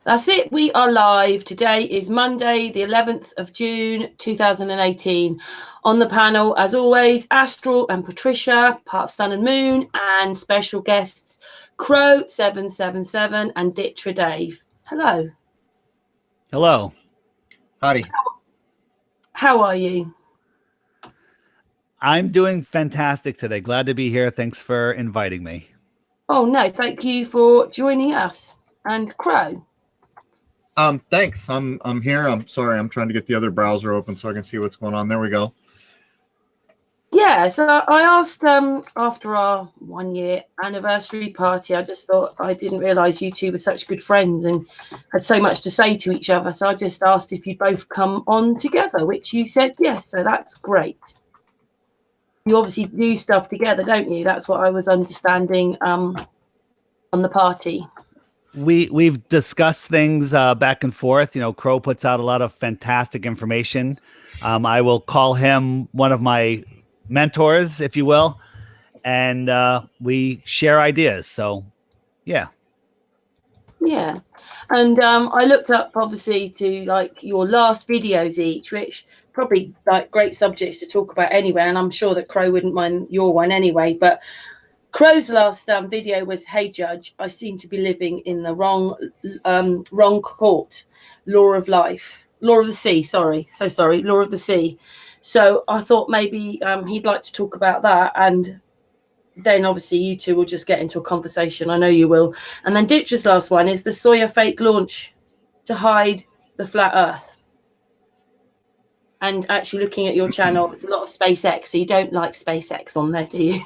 That's it. We are live. Today is Monday, the 11th of June, 2018. On the panel, as always, Astral and Patricia, part of Sun and Moon, and special guests, Crrow777 and DITRH Dave. Hello. Hello. Howdy. How are you? I'm doing fantastic today. Glad to be here. Thanks for inviting me. Oh, no, thank you for joining us. And Crow. Thanks. I'm here. I'm sorry. I'm trying to get the other browser open so I can see what's going on. There we go. Yeah, so I asked after our 1-year anniversary party, I just thought I didn't realise you two were such good friends and had so much to say to each other. So I just asked if you'd both come on together, which you said yes. So that's great. You obviously do stuff together, don't you? That's what I was understanding on the party. We've discussed things back and forth. You know, Crow puts out a lot of fantastic information. I will call him one of my mentors, if you will, and we share ideas. So, yeah. Yeah, and I looked up obviously to like your last videos each, which probably like great subjects to talk about anyway. And I'm sure that Crow wouldn't mind your one anyway, but. Crow's last video was, "Hey Judge, I seem to be living in the wrong court. Law of the sea. Sorry, law of the sea." So I thought maybe he'd like to talk about that, and then obviously you two will just get into a conversation. I know you will. And then DITRH's last one is the Sawyer fake launch to hide the flat Earth. And actually, looking at your channel, it's a lot of SpaceX. So you don't like SpaceX on there, do you?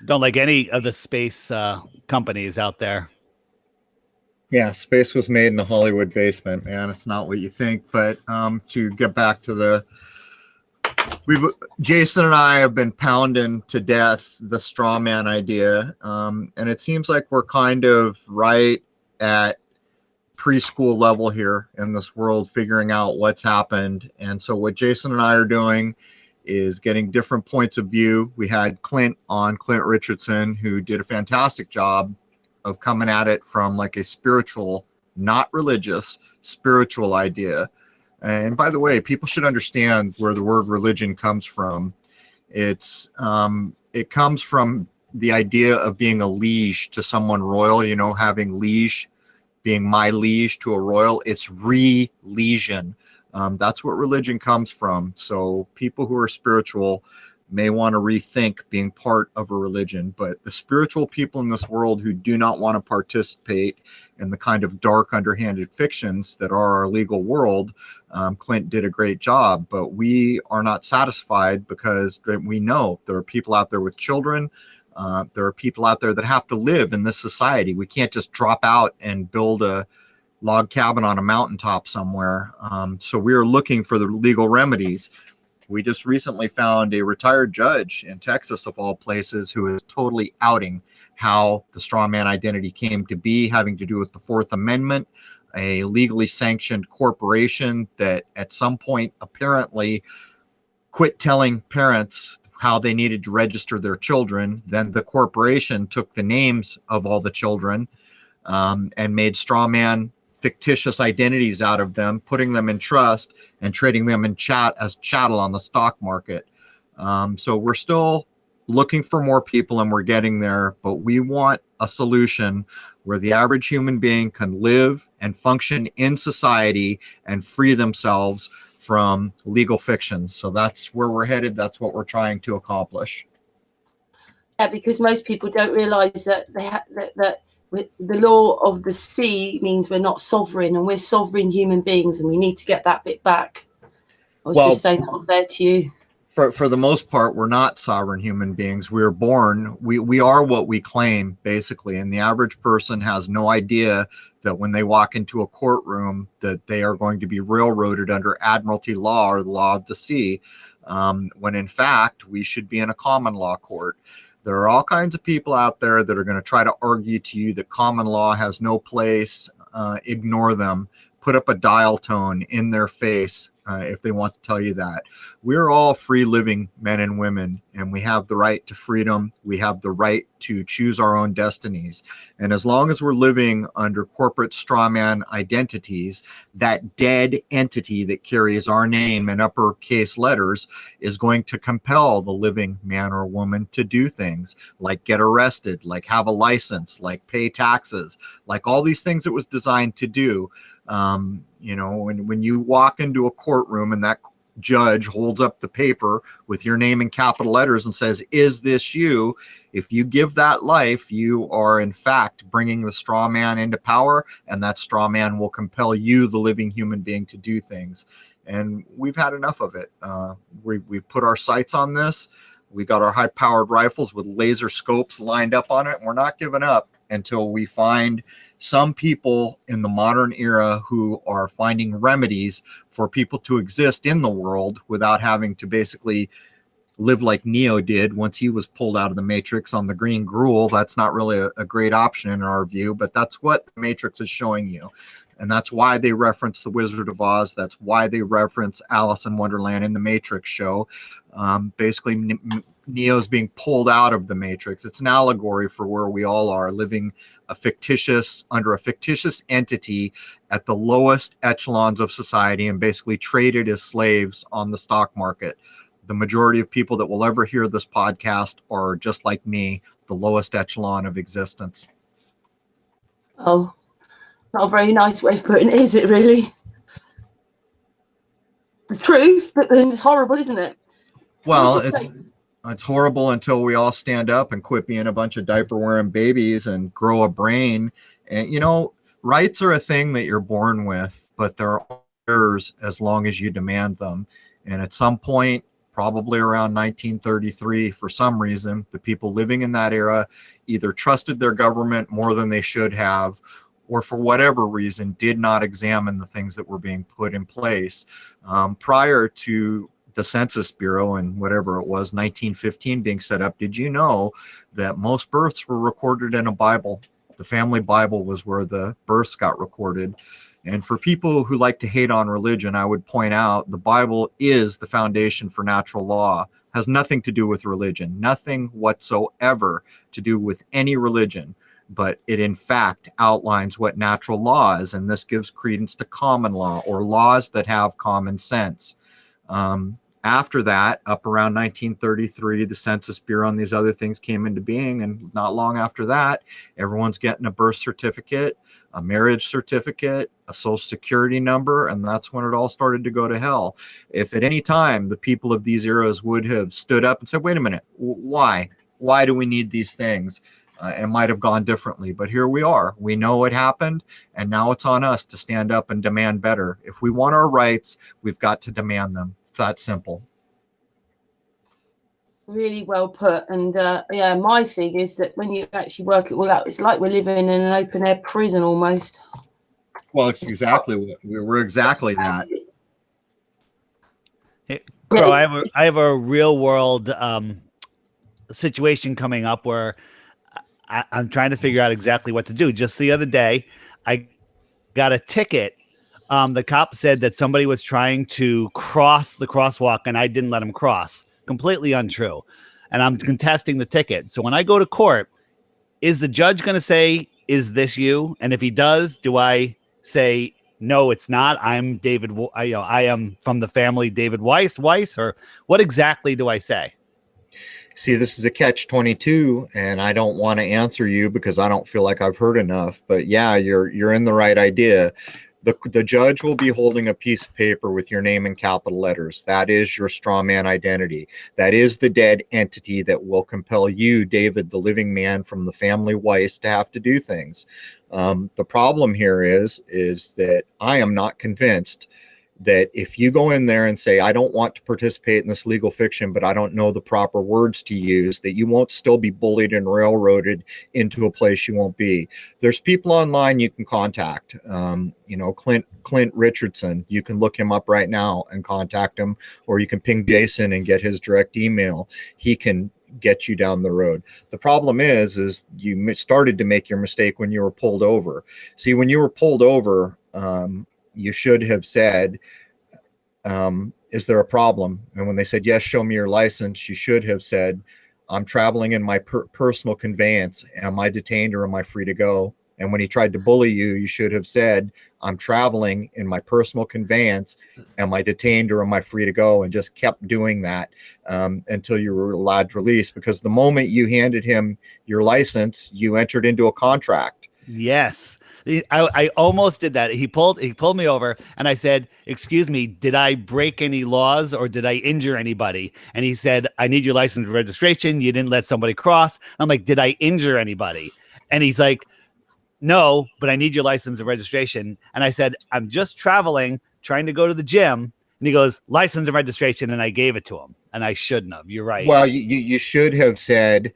Don't like any of the space companies out there. Yeah, space was made in a Hollywood basement, man. It's not what you think. But to get back to Jason and I have been pounding to death the straw man idea. And it seems like we're kind of right at preschool level here in this world, figuring out what's happened. And so what Jason and I are doing is getting different points of view. We had Clint on, Clint Richardson, who did a fantastic job of coming at it from like a spiritual, not religious, spiritual idea. And by the way, people should understand where the word religion comes from. It comes from the idea of being a liege to someone royal, you know, having liege, being my liege to a royal. It's religion. That's what religion comes from. So people who are spiritual may want to rethink being part of a religion, but the spiritual people in this world who do not want to participate in the kind of dark, underhanded fictions that are our legal world, Clint did a great job, but we are not satisfied because we know there are people out there with children. There are people out there that have to live in this society. We can't just drop out and build a log cabin on a mountaintop somewhere. So we are looking for the legal remedies. We just recently found a retired judge in Texas, of all places, who is totally outing how the strawman identity came to be, having to do with the Fourth Amendment, a legally sanctioned corporation that at some point apparently quit telling parents how they needed to register their children. Then the corporation took the names of all the children and made strawman fictitious identities out of them, putting them in trust and trading them in chattel on the stock market. So we're still looking for more people, and we're getting there, but we want a solution where the average human being can live and function in society and free themselves from legal fictions. So that's where we're headed. That's what we're trying to accomplish. Yeah, because most people don't realize that that the law of the sea means we're not sovereign, and we're sovereign human beings, and we need to get that bit back. I was just saying that there to you. For the most part, we're not sovereign human beings. We're born. We are what we claim, basically. And the average person has no idea that when they walk into a courtroom that they are going to be railroaded under admiralty law or the law of the sea, when in fact we should be in a common law court. There are all kinds of people out there that are going to try to argue to you that common law has no place. Ignore them. put up a dial tone in their face if they want to tell you that. We're all free living men and women, and we have the right to freedom. We have the right to choose our own destinies. And as long as we're living under corporate strawman identities, that dead entity that carries our name in uppercase letters is going to compel the living man or woman to do things like get arrested, like have a license, like pay taxes, like all these things it was designed to do. You know, when you walk into a courtroom and that judge holds up the paper with your name in capital letters and says, "Is this you?" If you give that life, you are in fact bringing the straw man into power, and that straw man will compel you, the living human being, to do things. And we've had enough of it. We've put our sights on this. We got our high-powered rifles with laser scopes lined up on it. And we're not giving up until we find some people in the modern era who are finding remedies for people to exist in the world without having to basically live like Neo did once he was pulled out of the Matrix on the green gruel. That's not really a great option in our view, but that's what the Matrix is showing you. And that's why they reference The Wizard of Oz. That's why they reference Alice in Wonderland in the Matrix show. Basically, Neo's being pulled out of the Matrix. It's an allegory for where we all are, living under a fictitious entity at the lowest echelons of society and basically traded as slaves on the stock market. The majority of people that will ever hear this podcast are just like me, the lowest echelon of existence. Oh, not a very nice way of putting it, is it really? The truth, but then it's horrible, isn't it? Well, it's horrible until we all stand up and quit being a bunch of diaper wearing babies and grow a brain. And, you know, rights are a thing that you're born with, but they're yours as long as you demand them. And at some point, probably around 1933, for some reason, the people living in that era either trusted their government more than they should have, or for whatever reason did not examine the things that were being put in place. Prior to the Census Bureau and whatever it was, 1915 being set up, did you know that most births were recorded in a Bible? The family Bible was where the births got recorded. And for people who like to hate on religion, I would point out the Bible is the foundation for natural law. Has nothing to do with religion, nothing whatsoever to do with any religion, but it in fact outlines what natural law is, and this gives credence to common law, or laws that have common sense. After that, up around 1933, the Census Bureau and these other things came into being, and not long after that, everyone's getting a birth certificate, a marriage certificate, a social security number, and that's when it all started to go to hell. If at any time the people of these eras would have stood up and said, wait a minute, why do we need these things? It might have gone differently, but here we are. We know what happened, and now it's on us to stand up and demand better. If we want our rights, we've got to demand them. It's that simple. Really well put. And yeah, my thing is that when you actually work it all out, it's like we're living in an open air prison almost. Well, it's exactly we're exactly that. Hey, Crow, I have a real world situation coming up where I'm trying to figure out exactly what to do. Just the other day, I got a ticket. The cop said that somebody was trying to cross the crosswalk and I didn't let him cross. Completely untrue. And I'm contesting the ticket. So when I go to court, is the judge going to say, is this you? And if he does, do I say, no, it's not? I'm David. I am from the family David Weiss, or what exactly do I say? See, this is a catch-22, and I don't want to answer you because I don't feel like I've heard enough. But yeah, you're in the right idea. The judge will be holding a piece of paper with your name in capital letters. That is your straw man identity. That is the dead entity that will compel you, David, the living man from the family Weiss, to have to do things. The problem here is that I am not convinced that if you go in there and say, I don't want to participate in this legal fiction, but I don't know the proper words to use, that you won't still be bullied and railroaded into a place you won't be. There's people online you can contact. Clint Richardson, you can look him up right now and contact him, or you can ping Jason and get his direct email. He can get you down the road. The problem is you started to make your mistake when you were pulled over. See, when you were pulled over, you should have said, is there a problem? And when they said, yes, show me your license, you should have said, I'm traveling in my personal conveyance. Am I detained or am I free to go? And when he tried to bully you, you should have said, I'm traveling in my personal conveyance. Am I detained or am I free to go? And just kept doing that until you were allowed to release. Because the moment you handed him your license, you entered into a contract. Yes. I almost did that. He pulled me over and I said, excuse me, did I break any laws or did I injure anybody? And he said, I need your license and registration. You didn't let somebody cross. I'm like, did I injure anybody? And he's like, no, but I need your license and registration. And I said, I'm just traveling, trying to go to the gym. And he goes, license and registration. And I gave it to him. And I shouldn't have. You're right. Well, you should have said,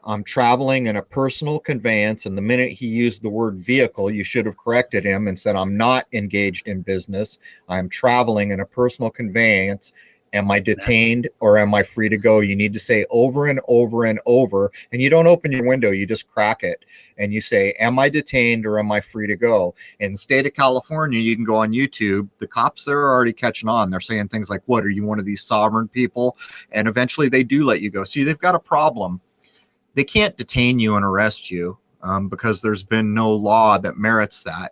I'm traveling in a personal conveyance. And the minute he used the word vehicle, you should have corrected him and said, I'm not engaged in business. I'm traveling in a personal conveyance. Am I detained or am I free to go? You need to say over and over and over. And you don't open your window, you just crack it. And you say, am I detained or am I free to go? In the state of California, you can go on YouTube. The cops, they're already catching on. They're saying things like, what, are you one of these sovereign people? And eventually they do let you go. See, they've got a problem. They can't detain you and arrest you because there's been no law that merits that.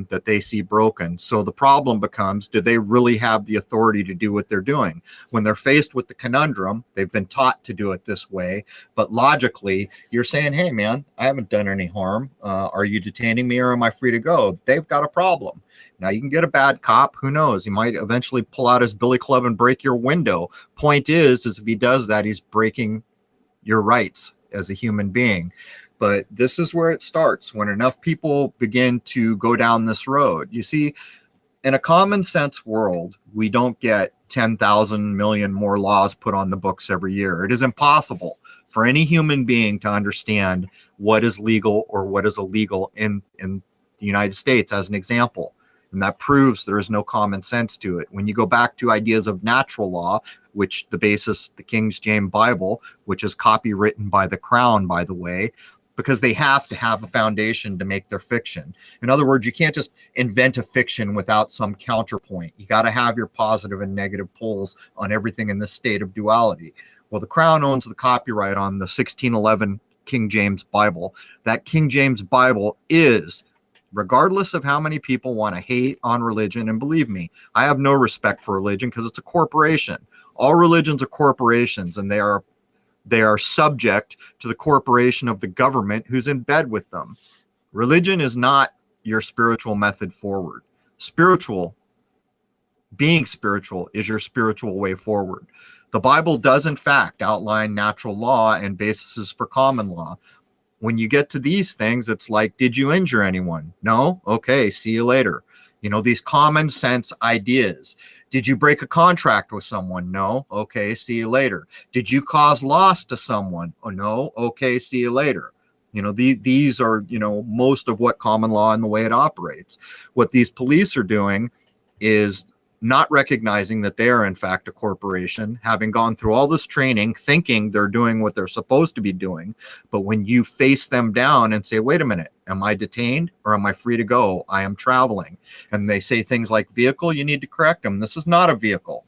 That they see broken. So the problem becomes, do they really have the authority to do what they're doing? When they're faced with the conundrum, they've been taught to do it this way, but logically you're saying, hey man, I haven't done any harm. Are you detaining me or am I free to go? They've got a problem. Now you can get a bad cop, who knows? He might eventually pull out his billy club and break your window. Point is if he does that, he's breaking your rights as a human being. But this is where it starts, when enough people begin to go down this road. You see, in a common sense world, we don't get 10,000 million more laws put on the books every year. It is impossible for any human being to understand what is legal or what is illegal in the United States, as an example. And that proves there is no common sense to it. When you go back to ideas of natural law, which the basis, the King James Bible, which is copywritten by the Crown, by the way, because they have to have a foundation to make their fiction. In other words, you can't just invent a fiction without some counterpoint. You got to have your positive and negative poles on everything in this state of duality. Well, the Crown owns the copyright on the 1611 King James Bible. That King James Bible is, regardless of how many people want to hate on religion, and believe me, I have no respect for religion because it's a corporation. All religions are corporations, and they are subject to the corporation of the government who's in bed with them. Religion is not your spiritual method forward. Being spiritual is your spiritual way forward. The Bible does, in fact, outline natural law and bases for common law. When you get to these things, it's like, did you injure anyone? No? Okay, see you later. You know, these common sense ideas. Did you break a contract with someone? No. Okay, see you later. Did you cause loss to someone? Oh, no. Okay, see you later. You know, these are, you know, most of what common law and the way it operates. What these police are doing is not recognizing that they are in fact a corporation, having gone through all this training, thinking they're doing what they're supposed to be doing. But when you face them down and say, wait a minute, am I detained or am I free to go? I am traveling. And they say things like vehicle, you need to correct them. This is not a vehicle.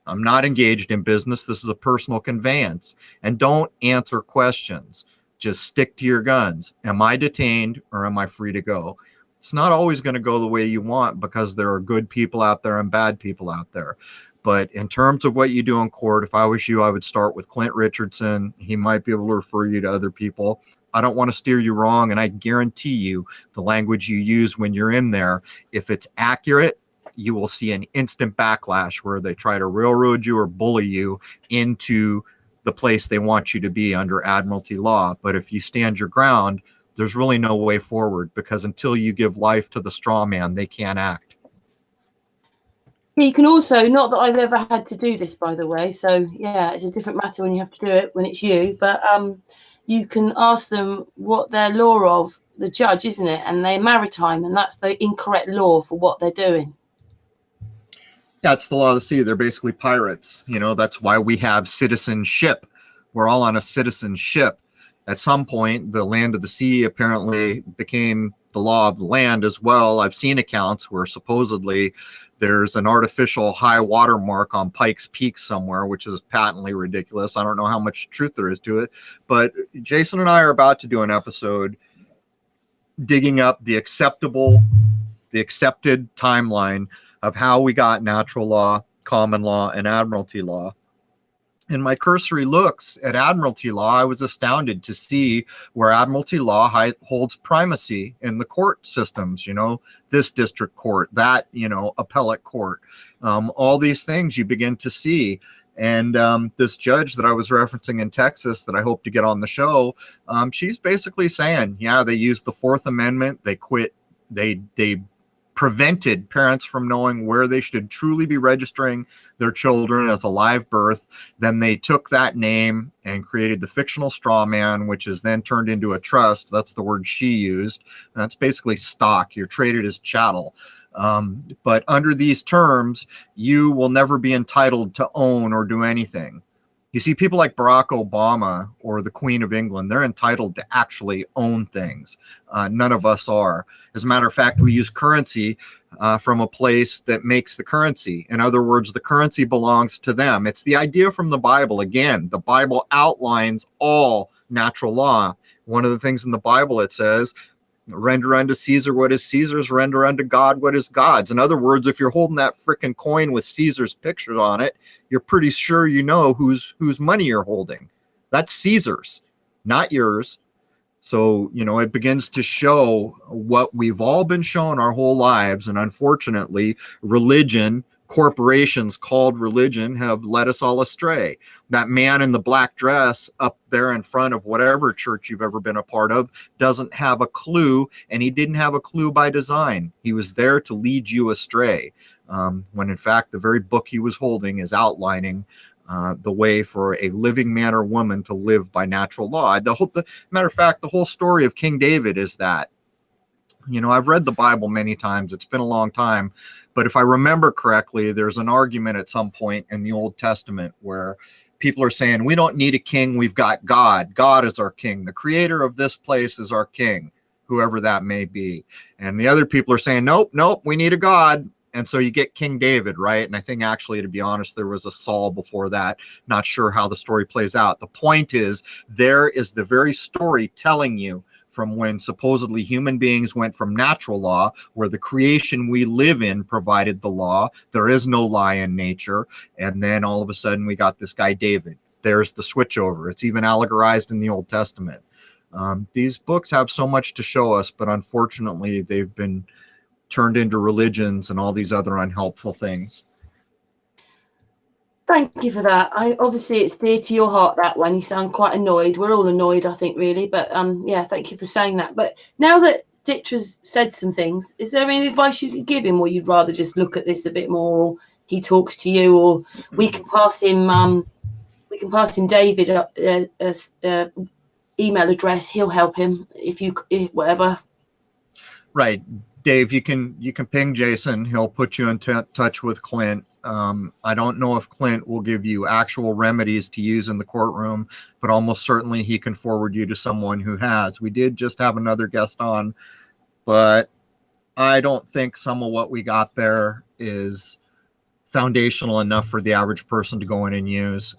I'm not engaged in business. This is a personal conveyance. And don't answer questions. Just stick to your guns. Am I detained or am I free to go? It's not always going to go the way you want because there are good people out there and bad people out there. But in terms of what you do in court, if I was you, I would start with Clint Richardson. He might be able to refer you to other people. I don't want to steer you wrong. And I guarantee you the language you use when you're in there, if it's accurate, you will see an instant backlash where they try to railroad you or bully you into the place they want you to be under admiralty law. But if you stand your ground, there's really no way forward, because until you give life to the straw man, they can't act. You can also, not that I've ever had to do this, by the way, so yeah, it's a different matter when you have to do it when it's you, but you can ask them what their law of, the judge, isn't it? And they're maritime, and that's the incorrect law for what they're doing. That's the law of the sea. They're basically pirates. You know, that's why we have citizenship. We're all on a citizenship. At some point, the land of the sea apparently became the law of the land as well. I've seen accounts where supposedly there's an artificial high water mark on Pikes Peak somewhere, which is patently ridiculous. I don't know how much truth there is to it, but Jason and I are about to do an episode digging up the accepted timeline of how we got natural law, common law, and admiralty law. In my cursory looks at admiralty law, I was astounded to see where admiralty law holds primacy in the court systems, you know, this district court, that, you know, appellate court, all these things you begin to see. And this judge that I was referencing in Texas that I hope to get on the show, she's basically saying, yeah, they used the Fourth Amendment. They prevented parents from knowing where they should truly be registering their children as a live birth. Then they took that name and created the fictional straw man, which is then turned into a trust. That's the word she used. And that's basically stock. You're traded as chattel. But under these terms, you will never be entitled to own or do anything. You see, people like Barack Obama or the Queen of England, they're entitled to actually own things. None of us are. As a matter of fact, we use currency from a place that makes the currency. In other words, the currency belongs to them. It's the idea from the Bible. Again, the Bible outlines all natural law. One of the things in the Bible, it says, render unto Caesar what is Caesar's, render unto God what is God's. In other words, if you're holding that freaking coin with Caesar's pictures on it, you're pretty sure you know whose money you're holding. That's Caesar's, not yours. So, you know, it begins to show what we've all been shown our whole lives. And unfortunately, religion, corporations called religion, have led us all astray. That man in the black dress up there in front of whatever church you've ever been a part of doesn't have a clue, and he didn't have a clue by design. He was there to lead you astray, when in fact the very book he was holding is outlining the way for a living man or woman to live by natural law. Matter of fact, the whole story of King David is that, you know, I've read the Bible many times. It's been a long time. But if I remember correctly, there's an argument at some point in the Old Testament where people are saying, we don't need a king. We've got God. God is our king. The creator of this place is our king, whoever that may be. And the other people are saying, nope, we need a God. And so you get King David, right? And I think actually, to be honest, there was a Saul before that. Not sure how the story plays out. The point is, there is the very story telling you from when supposedly human beings went from natural law, where the creation we live in provided the law. There is no lie in nature. And then all of a sudden we got this guy, David. There's the switchover. It's even allegorized in the Old Testament. These books have so much to show us, but unfortunately they've been turned into religions and all these other unhelpful things. Thank you for that. Obviously it's dear to your heart, that one. You sound quite annoyed. We're all annoyed, I think, really. But yeah, thank you for saying that. But now that DITRH has said some things, is there any advice you could give him, or you'd rather just look at this a bit more, or he talks to you, or we can pass him David email address. He'll help him if whatever. Right. Dave, you can ping Jason. He'll put you in touch with Clint. I don't know if Clint will give you actual remedies to use in the courtroom, but almost certainly he can forward you to someone who has. We did just have another guest on, but I don't think some of what we got there is foundational enough for the average person to go in and use,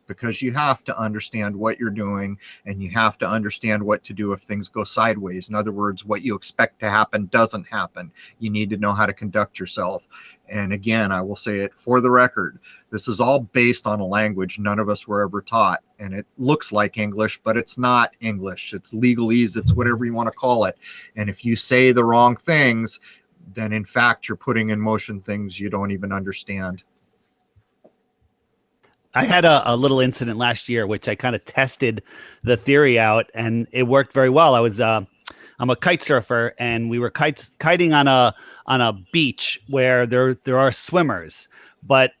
because you have to understand what you're doing, and you have to understand what to do if things go sideways. In other words, what you expect to happen doesn't happen. You need to know how to conduct yourself. And again, I will say it for the record, this is all based on a language none of us were ever taught, and it looks like English, but it's not English. It's legalese. It's whatever you want to call it. And if you say the wrong things, then in fact you're putting in motion things you don't even understand. I had a little incident last year, which I kind of tested the theory out, and it worked very well. I'm a kite surfer, and we were kiting on a beach where there are swimmers, but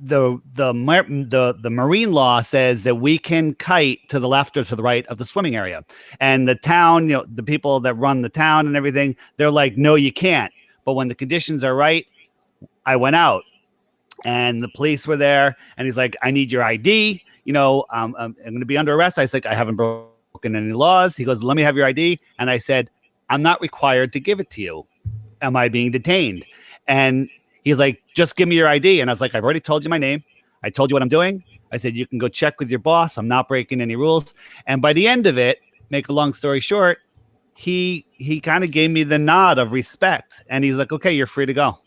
the marine law says that we can kite to the left or to the right of the swimming area. And the town, you know, the people that run the town and everything, they're like, no, you can't. But when the conditions are right, I went out, and the police were there, and he's like, I need your ID. You know, I'm going to be under arrest. I said, I haven't broken any laws. He goes, let me have your ID. And I said, I'm not required to give it to you. Am I being detained? And he's like, just give me your ID. And I was like, I've already told you my name. I told you what I'm doing. I said, you can go check with your boss. I'm not breaking any rules. And by the end of it, make a long story short, he kind of gave me the nod of respect. And he's like, okay, you're free to go.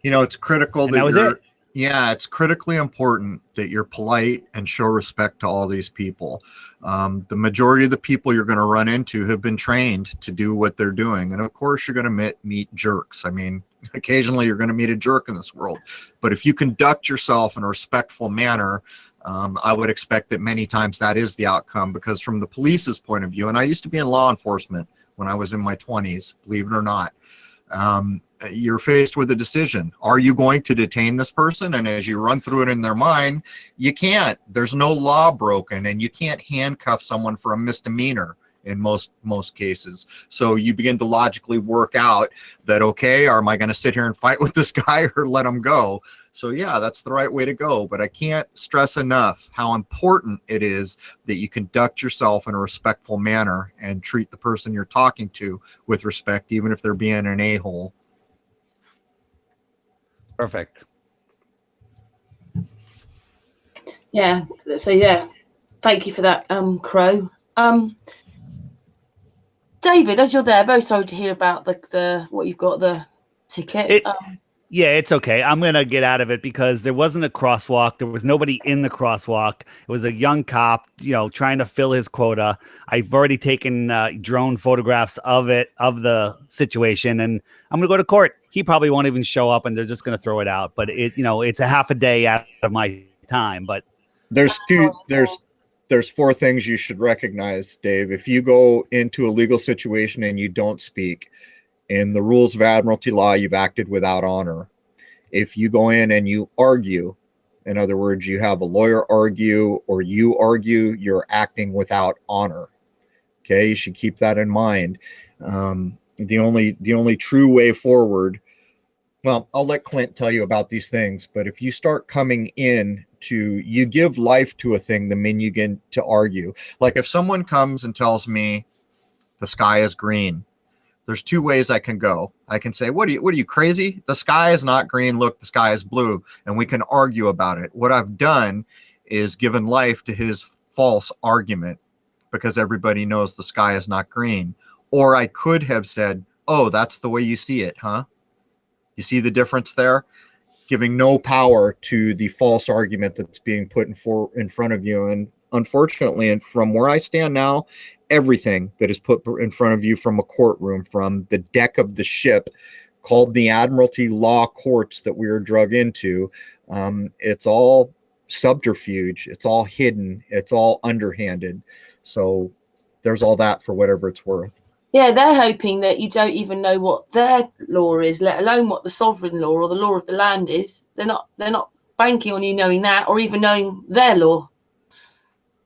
You know, it's critical And that was you're, it. yeah, it's critically important that you're polite and show respect to all these people. The majority of the people you're going to run into have been trained to do what they're doing. And of course, you're going to meet jerks. I mean, occasionally you're going to meet a jerk in this world. But if you conduct yourself in a respectful manner, I would expect that many times that is the outcome, because from the police's point of view, and I used to be in law enforcement when I was in my 20s, believe it or not, you're faced with a decision. Are you going to detain this person? And as you run through it in their mind, you can't. There's no law broken, and you can't handcuff someone for a misdemeanor in most cases. So you begin to logically work out that, okay, or am I going to sit here and fight with this guy or let him go? So yeah, that's the right way to go. But I can't stress enough how important it is that you conduct yourself in a respectful manner and treat the person you're talking to with respect, even if they're being an a-hole. Perfect. Yeah. So yeah, thank you for that, Crow. David, as you're there, very sorry to hear about the what you've got, the ticket. Yeah, it's okay. I'm going to get out of it because there wasn't a crosswalk. There was nobody in the crosswalk. It was a young cop, you know, trying to fill his quota. I've already taken drone photographs of the situation, and I'm going to go to court. He probably won't even show up, and they're just going to throw it out. But it's a half a day out of my time. But there's four things you should recognize, Dave. If you go into a legal situation and you don't speak, in the rules of admiralty law, you've acted without honor. If you go in and you argue, in other words, you have a lawyer argue or you argue, you're acting without honor. Okay, you should keep that in mind. The only true way forward, well, I'll let Clint tell you about these things, but if you start coming in to, you give life to a thing the minute you get to argue. Like if someone comes and tells me the sky is green, there's two ways I can go. I can say, what are you crazy? The sky is not green. Look, the sky is blue. And we can argue about it. What I've done is given life to his false argument because everybody knows the sky is not green. Or I could have said, oh, that's the way you see it, huh? You see the difference there? Giving no power to the false argument that's being put in front of you. And unfortunately, and from where I stand now, everything that is put in front of you from a courtroom, from the deck of the ship called the Admiralty Law Courts that we are drug into, it's all subterfuge. It's all hidden. It's all underhanded. So there's all that for whatever it's worth. Yeah, they're hoping that you don't even know what their law is, let alone what the sovereign law or the law of the land is. They're not banking on you knowing that or even knowing their law.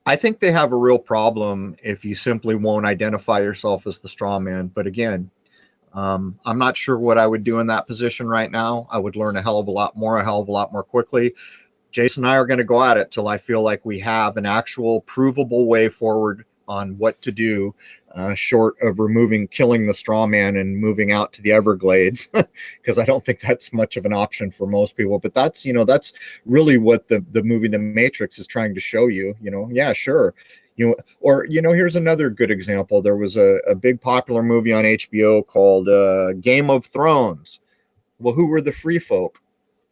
I think they have a real problem if you simply won't identify yourself as the straw man. But again, I'm not sure what I would do in that position right now. I would learn a hell of a lot more quickly. Jason and I are going to go at it till I feel like we have an actual provable way forward on what to do, short of killing the straw man and moving out to the Everglades, because I don't think that's much of an option for most people. But that's really what the movie The Matrix is trying to show you. Yeah, sure. Here's another good example. There was a big popular movie on HBO called Game of Thrones. Well, who were the free folk?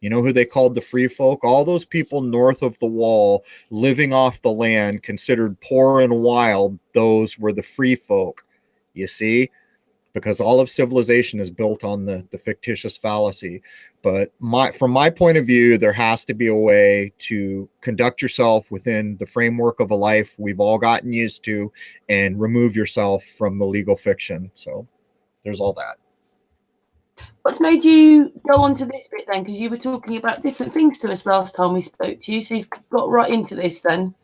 You know who they called the free folk? All those people north of the wall living off the land, considered poor and wild, those were the free folk. You see? Because all of civilization is built on the fictitious fallacy. But from my point of view, there has to be a way to conduct yourself within the framework of a life we've all gotten used to and remove yourself from the legal fiction. So there's all that. What's made you go on to this bit then? Because you were talking about different things to us last time we spoke to you. So you've got right into this then.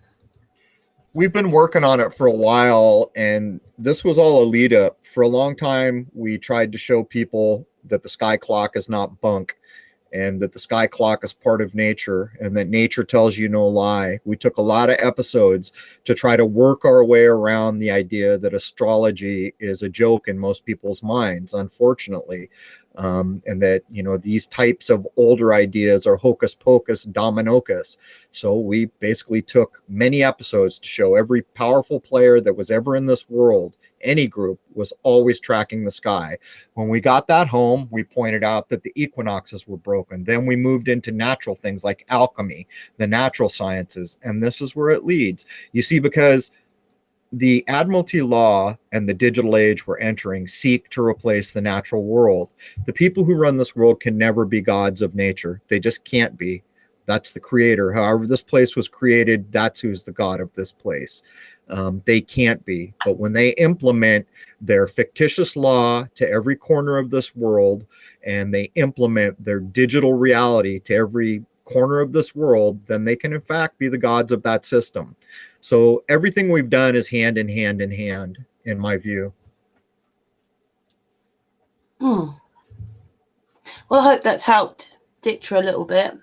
We've been working on it for a while, and this was all a lead up. For a long time, we tried to show people that the sky clock is not bunk. and that the sky clock is part of nature, and that nature tells you no lie. We took a lot of episodes to try to work our way around the idea that astrology is a joke in most people's minds, unfortunately. And that, you know, these types of older ideas are hocus pocus dominocus. So we basically took many episodes to show every powerful player that was ever in this world, any group, was always tracking the sky. When we got that home, we pointed out that the equinoxes were broken. Then we moved into natural things like alchemy, the natural sciences, and this is where it leads. You see, because the Admiralty law and the digital age we're entering seek to replace the natural world. The people who run this world can never be gods of nature. They just can't be. That's the creator. However this place was created, that's who's the god of this place. They can't be. But when they implement their fictitious law to every corner of this world, and they implement their digital reality to every corner of this world, then they can in fact be the gods of that system. So everything we've done is hand in hand in hand, in my view. Well, I hope that's helped DITRH a little bit.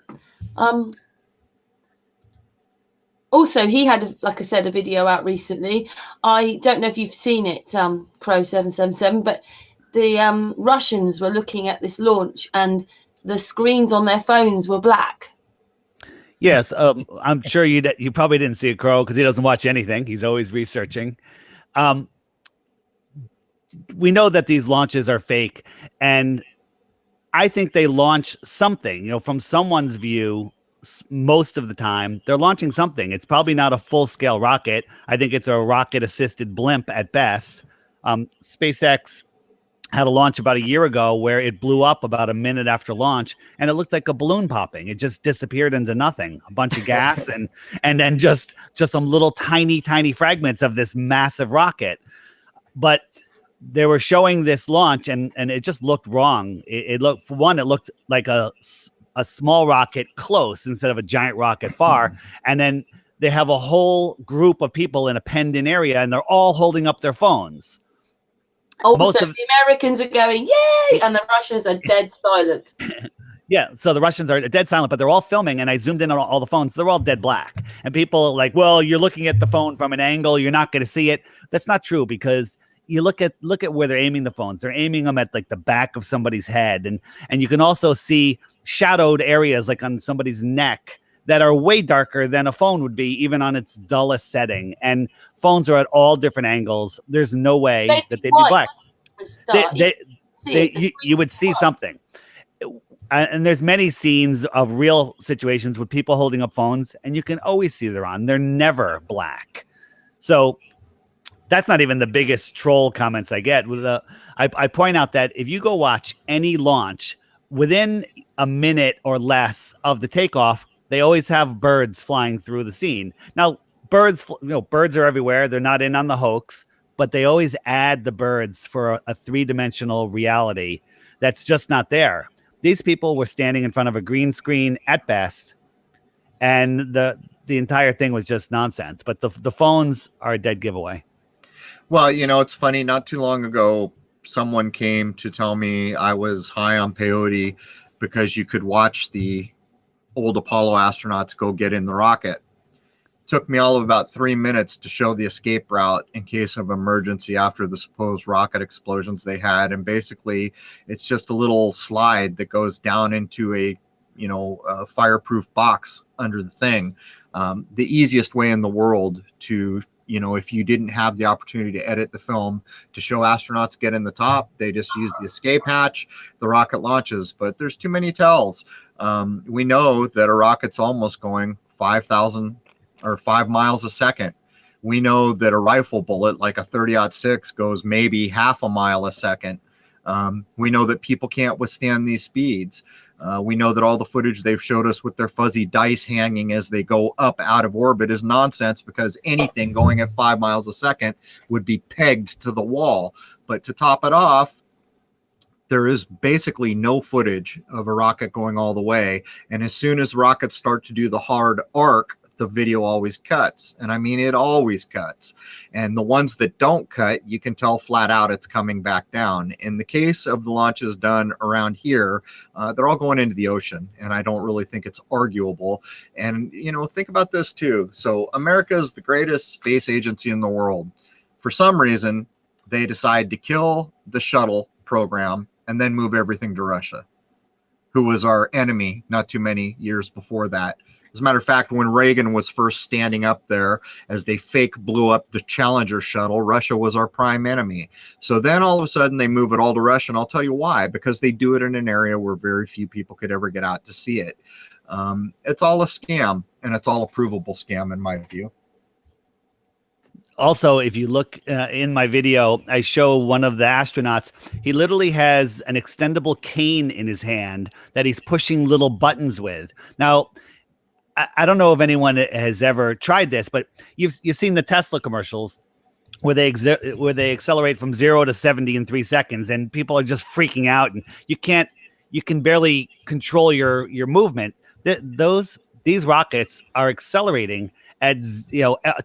Also, he had, like I said, a video out recently. I don't know if you've seen it, Crrow777, but the Russians were looking at this launch and the screens on their phones were black. Yes, I'm sure you probably didn't see it, Crow, because he doesn't watch anything. He's always researching. We know that these launches are fake, and I think they launch something. You know, from someone's view, most of the time they're launching something. It's probably not a full-scale rocket. I think it's a rocket-assisted blimp at best. SpaceX had a launch about a year ago where it blew up about a minute after launch, and it looked like a balloon popping. It just disappeared into nothing, a bunch of gas and then just some little tiny fragments of this massive rocket. But they were showing this launch and it just looked wrong. It looked, for one, it looked like a small rocket close instead of a giant rocket far. And then they have a whole group of people in a penned-in area, and they're all holding up their phones. Also, the Americans are going, yay, and the Russians are dead silent. Yeah, so the Russians are dead silent, but they're all filming, and I zoomed in on all the phones. They're all dead black. And people are like, well, you're looking at the phone from an angle. You're not going to see it. That's not true, because you look at where they're aiming the phones. They're aiming them at like the back of somebody's head. And you can also see shadowed areas like on somebody's neck that are way darker than a phone would be, even on its dullest setting. And phones are at all different angles. There's no way that they'd be black. You would see something. And there's many scenes of real situations with people holding up phones, and you can always see they're on. They're never black. So that's not even the biggest troll comments I get. I point out that if you go watch any launch, within a minute or less of the takeoff, they always have birds flying through the scene. Now, birds are everywhere. They're not in on the hoax, but they always add the birds for a three-dimensional reality that's just not there. These people were standing in front of a green screen at best, and the entire thing was just nonsense. But the phones are a dead giveaway. Well, you know, it's funny. Not too long ago, someone came to tell me I was high on peyote because you could watch the old Apollo astronauts go get in the rocket. Took me all of about 3 minutes to show the escape route in case of emergency after the supposed rocket explosions they had. And basically, it's just a little slide that goes down into a fireproof box under the thing. The easiest way in the world to, if you didn't have the opportunity to edit the film to show astronauts get in the top, they just use the escape hatch, the rocket launches. But there's too many tells. We know that a rocket's almost going 5,000 or 5 miles a second. We know that a rifle bullet like a 30-06 goes maybe half a mile a second. We know that people can't withstand these speeds. We know that all the footage they've showed us with their fuzzy dice hanging as they go up out of orbit is nonsense, because anything going at 5 miles a second would be pegged to the wall. But to top it off, there is basically no footage of a rocket going all the way. And as soon as rockets start to do the hard arc, the video always cuts. And I mean, it always cuts. And the ones that don't cut, you can tell flat out it's coming back down. In the case of the launches done around here, they're all going into the ocean. And I don't really think it's arguable. And, you know, think about this too. So America is the greatest space agency in the world. For some reason, they decide to kill the shuttle program and then move everything to Russia, who was our enemy not too many years before that. As a matter of fact, when Reagan was first standing up there as they fake blew up the Challenger shuttle, Russia was our prime enemy. So then all of a sudden they move it all to Russia, and I'll tell you why, because they do it in an area where very few people could ever get out to see it. It's all a scam, and it's all a provable scam in my view. Also, if you look in my video, I show one of the astronauts. He literally has an extendable cane in his hand that he's pushing little buttons with. Now, I don't know if anyone has ever tried this, but you've seen the Tesla commercials where they accelerate from 0 to 70 in 3 seconds, and people are just freaking out, and you can barely control your movement. These rockets are accelerating at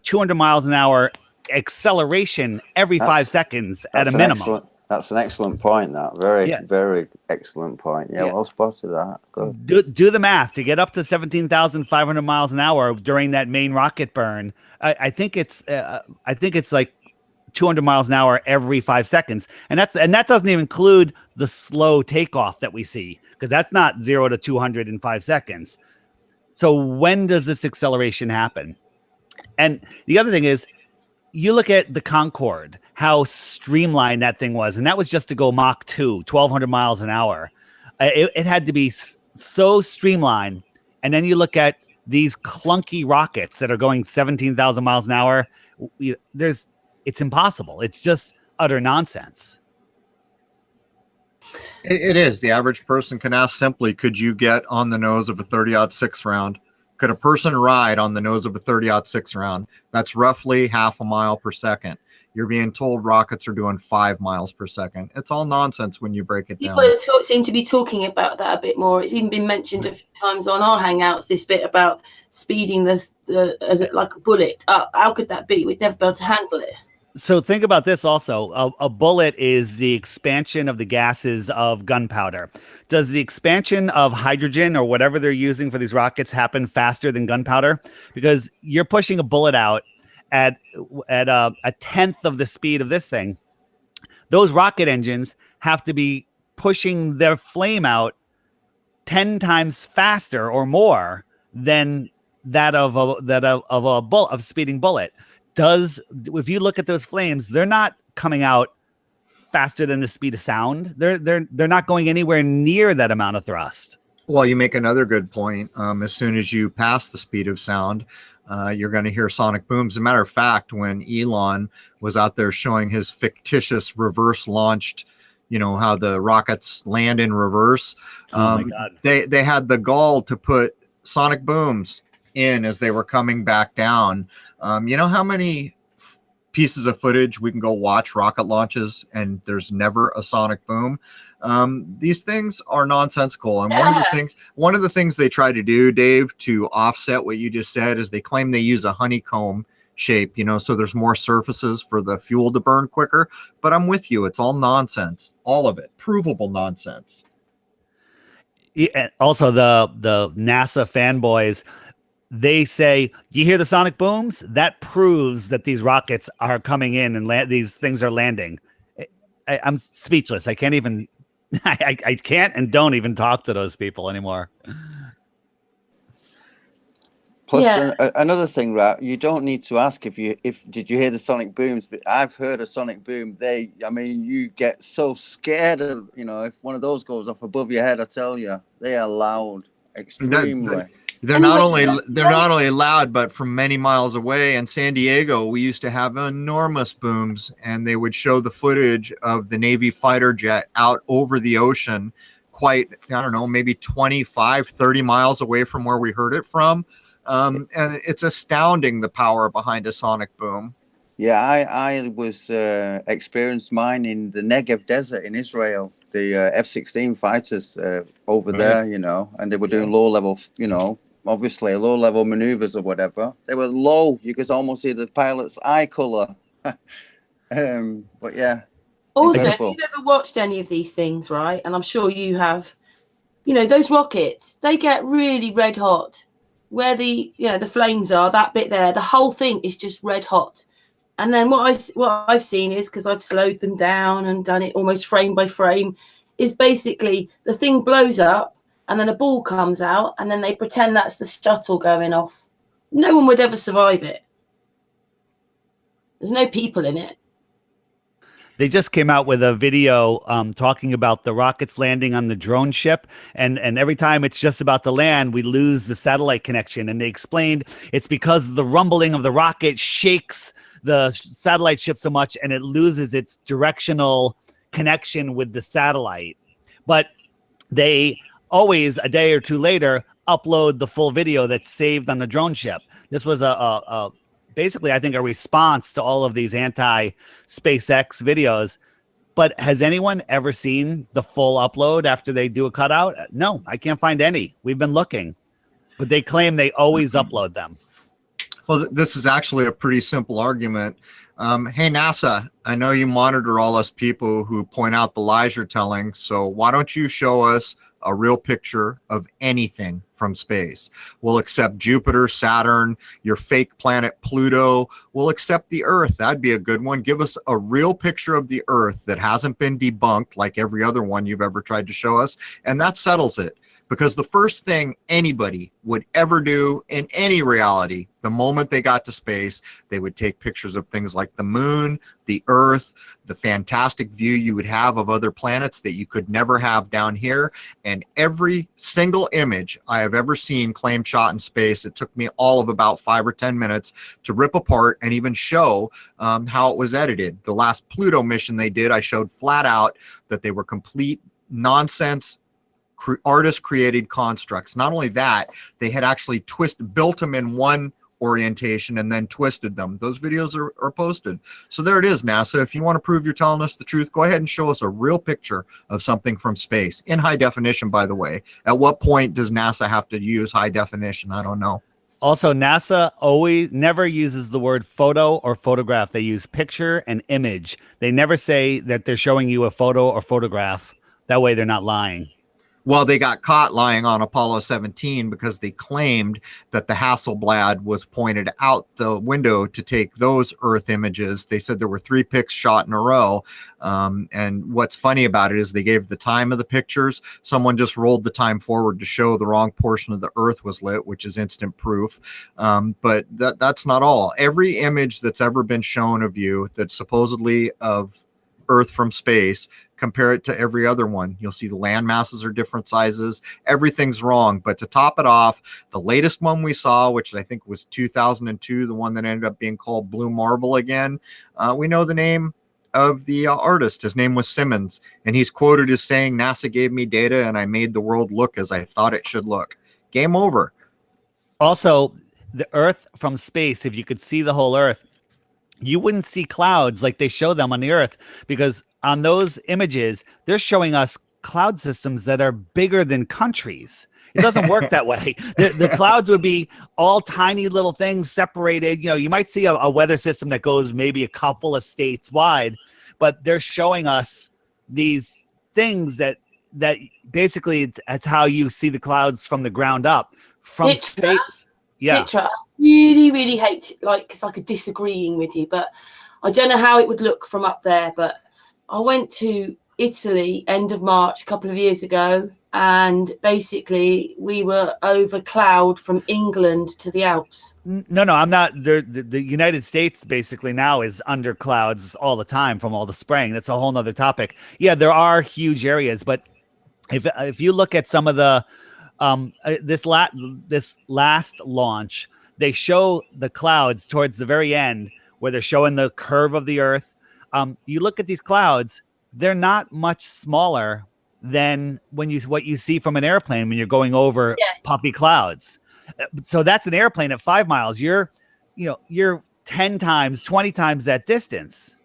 200 miles an hour acceleration every 5 seconds at a minimum. That's an excellent point. That very excellent point. Yeah, well spotted. That good. Do the math to get up to 17,500 miles an hour during that main rocket burn. I think it's like 200 miles an hour every 5 seconds, and that doesn't even include the slow takeoff that we see, because that's not 0 to 200 in 5 seconds. So when does this acceleration happen? And the other thing is, you look at the Concorde, how streamlined that thing was, and that was just to go Mach 2, 1,200 miles an hour. It had to be so streamlined. And then you look at these clunky rockets that are going 17,000 miles an hour. It's impossible. It's just utter nonsense. It is. The average person can ask simply, could you get on the nose of a 30-06 round? Could a person ride on the nose of a 30-06 round? That's roughly half a mile per second. You're being told rockets are doing 5 miles per second. It's all nonsense when you break it down. People seem to be talking about that a bit more. It's even been mentioned a few times on our Hangouts, this bit about speeding as it like a bullet. How could that be? We'd never be able to handle it. So think about this also. A bullet is the expansion of the gases of gunpowder. Does the expansion of hydrogen or whatever they're using for these rockets happen faster than gunpowder? Because you're pushing a bullet out at a tenth of the speed of this thing. Those rocket engines have to be pushing their flame out 10 times faster or more than that of a speeding bullet. If you look at those flames, they're not coming out faster than the speed of sound. They're not going anywhere near that amount of thrust. Well, you make another good point. As soon as you pass the speed of sound, you're going to hear sonic booms. As a matter of fact, when Elon was out there showing his fictitious reverse launched, how the rockets land in reverse, oh my God. They had the gall to put sonic booms in as they were coming back down. You know how many pieces of footage we can go watch rocket launches and there's never a sonic boom? These things are nonsensical. And one of the things they try to do, Dave, to offset what you just said, is they claim they use a honeycomb shape, so there's more surfaces for the fuel to burn quicker. But I'm with you. It's all nonsense. All of it. Provable nonsense. Yeah, also, the NASA fanboys, they say, you hear the sonic booms? That proves that these rockets are coming in and these things are landing. I'm speechless. I can't even, I can't and don't even talk to those people anymore. Plus, another thing, right? You don't need to ask did you hear the sonic booms? But I've heard a sonic boom. You get so scared of, if one of those goes off above your head. I tell you, they are loud, extremely. They're not only loud, but from many miles away. In San Diego, we used to have enormous booms, and they would show the footage of the Navy fighter jet out over the ocean, quite, I don't know, maybe 25, 30 miles away from where we heard it from. And it's astounding, the power behind a sonic boom. Yeah, I was experienced mine in the Negev desert in Israel. F-16 fighters over there, you know, and they were doing low level, you know, obviously low level maneuvers or whatever. They were low. You could almost see the pilot's eye color. But yeah. Also, incredible. if you've ever watched any of these things, right, and I'm sure you have, you know, those rockets, they get really red hot. Where the, you know, the flames are, that bit there, the whole thing is just red hot. And then what I've seen is, because I've slowed them down and done it almost frame by frame, is basically the thing blows up and then a ball comes out and then they pretend that's the shuttle going off. No one would ever survive it. There's no people in it. They just came out with a video talking about the rockets landing on the drone ship. And every time it's just about to land, we lose the satellite connection. And they explained it's because the rumbling of the rocket shakes the satellite ship so much and it loses its directional connection with the satellite. But they always, a day or two later, upload the full video that's saved on the drone ship. This was basically, I think, a response to all of these anti-SpaceX videos. But has anyone ever seen the full upload after they do a cutout? No, I can't find any. We've been looking, but they claim they always upload them. Well, this is actually a pretty simple argument. Hey, NASA, I know you monitor all us people who point out the lies you're telling. So why don't you show us a real picture of anything from space? We'll accept Jupiter, Saturn, your fake planet Pluto. We'll accept the Earth. That'd be a good one. Give us a real picture of the Earth that hasn't been debunked like every other one you've ever tried to show us. And that settles it. Because the first thing anybody would ever do in any reality, the moment they got to space, they would take pictures of things like the moon, the Earth, the fantastic view you would have of other planets that you could never have down here. And every single image I have ever seen claim shot in space, it took me all of about 5 or 10 minutes to rip apart and even show how it was edited. The last Pluto mission they did, I showed flat out that they were complete nonsense, artist created constructs. Not only that, they had actually built them in one orientation and then twisted them. Those videos are posted. So there it is, NASA. If you want to prove you're telling us the truth, go ahead and show us a real picture of something from space in high definition, by the way. At what point does NASA have to use high definition? I don't know. Also, NASA never uses the word photo or photograph. They use picture and image. They never say that they're showing you a photo or photograph. That way they're not lying. Well, they got caught lying on Apollo 17 because they claimed that the Hasselblad was pointed out the window to take those Earth images. They said there were 3 pics shot in a row. And what's funny about it is they gave the time of the pictures. Someone just rolled the time forward to show the wrong portion of the Earth was lit, which is instant proof. But that's not all. Every image that's ever been shown of you that's supposedly of Earth from space, compare it to every other one. You'll see the land masses are different sizes. Everything's wrong. But to top it off, the latest one we saw, which I think was 2002, the one that ended up being called Blue Marble again, we know the name of the artist. His name was Simmons. And he's quoted as saying, NASA gave me data and I made the world look as I thought it should look. Game over. Also, the Earth from space, if you could see the whole Earth, you wouldn't see clouds like they show them on the Earth, because on those images, they're showing us cloud systems that are bigger than countries. It doesn't work that way. The clouds would be all tiny little things separated. You know, you might see a weather system that goes maybe a couple of states wide, but they're showing us these things that basically it's how you see the clouds from the ground up, from space. Yeah. DITRH, I really hate it. Like, it's like a disagreeing with you, but I don't know how it would look from up there. But I went to Italy end of March a couple of years ago, and basically we were over cloud from England to the Alps. No, I'm not. The United States basically now is under clouds all the time from all the spraying. That's a whole nother topic. Yeah, there are huge areas, but if you look at some of the this last launch, they show the clouds towards the very end where they're showing the curve of the Earth. You look at these clouds, they're not much smaller than what you see from an airplane when you're going over puffy clouds. So that's an airplane at 5 miles. You're 10 times, 20 times that distance.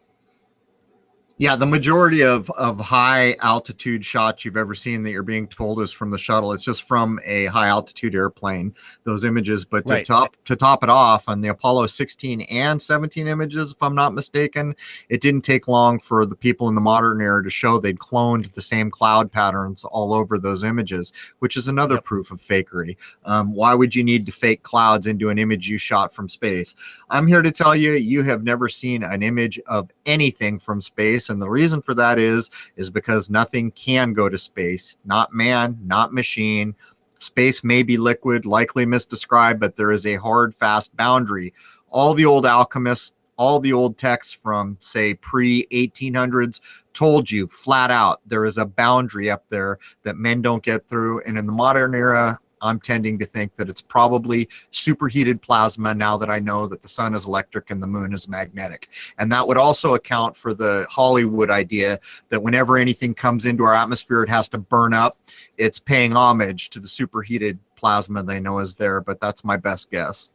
Yeah, the majority of high altitude shots you've ever seen that you're being told is from the shuttle. It's just from a high altitude airplane, those images. But to Right. top it off, on the Apollo 16 and 17 images, if I'm not mistaken, it didn't take long for the people in the modern era to show they'd cloned the same cloud patterns all over those images, which is another proof of fakery. Why would you need to fake clouds into an image you shot from space? I'm here to tell you, you have never seen an image of anything from space. And the reason for that is because nothing can go to space, not man, not machine. Space may be liquid, likely misdescribed, but there is a hard, fast boundary. All the old alchemists, all the old texts from, say, pre-1800s told you flat out there is a boundary up there that men don't get through. And in the modern era, I'm tending to think that it's probably superheated plasma, now that I know that the sun is electric and the moon is magnetic. And that would also account for the Hollywood idea that whenever anything comes into our atmosphere, it has to burn up. It's paying homage to the superheated plasma they know is there, but that's my best guess.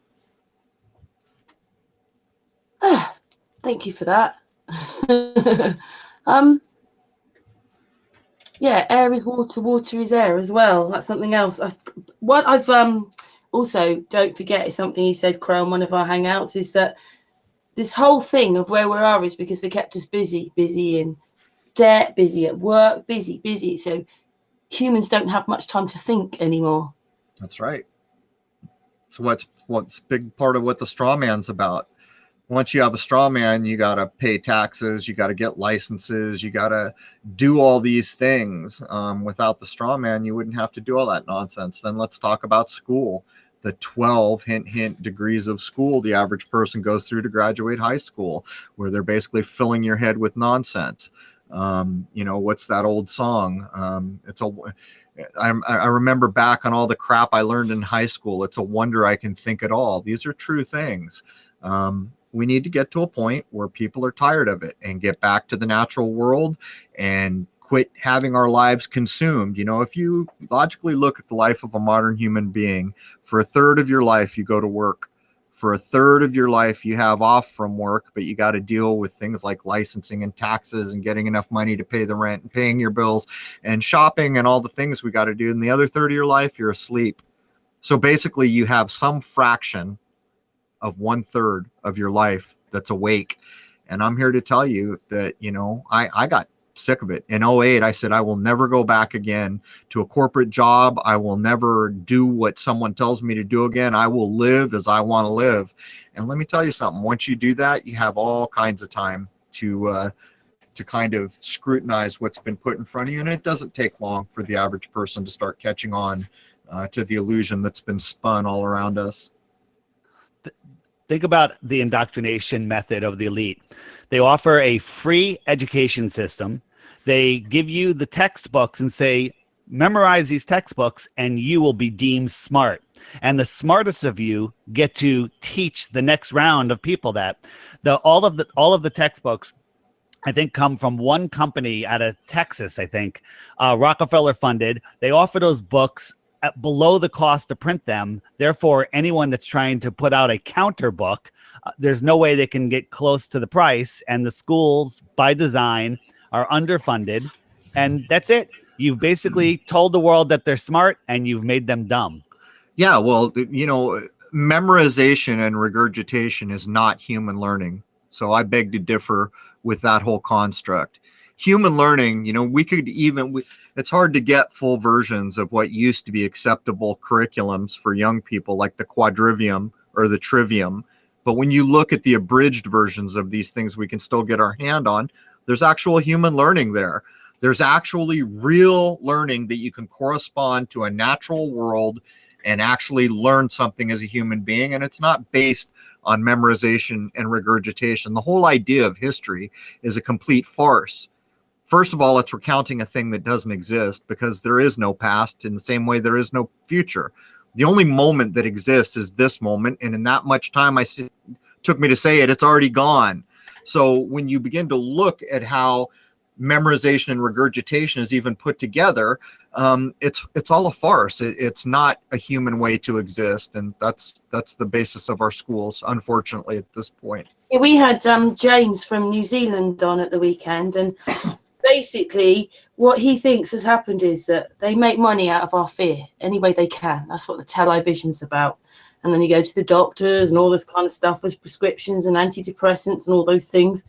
Thank you for that. Yeah, air is water, water is air as well. That's something else. What I've also, don't forget, is something you said, Crow, in one of our hangouts, is that this whole thing of where we are is because they kept us busy in debt, busy at work, busy. So humans don't have much time to think anymore. That's right. So what's big part of what the straw man's about. Once you have a straw man, you got to pay taxes, you got to get licenses, you got to do all these things. Without the straw man, you wouldn't have to do all that nonsense. Then let's talk about school. The 12 hint degrees of school the average person goes through to graduate high school, where they're basically filling your head with nonsense. You know, what's that old song? I remember back on all the crap I learned in high school. It's a wonder I can think at all. These are true things. We need to get to a point where people are tired of it and get back to the natural world and quit having our lives consumed. You know, if you logically look at the life of a modern human being, for a third of your life, you go to work. For a third of your life, you have off from work, but you got to deal with things like licensing and taxes and getting enough money to pay the rent and paying your bills and shopping and all the things we got to do. And the other third of your life, you're asleep. So basically, you have some fraction of 1/3 of your life that's awake. And I'm here to tell you that, you know, I got sick of it. In 2008, I said, I will never go back again to a corporate job. I will never do what someone tells me to do again. I will live as I want to live. And let me tell you something, once you do that, you have all kinds of time to kind of scrutinize what's been put in front of you. And it doesn't take long for the average person to start catching on to the illusion that's been spun all around us. Think about the indoctrination method of the elite. They offer a free education system. They give you the textbooks and say, memorize these textbooks and you will be deemed smart. And the smartest of you get to teach the next round of people that. All of the textbooks, I think, come from one company out of Texas, I think, Rockefeller funded. They offer those books at below the cost to print them. Therefore, anyone that's trying to put out a counter book, there's no way they can get close to the price. And the schools, by design, are underfunded. And that's it. You've basically told the world that they're smart and you've made them dumb. Yeah, well, you know, memorization and regurgitation is not human learning. So I beg to differ with that whole construct. Human learning, you know, it's hard to get full versions of what used to be acceptable curriculums for young people, like the quadrivium or the trivium. But when you look at the abridged versions of these things we can still get our hand on, there's actual human learning there. There's actually real learning that you can correspond to a natural world and actually learn something as a human being. And it's not based on memorization and regurgitation. The whole idea of history is a complete farce. First of all, it's recounting a thing that doesn't exist, because there is no past in the same way there is no future. The only moment that exists is this moment. And in that much time took me to say it, it's already gone. So when you begin to look at how memorization and regurgitation is even put together, it's all a farce. It's not a human way to exist, and that's the basis of our schools, unfortunately, at this point. Yeah, we had James from New Zealand on at the weekend, and basically what he thinks has happened is that they make money out of our fear any way they can. That's what the television's about. And then you go to the doctors and all this kind of stuff with prescriptions and antidepressants and all those things.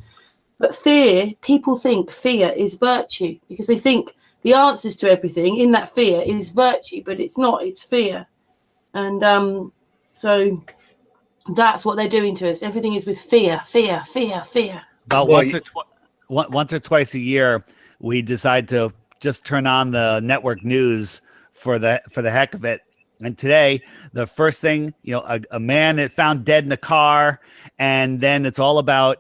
But fear, people think fear is virtue because they think the answers to everything in that fear is virtue, but it's not, it's fear. And so that's what they're doing to us. Everything is with fear, fear, fear, fear. About once or twice a year, we decide to just turn on the network news for the heck of it. And today, the first thing, a man is found dead in the car, and then it's all about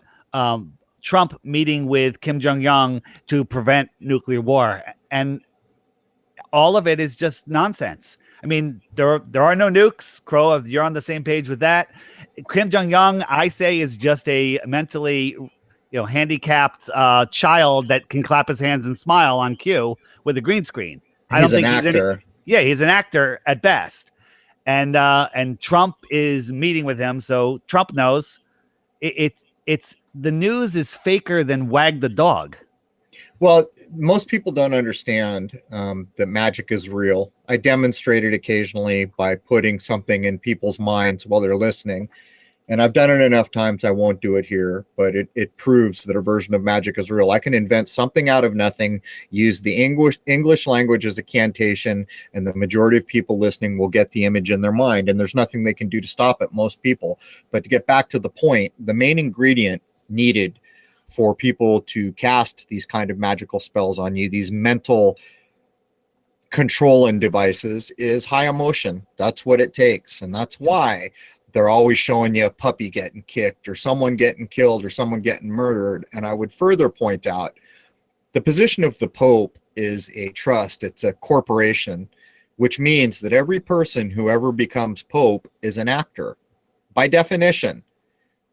Trump meeting with Kim Jong-un to prevent nuclear war, and all of it is just nonsense. I mean, there are no nukes. Crow, you're on the same page with that. Kim Jong-un, I say, is just a mentally, handicapped child that can clap his hands and smile on cue with a green screen. I don't think he's an actor. Yeah, he's an actor at best. And Trump is meeting with him, so Trump knows it's the news is faker than Wag the dog. Well, most people don't understand that magic is real. I demonstrate it occasionally by putting something in people's minds while they're listening. And I've done it enough times, I won't do it here, but it proves that a version of magic is real. I can invent something out of nothing, use the English language as a cantation, and the majority of people listening will get the image in their mind, and there's nothing they can do to stop it, most people. But to get back to the point, the main ingredient needed for people to cast these kind of magical spells on you, these mental controlling devices, is high emotion. That's what it takes, and that's why they're always showing you a puppy getting kicked or someone getting killed or someone getting murdered. And I would further point out the position of the Pope is a trust. It's a corporation, which means that every person who ever becomes Pope is an actor by definition.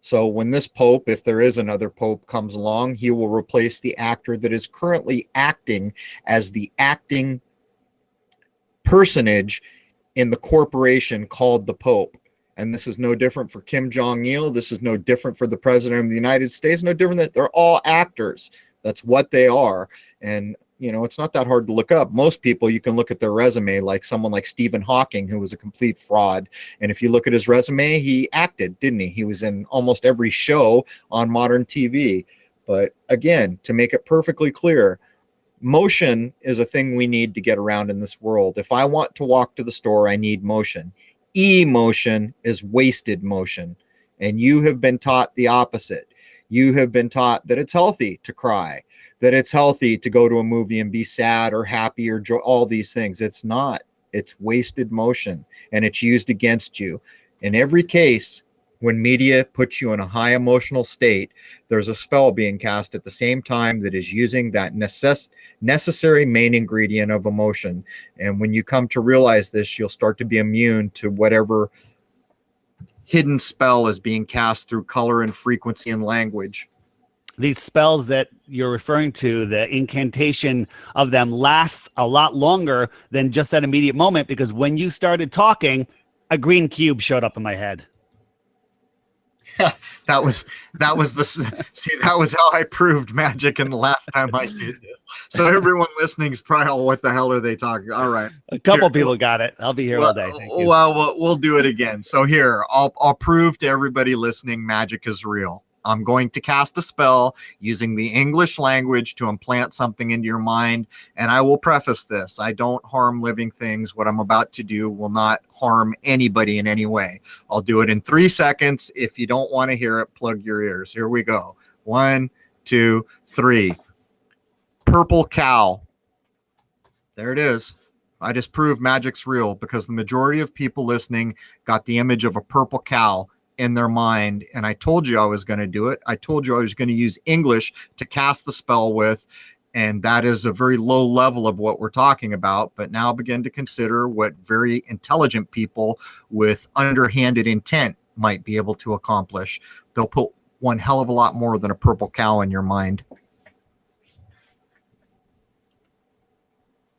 So when this Pope, if there is another Pope, comes along, he will replace the actor that is currently acting as the acting personage in the corporation called the Pope. And this is no different for Kim Jong-il. This is no different for the president of the United States. No different that they're all actors. That's what they are. And, it's not that hard to look up. Most people, you can look at their resume, like someone like Stephen Hawking, who was a complete fraud. And if you look at his resume, he acted, didn't he? He was in almost every show on modern TV. But again, to make it perfectly clear, motion is a thing we need to get around in this world. If I want to walk to the store, I need motion. Emotion is wasted motion, and you have been taught the opposite. You have been taught that it's healthy to cry, that it's healthy to go to a movie and be sad or happy or all these things. It's not. It's wasted motion, and it's used against you. In every case, when media puts you in a high emotional state, there's a spell being cast at the same time that is using that necessary main ingredient of emotion. And when you come to realize this, you'll start to be immune to whatever hidden spell is being cast through color and frequency and language. These spells that you're referring to, the incantation of them lasts a lot longer than just that immediate moment, because when you started talking, a green cube showed up in my head. that was how I proved magic in the last time I did this. So everyone listening is probably, oh, what the hell are they talking? All right. A couple people got it. I'll be here all day. Thank you. Well, we'll do it again. So here, I'll prove to everybody listening magic is real. I'm going to cast a spell using the English language to implant something into your mind. And I will preface this. I don't harm living things. What I'm about to do will not harm anybody in any way. I'll do it in 3 seconds. If you don't want to hear it, plug your ears. Here we go. 1, 2, 3. Purple cow. There it is. I just proved magic's real because the majority of people listening got the image of a purple cow in their mind, and I told you I was going to do it. I told you I was going to use English to cast the spell with, and that is a very low level of what we're talking about. But now begin to consider what very intelligent people with underhanded intent might be able to accomplish. They'll put one hell of a lot more than a purple cow in your mind.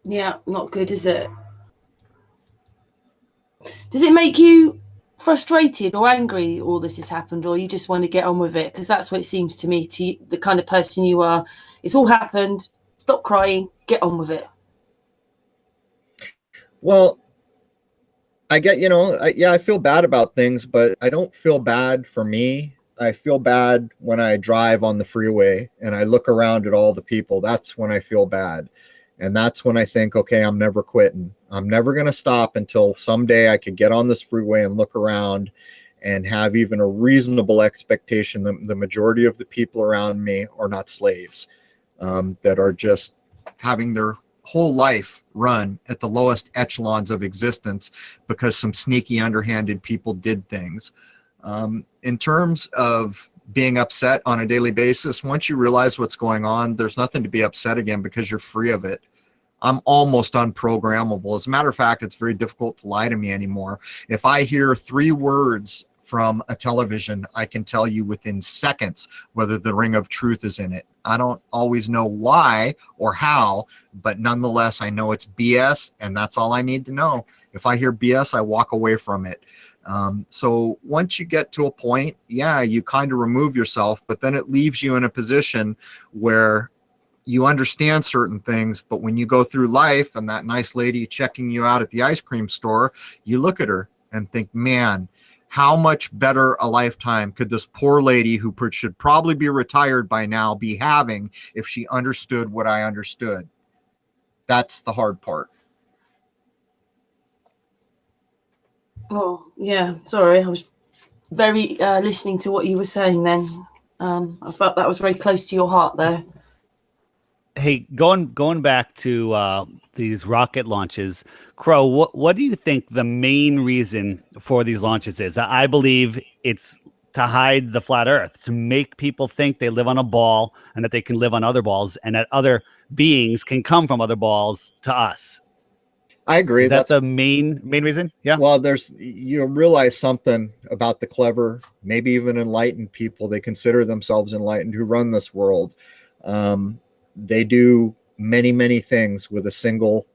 Yeah, not good, is it? Does it make you frustrated or angry all this has happened, or you just want to get on with it? Because that's what it seems to me, to the kind of person you are. It's all happened. Stop crying. Get on with it. Well, I get, yeah, I feel bad about things, but I don't feel bad for me. I feel bad when I drive on the freeway and I look around at all the people. That's when I feel bad. And that's when I think, okay, I'm never quitting. I'm never going to stop until someday I could get on this freeway and look around and have even a reasonable expectation that the majority of the people around me are not slaves, that are just having their whole life run at the lowest echelons of existence because some sneaky, underhanded people did things. In terms of being upset on a daily basis, once you realize what's going on, there's nothing to be upset again because you're free of it. I'm almost unprogrammable. As a matter of fact, it's very difficult to lie to me anymore. If I hear 3 words from a television, I can tell you within seconds whether the ring of truth is in it. I don't always know why or how, but nonetheless, I know it's BS, and that's all I need to know. If I hear BS, I walk away from it. So once you get to a point, yeah, you kind of remove yourself, but then it leaves you in a position where you understand certain things, but when you go through life and that nice lady checking you out at the ice cream store, you look at her and think, man, how much better a lifetime could this poor lady who should probably be retired by now be having if she understood what I understood? That's the hard part. Oh, yeah. Sorry, I was very listening to what you were saying then. I felt that was very close to your heart there. Hey, going back to these rocket launches, Crow, what do you think the main reason for these launches is? I believe it's to hide the flat Earth, to make people think they live on a ball and that they can live on other balls, and that other beings can come from other balls to us. I agree. Is that the main reason? Yeah. Well, you realize something about the clever, maybe even enlightened people. They consider themselves enlightened who run this world. They do many, many things with a single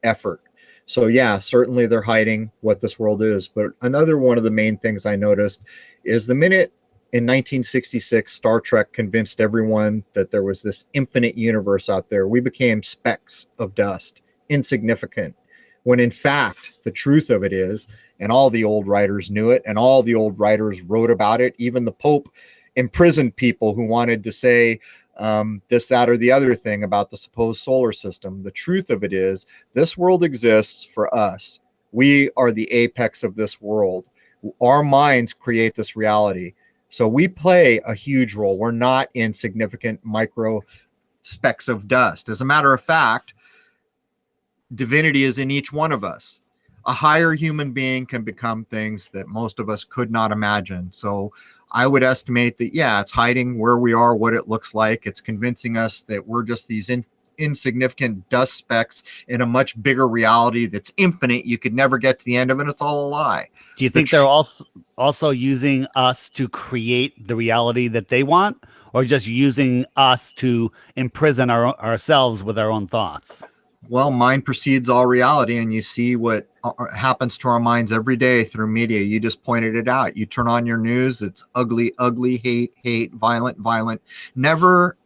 effort. So yeah, certainly they're hiding what this world is. But another one of the main things I noticed is the minute in 1966, Star Trek convinced everyone that there was this infinite universe out there, we became specks of dust, insignificant. When in fact, the truth of it is, and all the old writers knew it, and all the old writers wrote about it, even the Pope imprisoned people who wanted to say this, that, or the other thing about the supposed solar system. The truth of it is, this world exists for us. We are the apex of this world. Our minds create this reality. So we play a huge role. We're not insignificant micro specks of dust. As a matter of fact, divinity is in each one of us. A higher human being can become things that most of us could not imagine. So I would estimate that, yeah, it's hiding where we are, what it looks like. It's convincing us that we're just these insignificant dust specks in a much bigger reality that's infinite. You could never get to the end of it. It's all a lie. Do you think they're also using us to create the reality that they want, or just using us to imprison ourselves with our own thoughts? Well, mind precedes all reality, and you see what happens to our minds every day through media. You just pointed it out. You turn on your news, it's ugly, ugly, hate, violent, violent. Never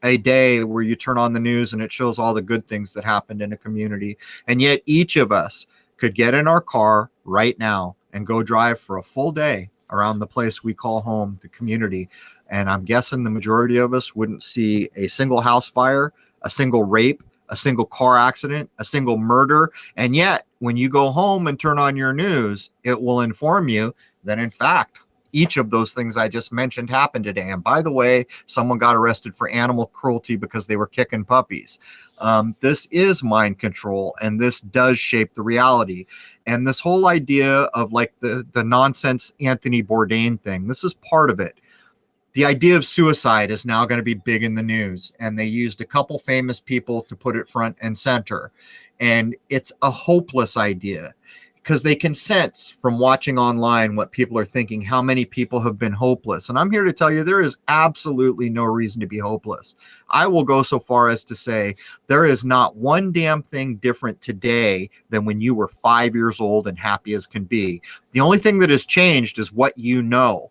a day where you turn on the news and it shows all the good things that happened in a community. And yet each of us could get in our car right now and go drive for a full day around the place we call home, the community. And I'm guessing the majority of us wouldn't see a single house fire, a single rape, a single car accident, a single murder. And yet, when you go home and turn on your news, it will inform you that, in fact, each of those things I just mentioned happened today. And by the way, someone got arrested for animal cruelty because they were kicking puppies. This is mind control, and this does shape the reality. And this whole idea of like the nonsense Anthony Bourdain thing, this is part of it. The idea of suicide is now going to be big in the news, and they used a couple famous people to put it front and center. And it's a hopeless idea because they can sense from watching online what people are thinking, how many people have been hopeless. And I'm here to tell you there is absolutely no reason to be hopeless. I will go so far as to say there is not one damn thing different today than when you were 5 years old and happy as can be. The only thing that has changed is what you know.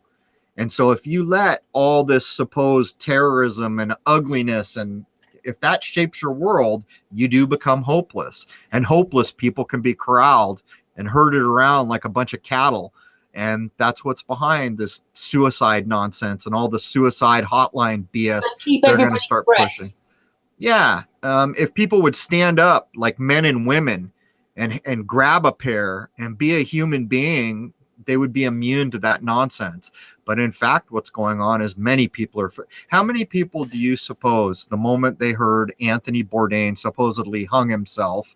And so if you let all this supposed terrorism and ugliness, and if that shapes your world, you do become hopeless. And hopeless people can be corralled and herded around like a bunch of cattle. And that's what's behind this suicide nonsense and all the suicide hotline BS they're going to start pushing. Yeah. If people would stand up like men and women and grab a pair and be a human being, they would be immune to that nonsense. But in fact, what's going on is many people are. How many people do you suppose the moment they heard Anthony Bourdain supposedly hung himself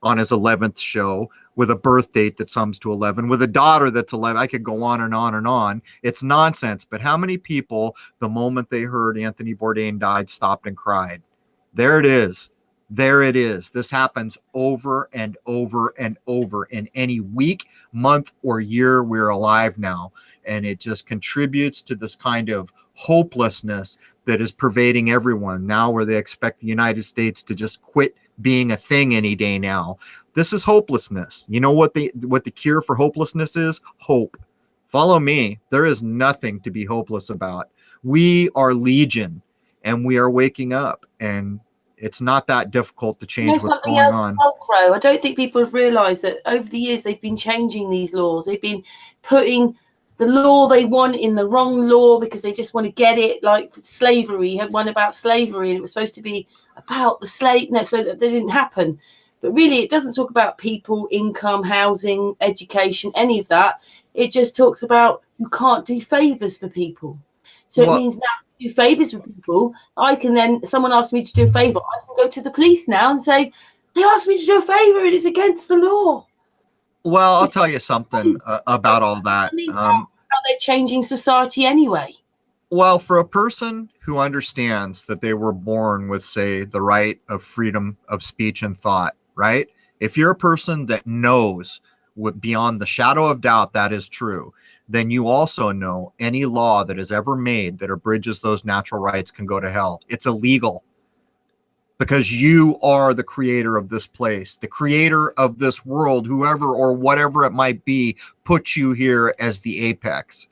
on his 11th show with a birth date that sums to 11, with a daughter that's 11, I could go on and on and on. It's nonsense. But how many people, the moment they heard Anthony Bourdain died, stopped and cried? There it is. There it is. This happens over and over and over in any week, month, or year we're alive now. And it just contributes to this kind of hopelessness that is pervading everyone now, where they expect the United States to just quit being a thing any day now. This is hopelessness. You know what the cure for hopelessness is? Hope. Follow me. There is nothing to be hopeless about. We are legion, and we are waking up, and it's not that difficult to change what's going on. Crow, I don't think people have realized that over the years they've been changing these laws. They've been putting the law they want in the wrong law because they just want to get it. Like slavery, you had one about slavery and it was supposed to be about the slave. No, so that didn't happen. But really, it doesn't talk about people, income, housing, education, any of that. It just talks about you can't do favors for people. So it means now do favors for people. I can then, someone asks me to do a favor, I can go to the police now and say, they asked me to do a favor, it is against the law. Well, I'll tell you something about all that. How they're changing society anyway. Well, for a person who understands that they were born with, say, the right of freedom of speech and thought, right? If you're a person that knows beyond the shadow of doubt that is true, then you also know any law that is ever made that abridges those natural rights can go to hell. It's illegal. Because you are the creator of this place, the creator of this world, whoever or whatever it might be, puts you here as the apex.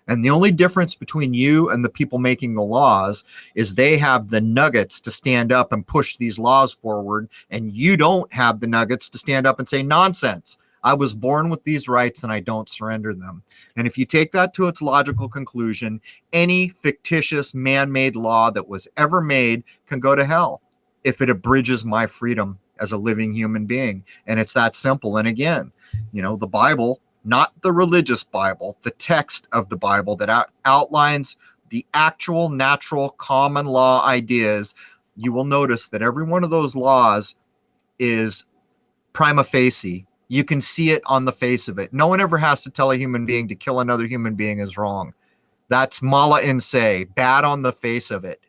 And the only difference between you and the people making the laws is they have the nuggets to stand up and push these laws forward, and you don't have the nuggets to stand up and say, nonsense. I was born with these rights and I don't surrender them. And if you take that to its logical conclusion, any fictitious man-made law that was ever made can go to hell if it abridges my freedom as a living human being. And it's that simple. And again, you know, the Bible, not the religious Bible, the text of the Bible that outlines the actual natural common law ideas, you will notice that every one of those laws is prima facie. You can see it on the face of it. No one ever has to tell a human being to kill another human being is wrong. That's mala in se, bad on the face of it.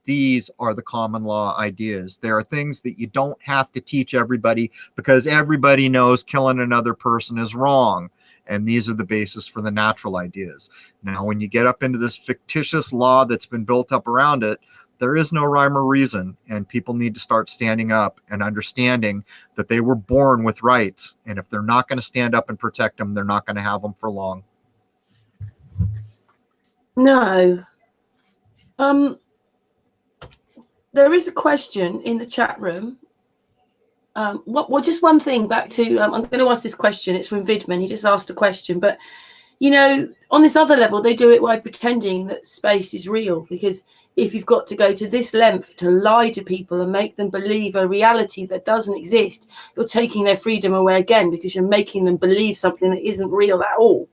These are the common law ideas. There are things that you don't have to teach everybody because everybody knows killing another person is wrong. And these are the basis for the natural ideas. Now, when you get up into this fictitious law that's been built up around it, there is no rhyme or reason, and people need to start standing up and understanding that they were born with rights. And if they're not going to stand up and protect them, they're not going to have them for long. No. There is a question in the chat room. Just one thing back to, I'm going to ask this question. It's from Vidman. He just asked a question. But, you know, on this other level, they do it by pretending that space is real. Because if you've got to go to this length to lie to people and make them believe a reality that doesn't exist, you're taking their freedom away again because you're making them believe something that isn't real at all.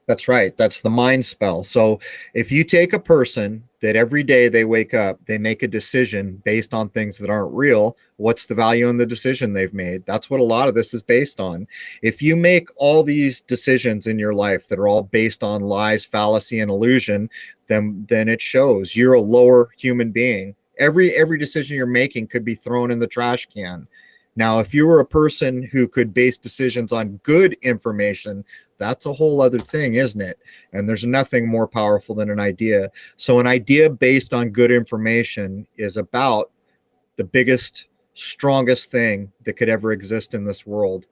That's right. That's the mind spell. So if you take a person that every day they wake up, they make a decision based on things that aren't real, what's the value in the decision they've made? That's what a lot of this is based on. If you make all these decisions in your life that are all based on lies, fallacy, and illusion, then it shows you're a lower human being. Every decision you're making could be thrown in the trash can. Now, if you were a person who could base decisions on good information, that's a whole other thing, isn't it? And there's nothing more powerful than an idea. So an idea based on good information is about the biggest, strongest thing that could ever exist in this world.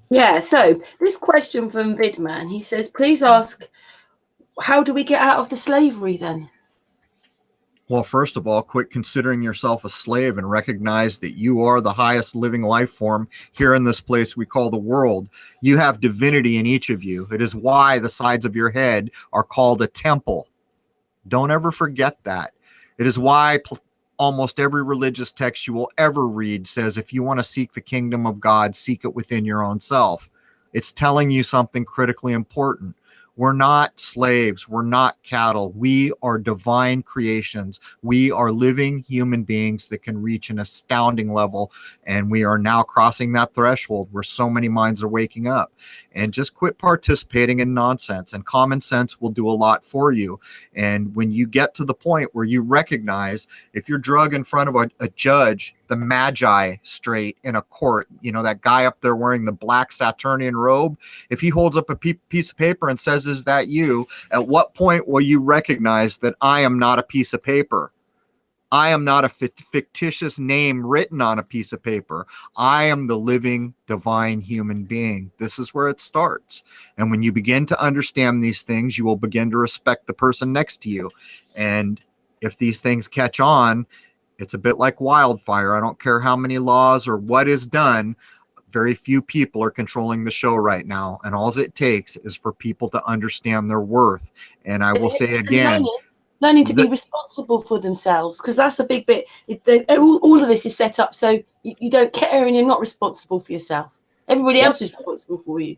Yeah, so this question from Vidman, he says, please ask, how do we get out of the slavery then? Well, first of all, quit considering yourself a slave and recognize that you are the highest living life form here in this place we call the world. You have divinity in each of you. It is why the sides of your head are called a temple. Don't ever forget that. It is why almost every religious text you will ever read says, if you want to seek the kingdom of God, seek it within your own self. It's telling you something critically important. We're not slaves. We're not cattle. We are divine creations. We are living human beings that can reach an astounding level. And we are now crossing that threshold where so many minds are waking up. And just quit participating in nonsense. And common sense will do a lot for you. And when you get to the point where you recognize, if you're drug in front of a judge, the magi straight in a court, you know, that guy up there wearing the black Saturnian robe, if he holds up a piece of paper and says, is that you? At what point will you recognize that I am not a piece of paper? I am not a fictitious name written on a piece of paper. I am the living, divine human being. This is where it starts. And when you begin to understand these things, you will begin to respect the person next to you. And if these things catch on, it's a bit like wildfire. I don't care how many laws or what is done. Very few people are controlling the show right now. And all it takes is for people to understand their worth. And I will say again, learning to be responsible for themselves, because that's a big bit. All of this is set up so you don't care and you're not responsible for yourself. Everybody else is responsible for you.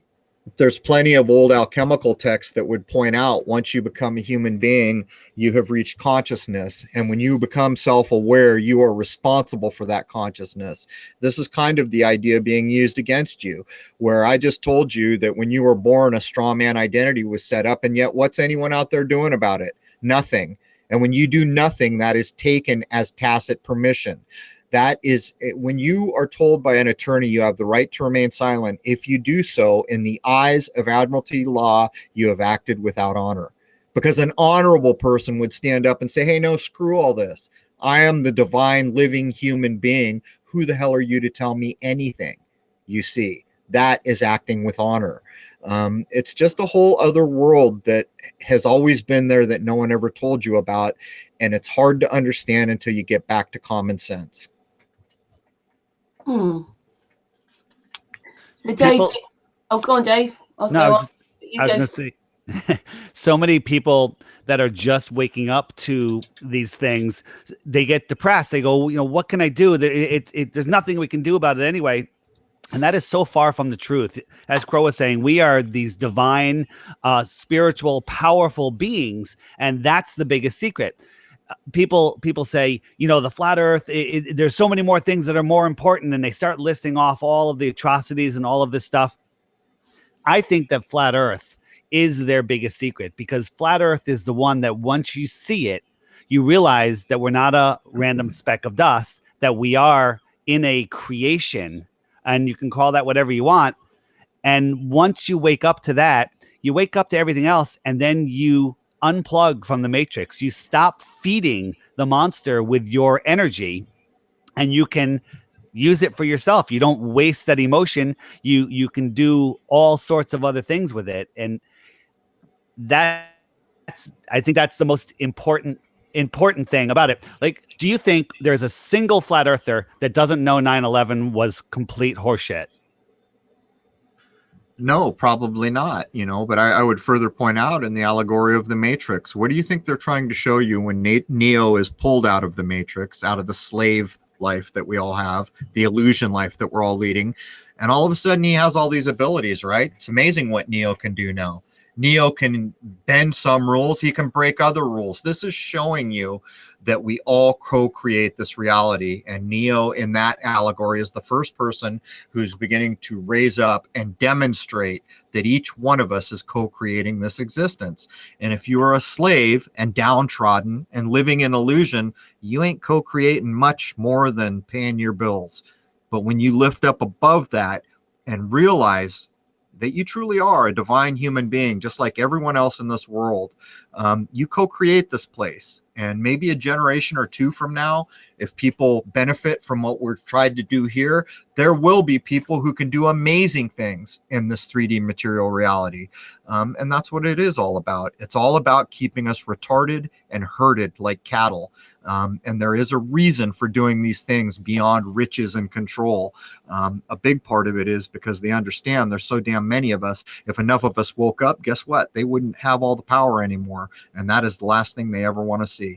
There's plenty of old alchemical texts that would point out once you become a human being, you have reached consciousness. And when you become self-aware, you are responsible for that consciousness. This is kind of the idea being used against you, where I just told you that when you were born, a straw man identity was set up. And yet what's anyone out there doing about it? Nothing. And when you do nothing, that is taken as tacit permission. That is, when you are told by an attorney you have the right to remain silent, if you do so, in the eyes of admiralty law, you have acted without honor. Because an honorable person would stand up and say, hey, no, screw all this. I am the divine living human being. Who the hell are you to tell me anything? You see, that is acting with honor. It's just a whole other world that has always been there that no one ever told you about. And it's hard to understand until you get back to common sense. So Dave, go on, Dave. I was going to say, so many people that are just waking up to these things, they get depressed. They go, you know, what can I do? There's nothing we can do about it anyway. And that is so far from the truth. As Crow was saying, we are these divine, spiritual, powerful beings. And that's the biggest secret. People say, you know, the flat earth, there's so many more things that are more important. And they start listing off all of the atrocities and all of this stuff. I think that flat earth is their biggest secret, because flat earth is the one that once you see it, you realize that we're not a random speck of dust, that we are in a creation, and you can call that whatever you want. And once you wake up to that, you wake up to everything else, and then you unplug from the matrix. You stop feeding the monster with your energy, and you can use it for yourself. You don't waste that emotion. You can do all sorts of other things with it. And I think that's the most important thing about it. Like, do you think there's a single flat earther that doesn't know 9/11 was complete horseshit? No, probably not, you know, but I would further point out in the allegory of the Matrix, what do you think they're trying to show you when Neo is pulled out of the Matrix, out of the slave life that we all have, the illusion life that we're all leading, and all of a sudden he has all these abilities, right? It's amazing what Neo can do now. Neo can bend some rules, he can break other rules. This is showing you that we all co-create this reality. And Neo in that allegory is the first person who's beginning to raise up and demonstrate that each one of us is co-creating this existence. And if you are a slave and downtrodden and living in illusion, you ain't co-creating much more than paying your bills. But when you lift up above that and realize that you truly are a divine human being, just like everyone else in this world, you co-create this place. And maybe a generation or two from now, if people benefit from what we've tried to do here, there will be people who can do amazing things in this 3D material reality. And that's what it is all about. It's all about keeping us retarded and herded like cattle. And there is a reason for doing these things beyond riches and control. A big part of it is because they understand there's so damn many of us. If enough of us woke up, guess what? They wouldn't have all the power anymore. And that is the last thing they ever want to see.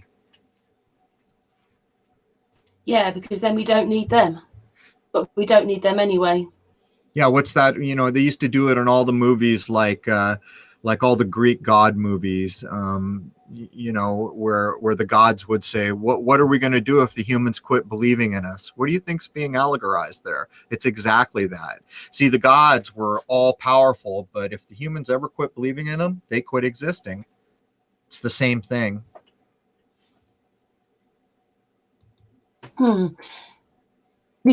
Yeah, because then we don't need them. But we don't need them anyway. Yeah, what's that? You know, they used to do it in all the movies, like all the Greek god movies. You know, where the gods would say, "What are we going to do if the humans quit believing in us?" What do you think's being allegorized there? It's exactly that. See, the gods were all powerful, but if the humans ever quit believing in them, they quit existing. It's the same thing. You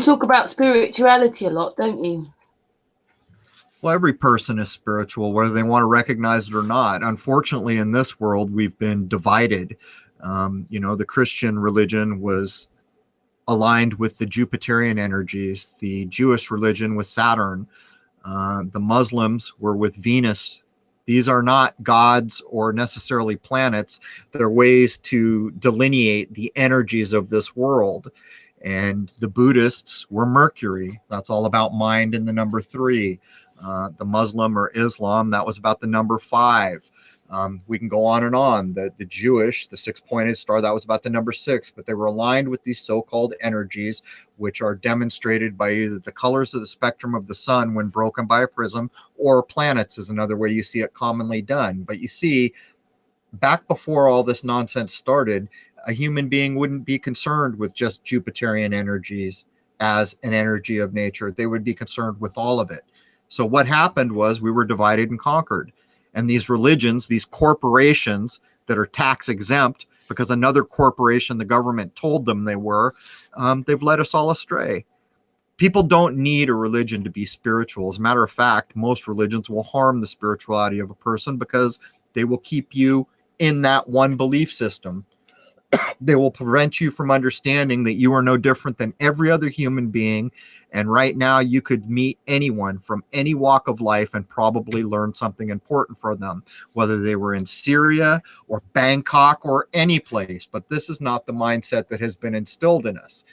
talk about spirituality a lot, don't you? Well, every person is spiritual, whether they want to recognize it or not. Unfortunately, in this world, we've been divided. You know, the Christian religion was aligned with the Jupiterian energies, the Jewish religion with Saturn, the Muslims were with Venus. These are not gods or necessarily planets. They're ways to delineate the energies of this world. And the Buddhists were Mercury. That's all about mind and the number 3. The Muslim or Islam, that was about the number 5. We can go on and on. The Jewish, the 6-pointed star, that was about the number 6. But they were aligned with these so-called energies, which are demonstrated by either the colors of the spectrum of the sun when broken by a prism, or planets is another way you see it commonly done. But you see, back before all this nonsense started, a human being wouldn't be concerned with just Jupiterian energies as an energy of nature. They would be concerned with all of it. So what happened was we were divided and conquered. And these religions, these corporations that are tax exempt because another corporation, the government told them they were, they've led us all astray. People don't need a religion to be spiritual. As a matter of fact, most religions will harm the spirituality of a person because they will keep you in that one belief system. They will prevent you from understanding that you are no different than every other human being. And right now you could meet anyone from any walk of life and probably learn something important for them, whether they were in Syria or Bangkok or any place. But this is not the mindset that has been instilled in us.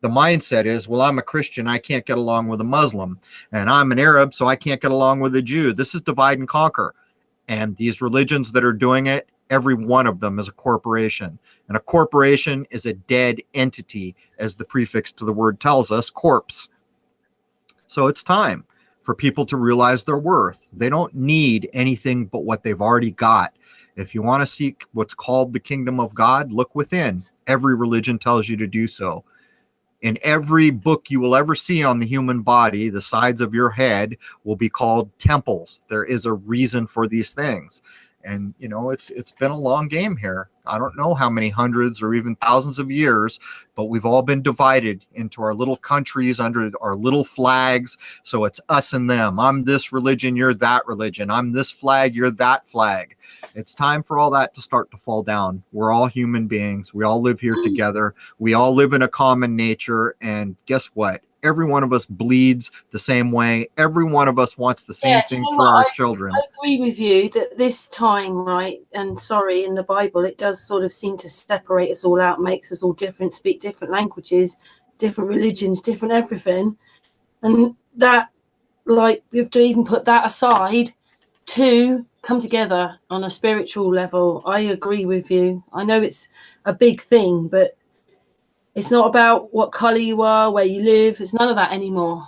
The mindset is, well, I'm a Christian, I can't get along with a Muslim. And I'm an Arab, so I can't get along with a Jew. This is divide and conquer. And these religions that are doing it, every one of them is a corporation. And a corporation is a dead entity, as the prefix to the word tells us, corpse. So it's time for people to realize their worth. They don't need anything but what they've already got. If you want to seek what's called the kingdom of God, look within. Every religion tells you to do so. In every book you will ever see on the human body, the sides of your head will be called temples. There is a reason for these things. And, you know, it's been a long game here. I don't know how many hundreds or even thousands of years, but we've all been divided into our little countries under our little flags. So it's us and them. I'm this religion, you're that religion. I'm this flag, you're that flag. It's time for all that to start to fall down. We're all human beings. We all live here together. We all live in a common nature. And guess what? Every one of us bleeds the same way. Every one of us wants the same thing for our children. I agree with you that this time, right, and sorry, in the Bible, it does sort of seem to separate us all out, makes us all different, speak different languages, different religions, different everything. And that, like, we have to even put that aside to come together on a spiritual level. I agree with you. I know it's a big thing, but it's not about what color you are, where you live. It's none of that anymore.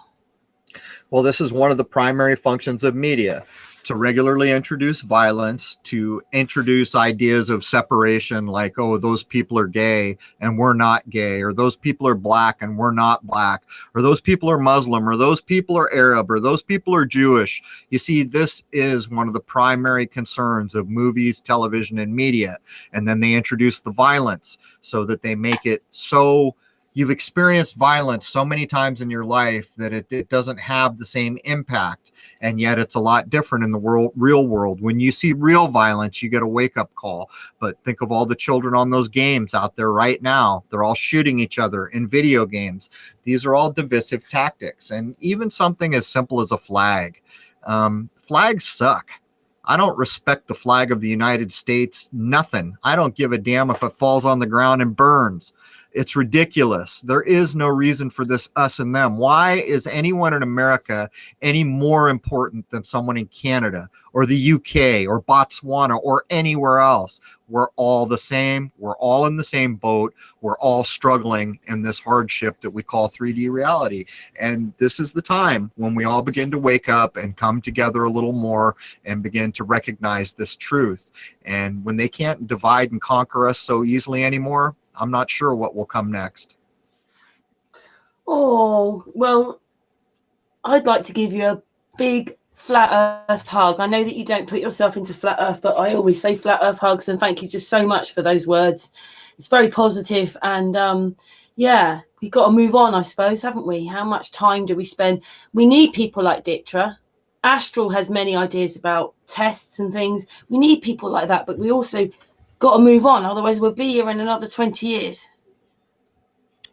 Well, this is one of the primary functions of media, to regularly introduce violence, to introduce ideas of separation, like, oh, those people are gay and we're not gay, or those people are black and we're not black, or those people are Muslim, or those people are Arab, or those people are Jewish. You see, this is one of the primary concerns of movies, television, and media. And then they introduce the violence so that they make it so you've experienced violence so many times in your life that it doesn't have the same impact. And yet it's a lot different in the real world. When you see real violence, you get a wake-up call. But think of all the children on those games out there right now. They're all shooting each other in video games. These are all divisive tactics. And even something as simple as a flag. Flags suck. I don't respect the flag of the United States. Nothing. I don't give a damn if it falls on the ground and burns. It's ridiculous. There is no reason for this us and them. Why is anyone in America any more important than someone in Canada or the UK or Botswana or anywhere else? We're all the same. We're all in the same boat. We're all struggling in this hardship that we call 3D reality. And this is the time when we all begin to wake up and come together a little more and begin to recognize this truth. And when they can't divide and conquer us so easily anymore, I'm not sure what will come next. Oh, well, I'd like to give you a big flat earth hug. I know that you don't put yourself into flat earth, but I always say flat earth hugs, and thank you just so much for those words. It's very positive, and yeah, we've got to move on, I suppose, haven't we? How much time do we spend? We need people like DITRH. Astral has many ideas about tests and things. We need people like that, but we also got to move on, otherwise we'll be here in another 20 years.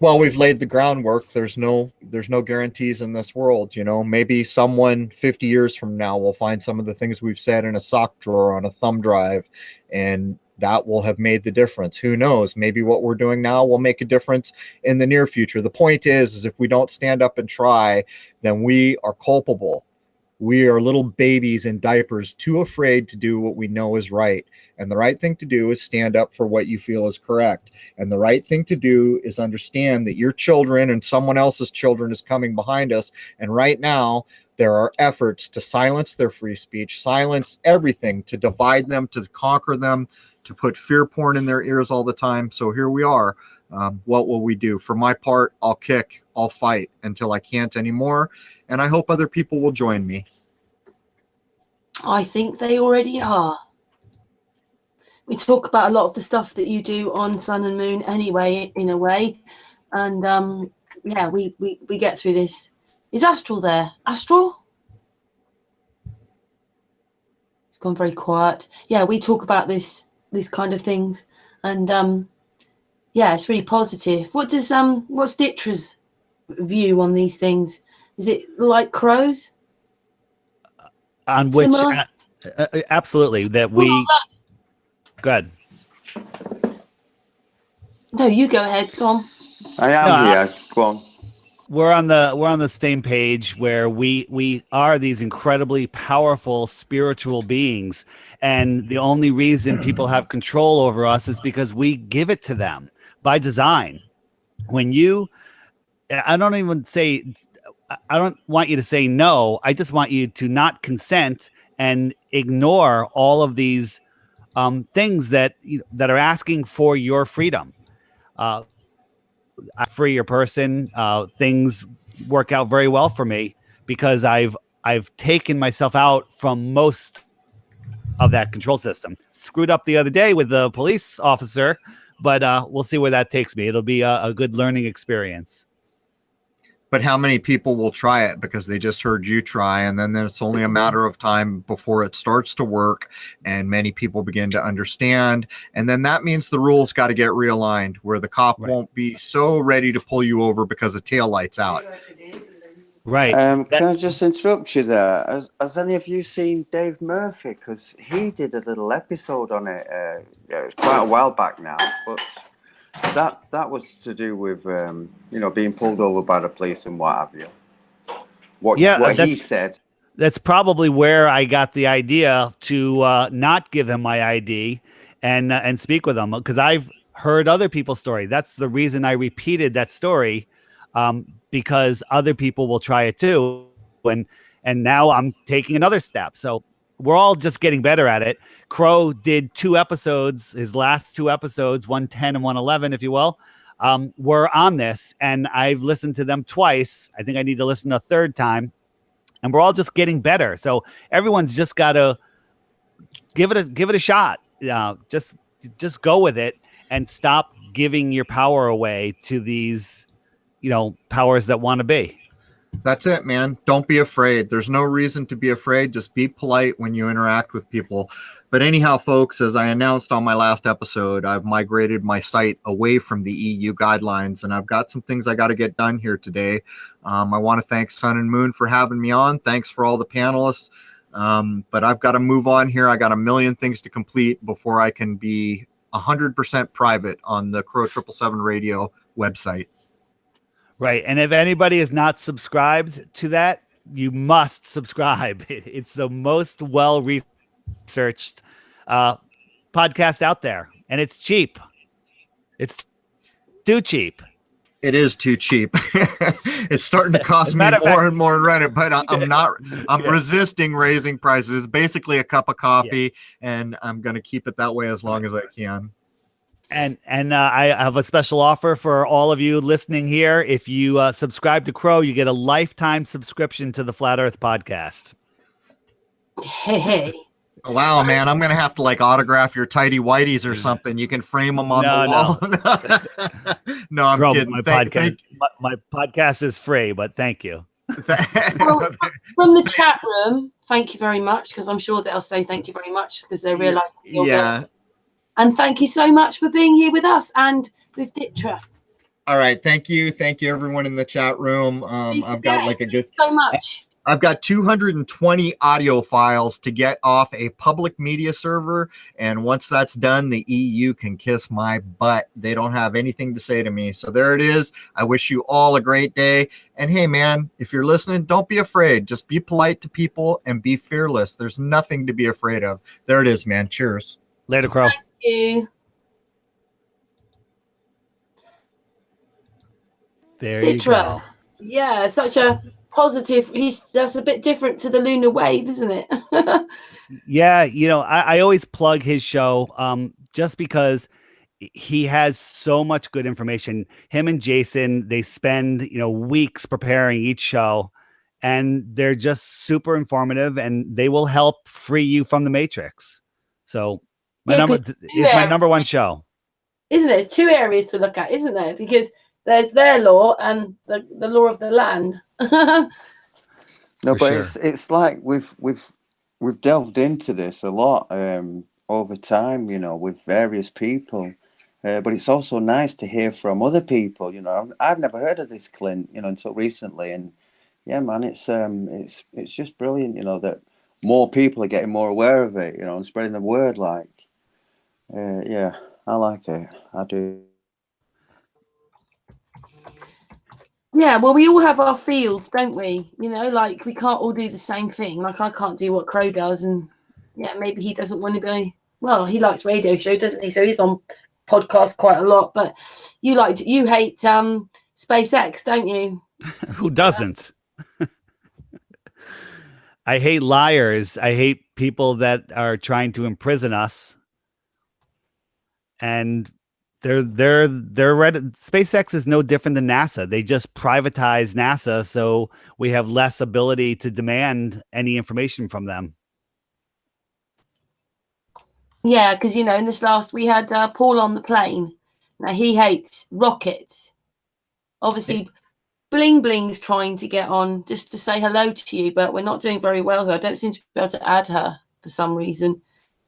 Well, we've laid the groundwork. There's no guarantees in this world. You know, maybe someone 50 years from now will find some of the things we've said in a sock drawer on a thumb drive, and that will have made the difference. Who knows? Maybe what we're doing now will make a difference in the near future. The point is if we don't stand up and try, then we are culpable. We are little babies in diapers, too afraid to do what we know is right. And the right thing to do is stand up for what you feel is correct. And the right thing to do is understand that your children and someone else's children is coming behind us. And right now, there are efforts to silence their free speech, silence everything, to divide them, to conquer them, to put fear porn in their ears all the time. So here we are. What will we do? For my part, I'll kick, I'll fight until I can't anymore. And I hope other people will join me. I think they already are. We talk about a lot of the stuff that you do on Sun and Moon anyway, in a way. And yeah, we get through this. Is Astral there? Astral? It's gone very quiet. Yeah, we talk about this kind of things. And yeah, it's really positive. What's DITRH's view on these things? Is it like Crrow's? On which, absolutely, that we. Go ahead. No, you go ahead. Go on. I am here. Go on. We're on the same page where we are these incredibly powerful spiritual beings, and the only reason people have control over us is because we give it to them by design. When you, I don't want you to say no. I just want you to not consent and ignore all of these things that are asking for your freedom. Free your person. Things work out very well for me because I've taken myself out from most of that control system. Screwed up the other day with the police officer, but we'll see where that takes me. It'll be a good learning experience. But how many people will try it because they just heard you try, and then it's only a matter of time before it starts to work and many people begin to understand. And then that means the rules got to get realigned where the cop won't be so ready to pull you over because the tail light's out. Right. Can I just interrupt you there? Has any of you seen Dave Murphy? Because he did a little episode on it. Yeah, it was quite a while back now, but that was to do with being pulled over by the police and what have you. What he said. That's probably where I got the idea to not give him my ID and speak with him, because I've heard other people's story. That's the reason I repeated that story, because other people will try it too, and now I'm taking another step. So we're all just getting better at it. Crow did 2 episodes, his last 2 episodes, 110 and 111, if you will, were on this, and I've listened to them twice. I think I need to listen a third time, and we're all just getting better. So everyone's just got to give it a shot. Just go with it and stop giving your power away to these, powers that want to be. That's it, man. Don't be afraid. There's no reason to be afraid. Just be polite when you interact with people. But anyhow, folks, as I announced on my last episode, I've migrated my site away from the EU guidelines, and I've got some things I got to get done here today. I want to thank Sun and Moon for having me on. Thanks for all the panelists. But I've got to move on here. I got a million things to complete before I can be 100% private on the Crrow777 radio website. Right. And if anybody is not subscribed to that, you must subscribe. It's the most well-researched podcast out there. And it's cheap. It's too cheap. It is too cheap. It's starting to cost me more and more in Reddit, but I'm resisting raising prices. It's basically a cup of coffee, and I'm going to keep it that way as long as I can. And I have a special offer for all of you listening here. If you subscribe to Crow, you get a lifetime subscription to the Flat Earth podcast. Hey. Wow, man, I'm going to have to autograph your tidy whities or something. You can frame them on the wall. No, I'm kidding. My podcast is free, but thank you. Well, from the chat room, thank you very much, because I'm sure they'll say thank you very much because they realize yeah. And thank you so much for being here with us and with DITRH. All right, thank you everyone in the chat room. I've got so much. I've got 220 audio files to get off a public media server, and once that's done, the EU can kiss my butt. They don't have anything to say to me. So there it is. I wish you all a great day. And hey, man, if you're listening, don't be afraid. Just be polite to people and be fearless. There's nothing to be afraid of. There it is, man. Cheers. Later, Crow. Thank you. There you go. Yeah, such a positive. That's a bit different to the lunar wave, isn't it? Yeah, I always plug his show just because he has so much good information. Him and Jason, they spend weeks preparing each show, and they're just super informative, and they will help free you from the Matrix. So my number one show, isn't it? There's 2 areas to look at, isn't there? Because there's their law and the law of the land. No, but it's like we've delved into this a lot over time, with various people. But it's also nice to hear from other people. I've never heard of this, Clint, until recently, and yeah, man, it's just brilliant, that more people are getting more aware of it, and spreading the word. Yeah, I like it. I do. Yeah, well, we all have our fields, don't we? We can't all do the same thing. I can't do what Crow does, and yeah, maybe he doesn't want to be. Well, he likes radio show, doesn't he? So he's on podcasts quite a lot. But you hate SpaceX, don't you? Who doesn't? I hate liars. I hate people that are trying to imprison us. And they're ready. SpaceX is no different than NASA. They just privatize NASA, so we have less ability to demand any information from them. Yeah, because in this last we had Paul on the plane. Now he hates rockets. Obviously, Bling Bling's trying to get on just to say hello to you, but we're not doing very well here. I don't seem to be able to add her for some reason.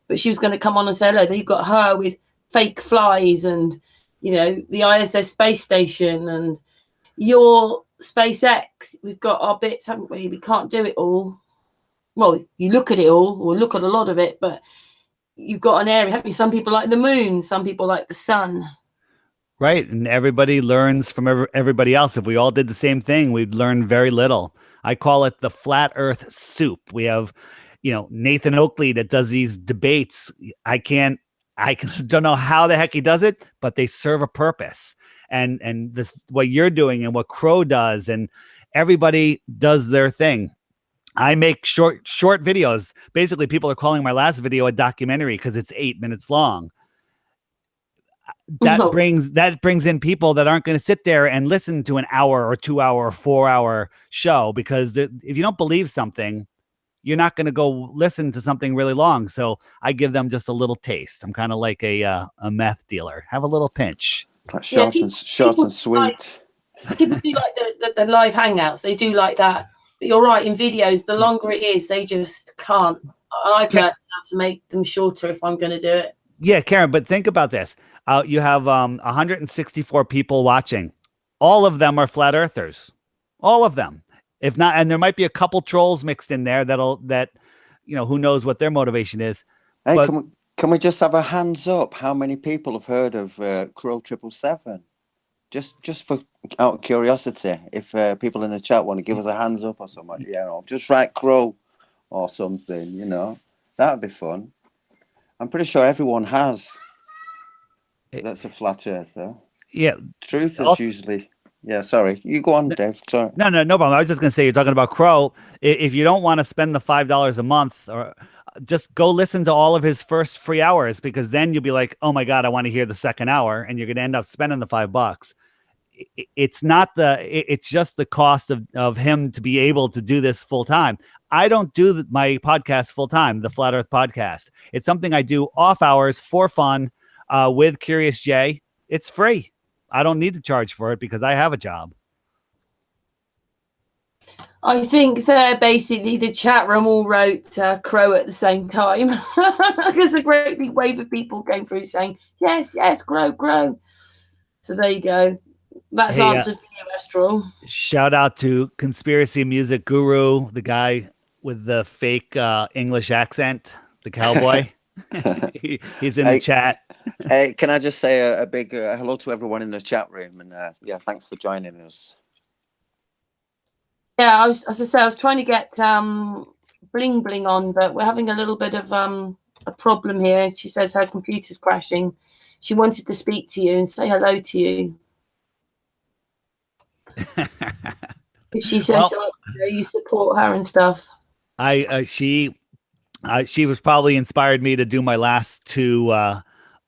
But she was going to come on and say hello. Then you've got her with fake flies and the ISS space station and your SpaceX. We've got our bits, haven't we? We can't do it all. Well, you look at it all, or look at a lot of it, but you've got an area, haven't you? Some people like the moon, some people like the sun. Right, and everybody learns from everybody else. If we all did the same thing, we'd learn very little. I call it the flat earth soup. We have, Nathan Oakley that does these debates. I don't know how the heck he does it, but they serve a purpose. And this, what you're doing and what Crow does, and everybody does their thing. I make short videos. Basically, people are calling my last video a documentary because it's 8 minutes long. That brings in people that aren't going to sit there and listen to an hour or 2 hour or 4 hour show, because if you don't believe something, you're not going to go listen to something really long. So I give them just a little taste. I'm kind of like a meth dealer. Have a little pinch. Like short and sweet. People do like the live hangouts. They do like that. But you're right, in videos, the longer it is, they just can't. I've learned how to make them shorter if I'm going to do it. Yeah, Karen, but think about this. You have 164 people watching. All of them are flat earthers. All of them. If not, and there might be a couple trolls mixed in there that who knows what their motivation is. Hey, but, can we just have a hands up? How many people have heard of Crrow777? Just for out of curiosity, if people in the chat want to give us a hands up or something, just write Crow or something, that'd be fun. I'm pretty sure everyone has. That's a flat earther. Yeah. Truth is usually. Yeah, sorry. You go on, Dave. Sorry. No problem. I was just going to say, you're talking about Crow. If you don't want to spend the $5 a month, or just go listen to all of his first free hours, because then you'll be like, oh my God, I want to hear the second hour, and you're going to end up spending the $5. It's just the cost of him to be able to do this full time. I don't do my podcast full time, the Flat Earth Podcast. It's something I do off hours for fun with Curious Jay. It's free. I don't need to charge for it because I have a job. I think they're basically the chat room all wrote Crow at the same time. There's a great big wave of people going through saying, yes, Crow. So there you go. That's answered for you, Astral. Shout out to Conspiracy Music Guru, the guy with the fake English accent, the cowboy. He's in the chat. Hey, can I just say a big hello to everyone in the chat room, and thanks for joining us. Yeah, as I say, I was trying to get Bling Bling on, but we're having a little bit of a problem here. She says her computer's crashing. She wanted to speak to you and say hello to you. She says you support her and stuff. She was probably inspired me to do my last two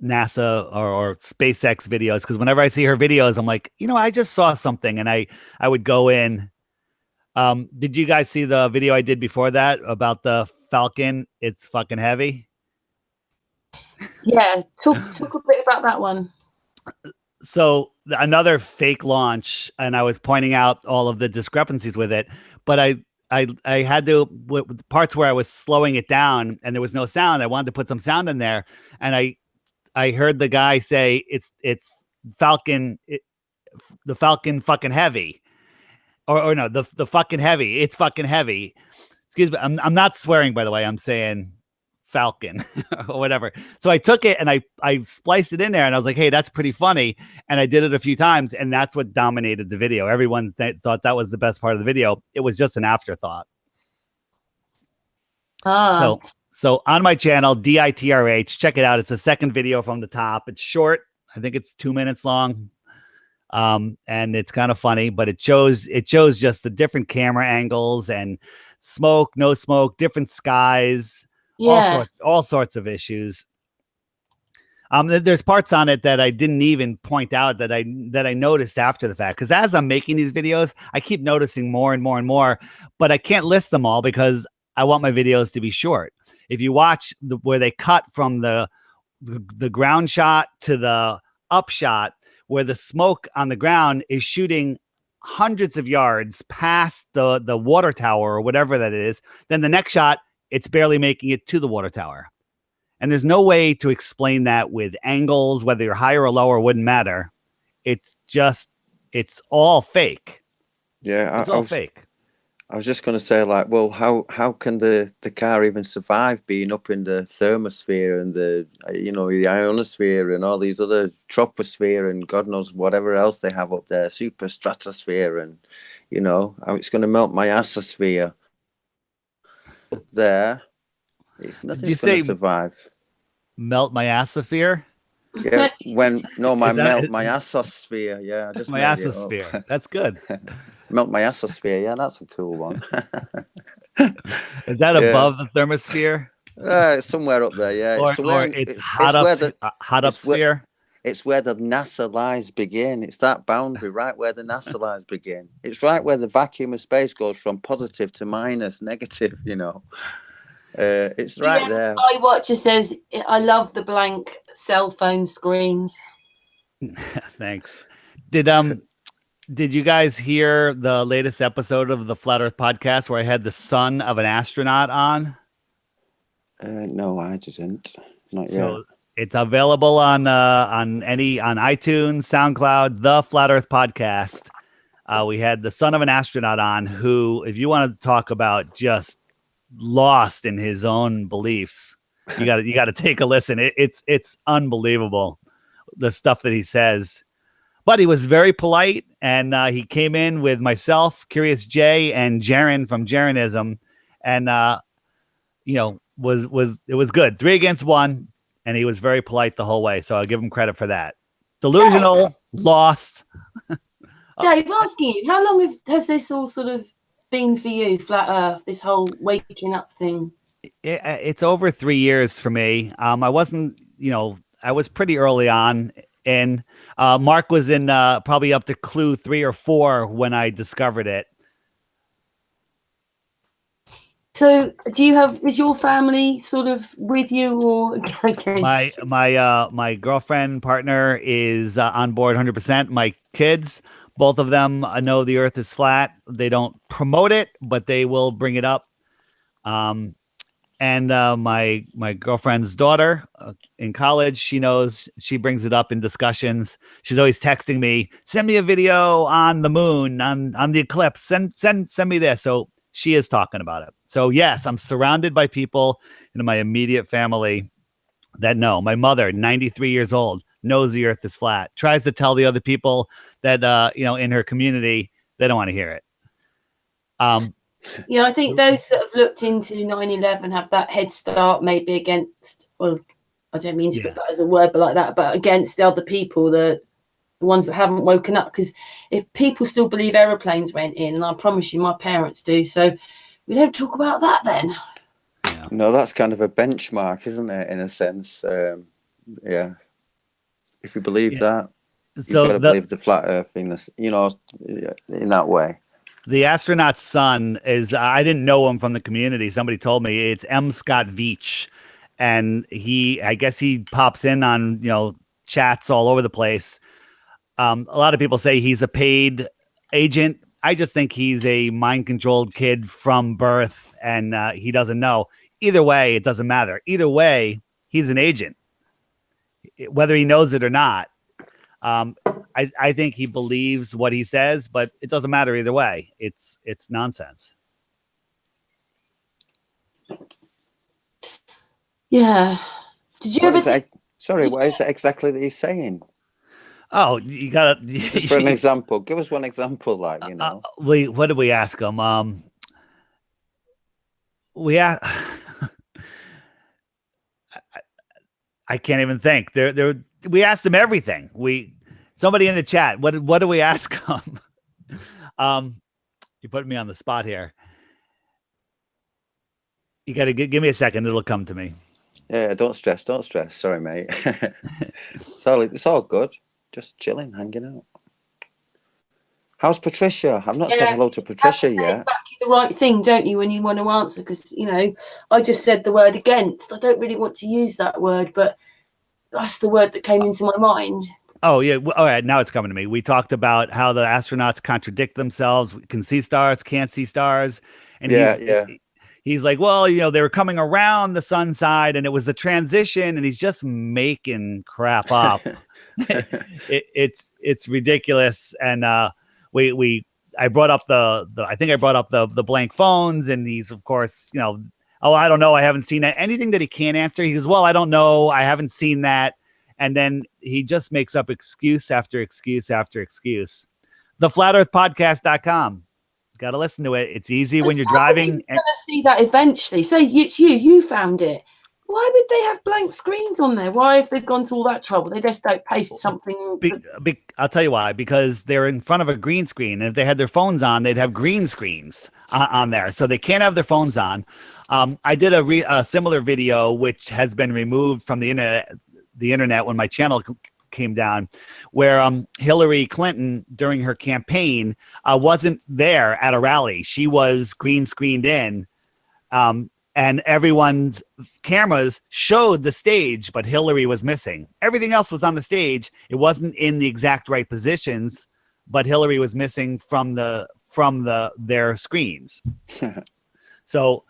NASA or SpaceX videos, because whenever I see her videos, I'm like, I just saw something, and I would go in. Did you guys see the video I did before that about the Falcon? It's fucking heavy. Yeah, talk a bit about that one. So another fake launch, and I was pointing out all of the discrepancies with it, but I had to, with parts where I was slowing it down and there was no sound, I wanted to put some sound in there, and I heard the guy say it's Falcon, the Falcon fucking heavy, or no, the fucking heavy, it's fucking heavy. Excuse me, I'm not swearing, by the way. I'm saying Falcon or whatever. So I took it and I spliced it in there, and I was like, hey, that's pretty funny. And I did it a few times, and that's what dominated the video. Everyone thought that was the best part of the video. It was just an afterthought. So on my channel, DITRH, check it out. It's the second video from the top. It's short. I think it's 2 minutes long. And it's kind of funny, but it shows just the different camera angles and smoke, no smoke, different skies. Yeah. All sorts of issues. There's parts on it that I didn't even point out that I noticed after the fact, because as I'm making these videos, I keep noticing more and more and more, but I can't list them all because I want my videos to be short. If you watch where they cut from the ground shot to the up shot, where the smoke on the ground is shooting hundreds of yards past the water tower or whatever that is, then the next shot, it's barely making it to the water tower. And there's no way to explain that with angles, whether you're higher or lower, wouldn't matter. It's all fake. Yeah. It's all fake. I was just going to say, like, well, how can the car even survive being up in the thermosphere and the ionosphere and all these other troposphere and God knows whatever else they have up there, super stratosphere, and how it's going to melt my assosphere up there. Nothing's going to survive. Melt my assosphere? Yeah, melt my assosphere. Yeah, just my assosphere. That's good. Melt my assosphere. Yeah, that's a cool one. Is that Yeah. above the thermosphere? It's somewhere up there, yeah. Or it's hot up, where the hot up sphere? it's where the NASA lies begin. It's that boundary, right where the NASA lies begin. It's right where the vacuum of space goes from positive to minus, negative, you know. It's right there. Sky Watcher says, I love the blank cell phone screens. Thanks. Did you guys hear the latest episode of the Flat Earth podcast where I had the son of an astronaut on? No, I didn't. Not So yet. it's available on iTunes, SoundCloud, the Flat Earth podcast. We had the son of an astronaut on who, if you want to talk about just lost in his own beliefs, you got to take a listen. It's unbelievable, the stuff that he says. But he was very polite, and he came in with myself, Curious Jay, and Jaren from Jarenism, and it was good. 3 against 1, and he was very polite the whole way. So I'll give him credit for that. Delusional, lost. Dave, asking you, how long has this all sort of been for you, Flat Earth, this whole waking up thing? It's over 3 years for me. I wasn't, I was pretty early on. And Mark was in probably up to clue 3 or 4 when I discovered it. So is your family sort of with you or against? My girlfriend partner is on board 100%. My kids, both of them know the earth is flat. They don't promote it, but they will bring it up. And my girlfriend's daughter in college, she knows, she brings it up in discussions. She's always texting me, send me a video on the moon, on the eclipse, send me this. So she is talking about it. So yes, I'm surrounded by people in my immediate family that know. My mother, 93 years old, knows the earth is flat, tries to tell the other people that, in her community, they don't want to hear it. Yeah, I think those that have looked into 9/11 have that head start maybe against, well, I don't mean to put that as a word, but like that, but against the other people, the ones that haven't woken up. Because if people still believe aeroplanes went in, and I promise you my parents do, so we don't talk about that then. Yeah. No, that's kind of a benchmark, isn't it, in a sense? Yeah. If you believe that, you've got to believe the flat earth in this, in that way. The astronaut's son is, I didn't know him from the community. Somebody told me it's M. Scott Veach. And I guess he pops in on, chats all over the place. A lot of people say he's a paid agent. I just think he's a mind-controlled kid from birth, and he doesn't know. Either way, it doesn't matter. Either way, he's an agent, whether he knows it or not. I think he believes what he says, but it doesn't matter either way. It's nonsense. Yeah. Did you ever? What is it exactly that he's saying? Oh, you gotta. Just for an example, give us one example, what did we ask him? We asked. I can't even think. We asked him everything. Somebody in the chat. What do we ask him? You put me on the spot here. You got to give me a second. It'll come to me. Yeah, don't stress. Sorry, mate. It's all good. Just chilling, hanging out. How's Patricia? I've not said hello to Patricia yet. Exactly the right thing, don't you, when you want to answer? Because I just said the word against. I don't really want to use that word, but that's the word that came into my mind. Oh yeah. All right. Now it's coming to me. We talked about how the astronauts contradict themselves. We can see stars, can't see stars, and he's like, well, they were coming around the sun side, and it was a transition, and he's just making crap up. It's ridiculous, and I brought up the blank phones, and he's of course oh, I don't know, I haven't seen that. Anything that he can't answer, he goes, well, I don't know, I haven't seen that, and then he just makes up excuse after excuse after excuse. theflatearthpodcast.com. Got to listen to it. It's easy when you're driving. You're going to see that eventually. So it's you found it. Why would they have blank screens on there? Why, if they've gone to all that trouble, they just don't paste something? I'll tell you why. Because they're in front of a green screen, and if they had their phones on, they'd have green screens on there. So they can't have their phones on. I did a similar video, which has been removed from the internet when my channel came down, where Hillary Clinton during her campaign wasn't there at a rally. She was green screened in. And everyone's cameras showed the stage, but Hillary was missing. Everything else was on the stage. It wasn't in the exact right positions, but Hillary was missing from their screens. So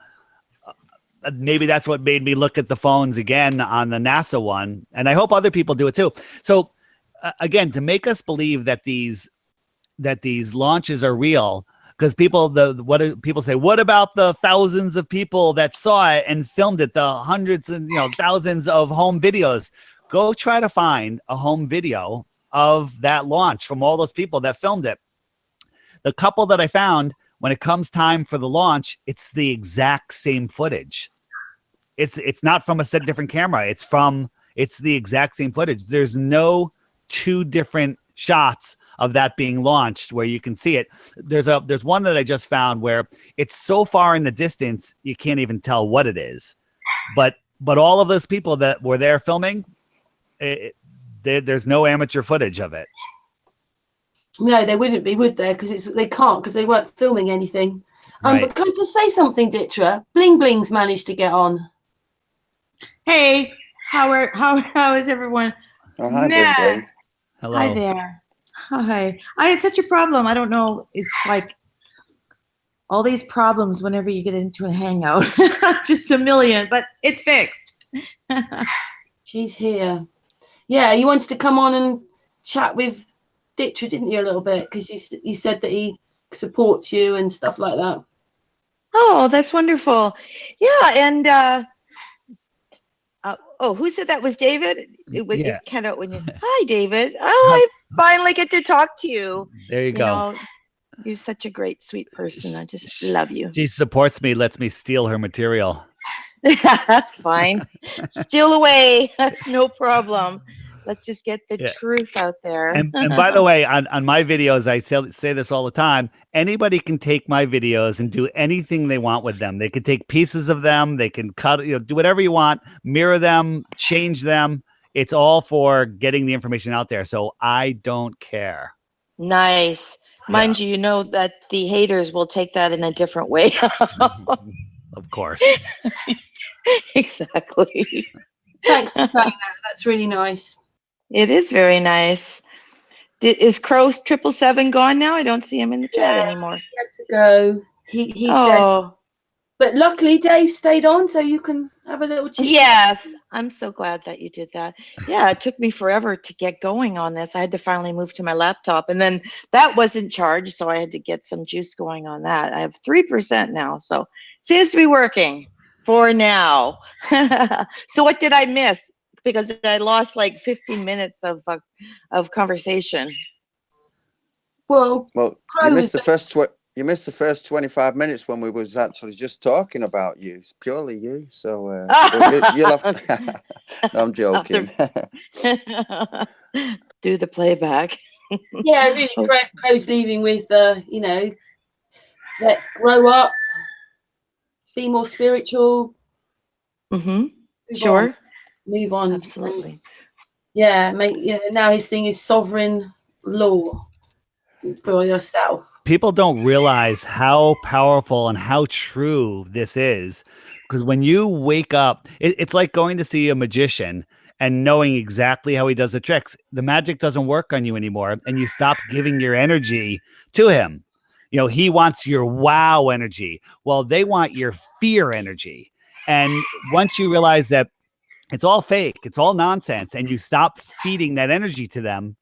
maybe that's what made me look at the phones again on the NASA one, and I hope other people do it too. So again, to make us believe that these launches are real. Because people say, what about the thousands of people that saw it and filmed it, the hundreds and thousands of home videos? Go try to find a home video of that launch from all those people that filmed it. The couple that I found, when it comes time for the launch, it's the exact same footage. It's not from a different camera. It's the exact same footage. There's no two different shots of that being launched where you can see it. There's one that I just found where it's so far in the distance you can't even tell what it is, but all of those people that were there filming, there's no amateur footage of it. No, they wouldn't be, would they? Because they can't, because they weren't filming anything. Right. But can I just say something, DITRH? Bling Bling's managed to get on. Hey, how is everyone? Oh, hi, Nah. Bling Bling. Hello. Hi there. Hi. I had such a problem. I don't know. It's like all these problems whenever you get into a hangout. Just a million, but it's fixed. She's here. Yeah, you wanted to come on and chat with DITRH, didn't you, a little bit? Because you said that he supports you and stuff like that. Oh, that's wonderful. Yeah, and who said that was David? It kind of when you. Hi, David. Oh, I finally get to talk to you. There you go. You're such a great, sweet person. I just love you. She supports me, lets me steal her material. That's fine. Steal away. That's no problem. Let's just get the truth out there. And by the way, on my videos, I say this all the time. Anybody can take my videos and do anything they want with them. They can take pieces of them. They can cut, do whatever you want, mirror them, change them. It's all for getting the information out there. So I don't care. Nice. Mind you, you know that the haters will take that in a different way. Of course. Exactly. Thanks for saying that. That's really nice. It is very nice. Is Crrow777 gone now? I don't see him in the chat anymore. He had to go. He's dead. But luckily, Dave stayed on, so you can have a little chat. Yes, I'm so glad that you did that. Yeah, it took me forever to get going on this. I had to finally move to my laptop, and then that wasn't charged, so I had to get some juice going on that. I have 3% now, so seems to be working for now. So what did I miss? Because I lost like 15 minutes of conversation. Well, you missed the first 25 minutes when we was actually just talking about you. It's purely you. So you'll have to. No, I'm joking. Do the playback. Yeah, really Crrow's leaving with let's grow up, be more spiritual. Sure. Move on. Absolutely. Now his thing is sovereign law for yourself. People don't realize how powerful and how true this is, because when you wake up, it's like going to see a magician and knowing exactly how he does the tricks. The magic doesn't work on you anymore, and you stop giving your energy to him. He wants your wow energy. Well, they want your fear energy. And once you realize that it's all fake, it's all nonsense, and you stop feeding that energy to them,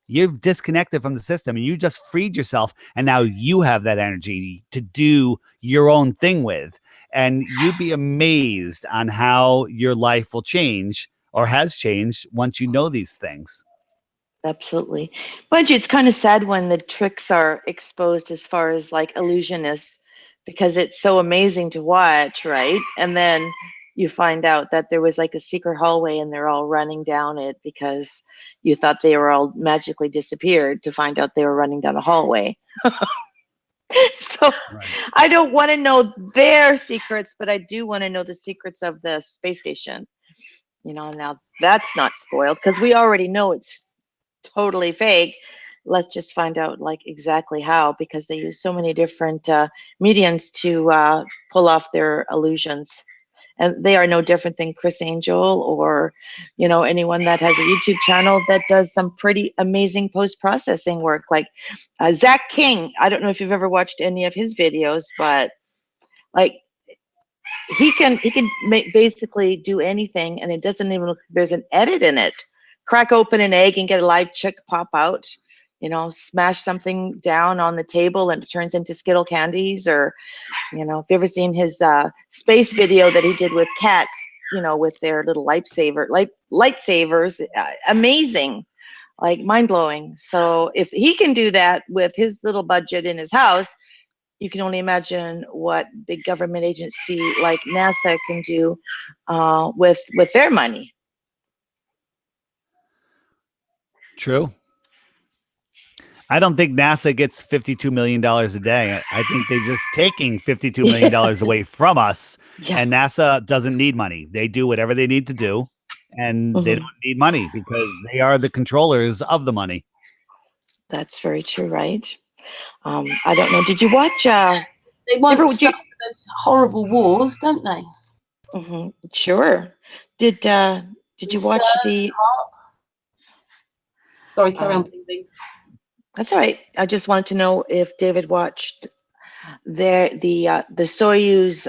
you've disconnected from the system and you just freed yourself. And now you have that energy to do your own thing with. And you'd be amazed on how your life will change or has changed once you know these things. Absolutely. But it's kind of sad when the tricks are exposed as far as like illusionists, because it's so amazing to watch, right? And then you find out that there was like a secret hallway and they're all running down it because you thought they were all magically disappeared, to find out they were running down a hallway. So Right. I don't want to know their secrets, but I do want to know the secrets of the space station. You know, now that's not spoiled because we already know it's totally fake. Let's just find out like exactly how, because they use so many different mediums to pull off their illusions. And they are no different than Chris Angel or, you know, anyone that has a YouTube channel that does some pretty amazing post-processing work. Like Zach King. I don't know if you've ever watched any of his videos, but like he can basically do anything, and it doesn't even look, there's an edit in it. Crack open an egg and get a live chick pop out. You know, smash something down on the table and it turns into Skittle candies. Or, you know, if you've ever seen his space video that he did with cats, you know, with their little lightsabers, amazing, like mind-blowing. So if he can do that with his little budget in his house, you can only imagine what big government agency like NASA can do with their money. True. I don't think NASA gets $52 million a day. I think they're just taking $52 million away from us. Yeah. And NASA doesn't need money. They do whatever they need to do. And they don't need money because they are the controllers of the money. That's very true, right? I don't know. Did you watch? They want to start those horrible wars, don't they? Sure. Did you watch the? Sorry, carry on, please. That's all right. I just wanted to know if David watched the Soyuz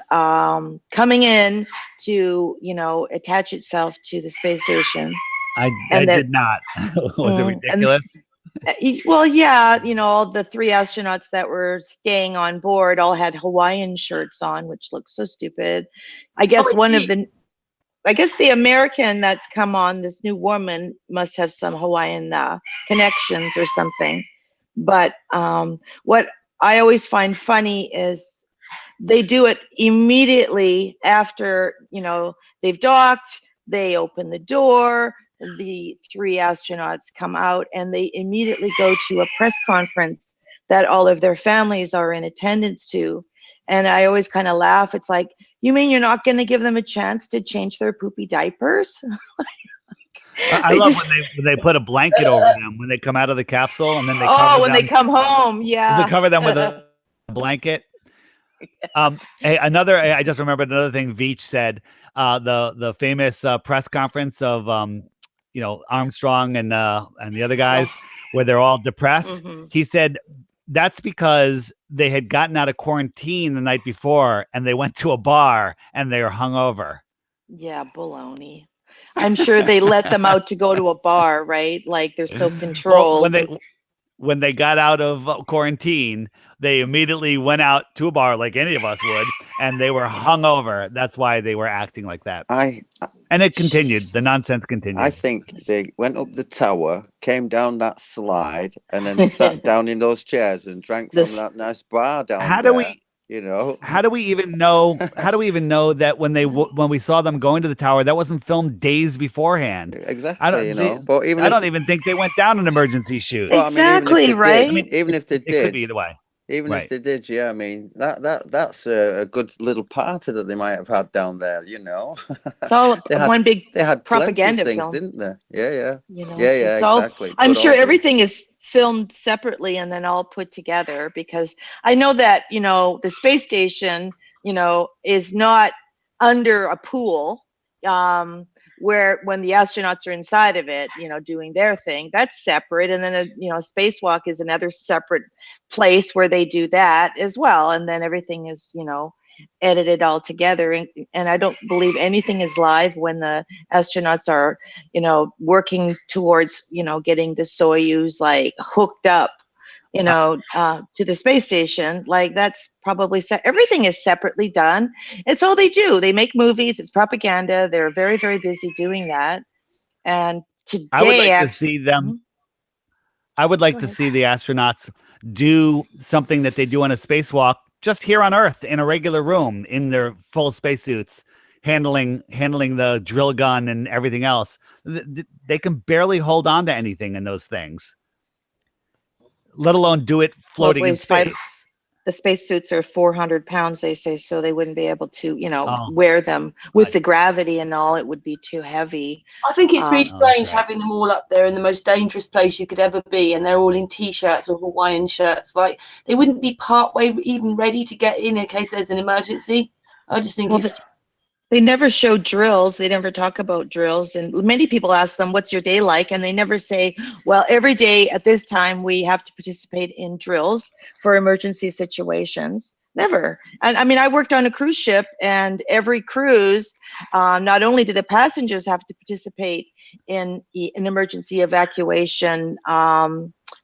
coming in to, you know, attach itself to the space station. I did not. Was it ridiculous? Well, yeah, you know, all the 3 astronauts that were staying on board all had Hawaiian shirts on, which looks so stupid. I guess the American that's come on, this new woman, must have some Hawaiian connections or something. But what I always find funny is they do it immediately after, you know, they've docked, they open the door, the 3 astronauts come out, and they immediately go to a press conference that all of their families are in attendance to. And I always kind of laugh. It's like, you mean you're not going to give them a chance to change their poopy diapers? I love when they put a blanket over them when they come out of the capsule, and then they they come home, yeah, they cover them with a blanket. Hey, I just remembered another thing Veach said. The famous press conference of you know, Armstrong and the other guys where they're all depressed. He said that's because they had gotten out of quarantine the night before and they went to a bar and they were hungover. Yeah, baloney. I'm sure they let them out to go to a bar, right? Like they're so controlled. Well, when they got out of quarantine, they immediately went out to a bar like any of us would, and they were hungover. That's why they were acting like that. And it continued. The nonsense continued. I think they went up the tower, came down that slide, and then sat down in those chairs and drank from that nice bar down there. You know, how do we even know? How do we even know that when we saw them going to the tower, that wasn't filmed days beforehand? Exactly. I don't even think they went down an emergency shoot. Well, exactly, right? Even if they did, it could be either way. Even if they did, yeah. I mean, that's a good little party that they might have had down there. You know, it's all one big they had propaganda things, film, didn't they? Yeah. You know, yeah, exactly. I'm sure everything is filmed separately and then all put together, because I know that, you know, the space station, you know, is not under a pool, where when the astronauts are inside of it, you know, doing their thing, that's separate. And then a spacewalk is another separate place where they do that as well. And then everything is, you know, edited all together. And I don't believe anything is live when the astronauts are, you know, working towards, you know, getting the Soyuz like hooked up, you know, to the space station. Like that's probably everything is separately done. It's all they do. They make movies. It's propaganda. They're very, very busy doing that. And today, I would like to see them. I would like to see the astronauts do something that they do on a spacewalk just here on Earth in a regular room in their full spacesuits, handling the drill gun and everything else. They can barely hold on to anything in those things, let alone do it floating in weighs five- space. The spacesuits are 400 pounds, they say, so they wouldn't be able to, Oh. wear them with the gravity and all. It would be too heavy. I think it's really Oh, that's strange right. having them all up there in the most dangerous place you could ever be, and they're all in t-shirts or Hawaiian shirts. Like, they wouldn't be partway even ready to get in case there's an emergency. I just think it's... They never show drills. They never talk about drills. And many people ask them, what's your day like? And they never say, well, every day at this time, we have to participate in drills for emergency situations. Never. And I mean, I worked on a cruise ship, and every cruise, not only do the passengers have to participate in an emergency evacuation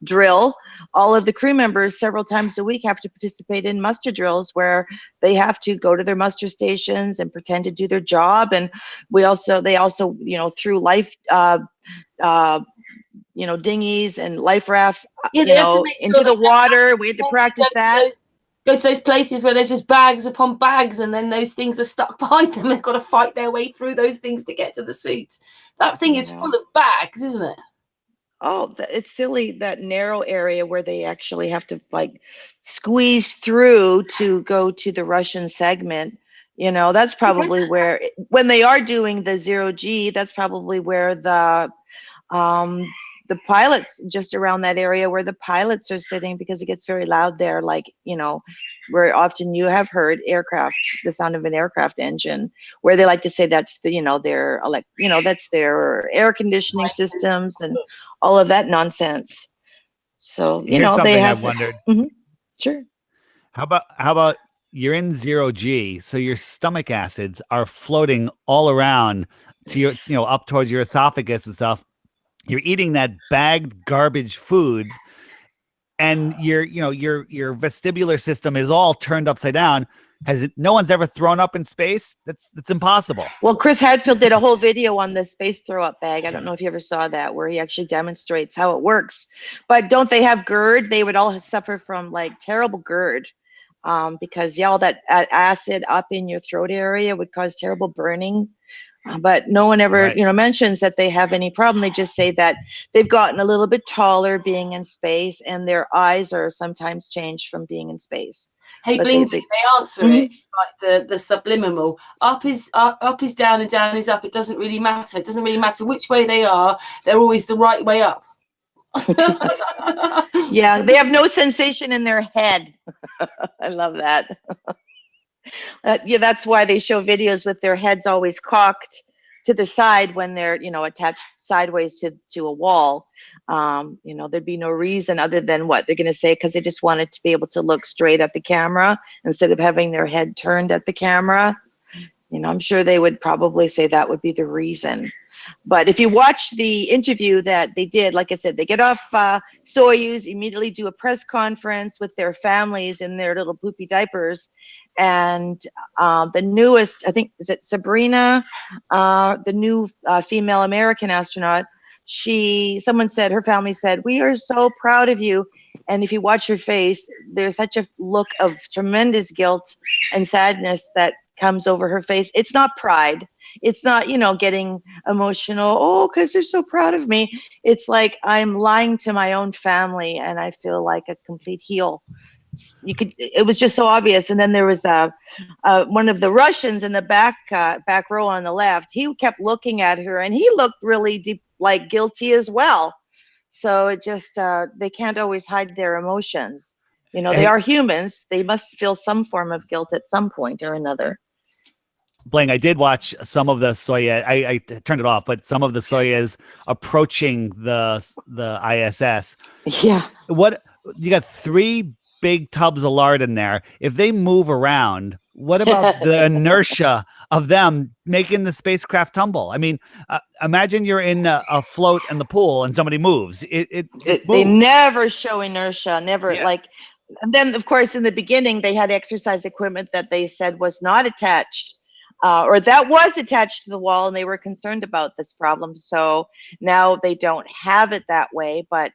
drill, all of the crew members several times a week have to participate in muster drills, where they have to go to their muster stations and pretend to do their job. And they also through life dinghies and life rafts into the water. We had to practice that. Go to those places where there's just bags upon bags, and then those things are stuck behind them. They've got to fight their way through those things to get to the suits. That thing is full of bags, isn't it? Oh, it's silly, that narrow area where they actually have to like squeeze through to go to the Russian segment. That's probably where, when they are doing the 0G, that's probably where the pilots, just around that area where the pilots are sitting, because it gets very loud there. Like, where often you have heard the sound of an aircraft engine, where they like to say that's that's their air conditioning systems and all of that nonsense. So, Here's they have. I've wondered. Sure. How about you're in 0G, so your stomach acids are floating all around to your, up towards your esophagus and stuff. You're eating that bagged garbage food, and your vestibular system is all turned upside down. No one's ever thrown up in space? That's impossible. Well, Chris Hadfield did a whole video on the space throw up bag. I don't know if you ever saw that, where he actually demonstrates how it works. But don't they have GERD? They would all suffer from like terrible GERD, because all that acid up in your throat area would cause terrible burning. But no one ever, mentions that they have any problem. They just say that they've gotten a little bit taller being in space, and their eyes are sometimes changed from being in space. Hey, But Bling, they answer it like the subliminal. Up is down, and down is up. It doesn't really matter. It doesn't really matter which way they are. They're always the right way up. Yeah, they have no sensation in their head. I love that. That's why they show videos with their heads always cocked to the side when they're, attached sideways to a wall. There'd be no reason other than what they're going to say, because they just wanted to be able to look straight at the camera instead of having their head turned at the camera. I'm sure they would probably say that would be the reason. But if you watch the interview that they did, like I said, they get off Soyuz, immediately do a press conference with their families in their little poopy diapers. And the newest, I think, is it Sabrina, the new female American astronaut, someone said, her family said, "We are so proud of you." And if you watch her face, there's such a look of tremendous guilt and sadness that comes over her face. It's not pride. It's not, getting emotional, because they're so proud of me. It's like, I'm lying to my own family, and I feel like a complete heel. It was just so obvious. And then there was one of the Russians in the back row on the left. He kept looking at her, and he looked really deep, like guilty as well. So it just, they can't always hide their emotions. They are humans. They must feel some form of guilt at some point or another. Bling, I did watch some of the Soyuz. I turned it off, but some of the Soyuz approaching the ISS. Yeah. What, you got 3 big tubs of lard in there. If they move around, what about the inertia of them making the spacecraft tumble? I mean, imagine you're in a float in the pool and somebody moves. It moves. They never show inertia, never. And then of course in the beginning they had exercise equipment that they said was not attached, or that was attached to the wall, and they were concerned about this problem. So now they don't have it that way, but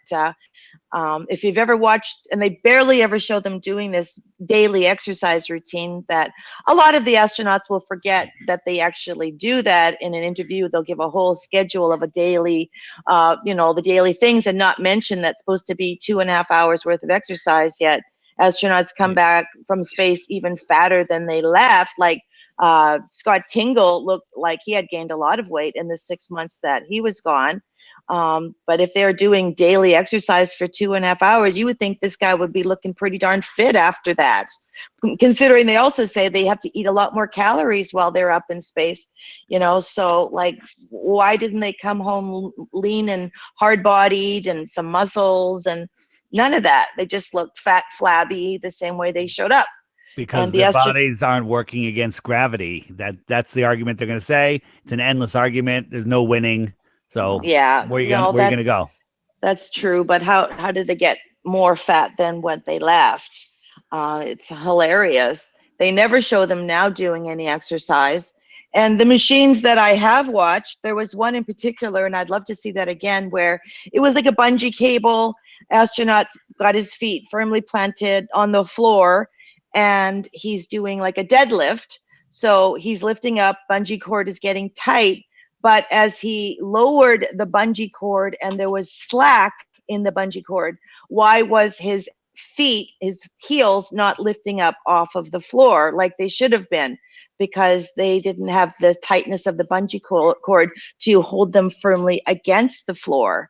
If you've ever watched, and they barely ever show them doing this daily exercise routine, that a lot of the astronauts will forget that they actually do that in an interview. They'll give a whole schedule of a daily, the daily things, and not mention that's supposed to be 2.5 hours worth of exercise. Yet astronauts come back from space even fatter than they left. Like Scott Tingle looked like he had gained a lot of weight in the 6 months that he was gone. But if they're doing daily exercise for 2.5 hours, you would think this guy would be looking pretty darn fit after that. Considering they also say they have to eat a lot more calories while they're up in space, so like, why didn't they come home lean and hard-bodied and some muscles, and none of that? They just looked fat, flabby, the same way they showed up. Because their bodies aren't working against gravity. That's the argument they're going to say. It's an endless argument. There's no winning. So yeah, where are you going to go? That's true. But how did they get more fat than when they left? It's hilarious. They never show them now doing any exercise. And the machines that I have watched, there was one in particular, and I'd love to see that again, where it was like a bungee cable. Astronaut got his feet firmly planted on the floor, and he's doing like a deadlift. So he's lifting up, bungee cord is getting tight. But as he lowered the bungee cord and there was slack in the bungee cord, why was his feet, his heels, not lifting up off of the floor like they should have been? Because they didn't have the tightness of the bungee cord to hold them firmly against the floor.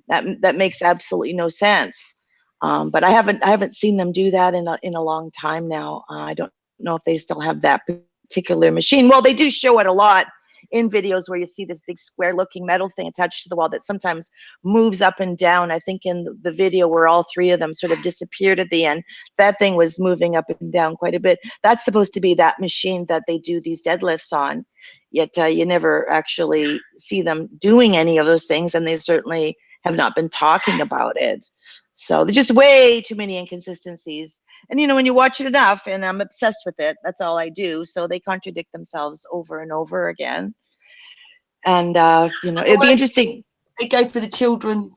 That makes absolutely no sense. But I haven't seen them do that in a long time now. I don't know if they still have that particular machine. Well, they do show it a lot in videos where you see this big square looking metal thing attached to the wall that sometimes moves up and down. I think in the video where all three of them sort of disappeared at the end, that thing was moving up and down quite a bit. That's supposed to be that machine that they do these deadlifts on, yet you never actually see them doing any of those things, and they certainly have not been talking about it. So there's just way too many inconsistencies. And when you watch it enough, and I'm obsessed with it, that's all I do. So they contradict themselves over and over again. And it'd be interesting. They go for the children.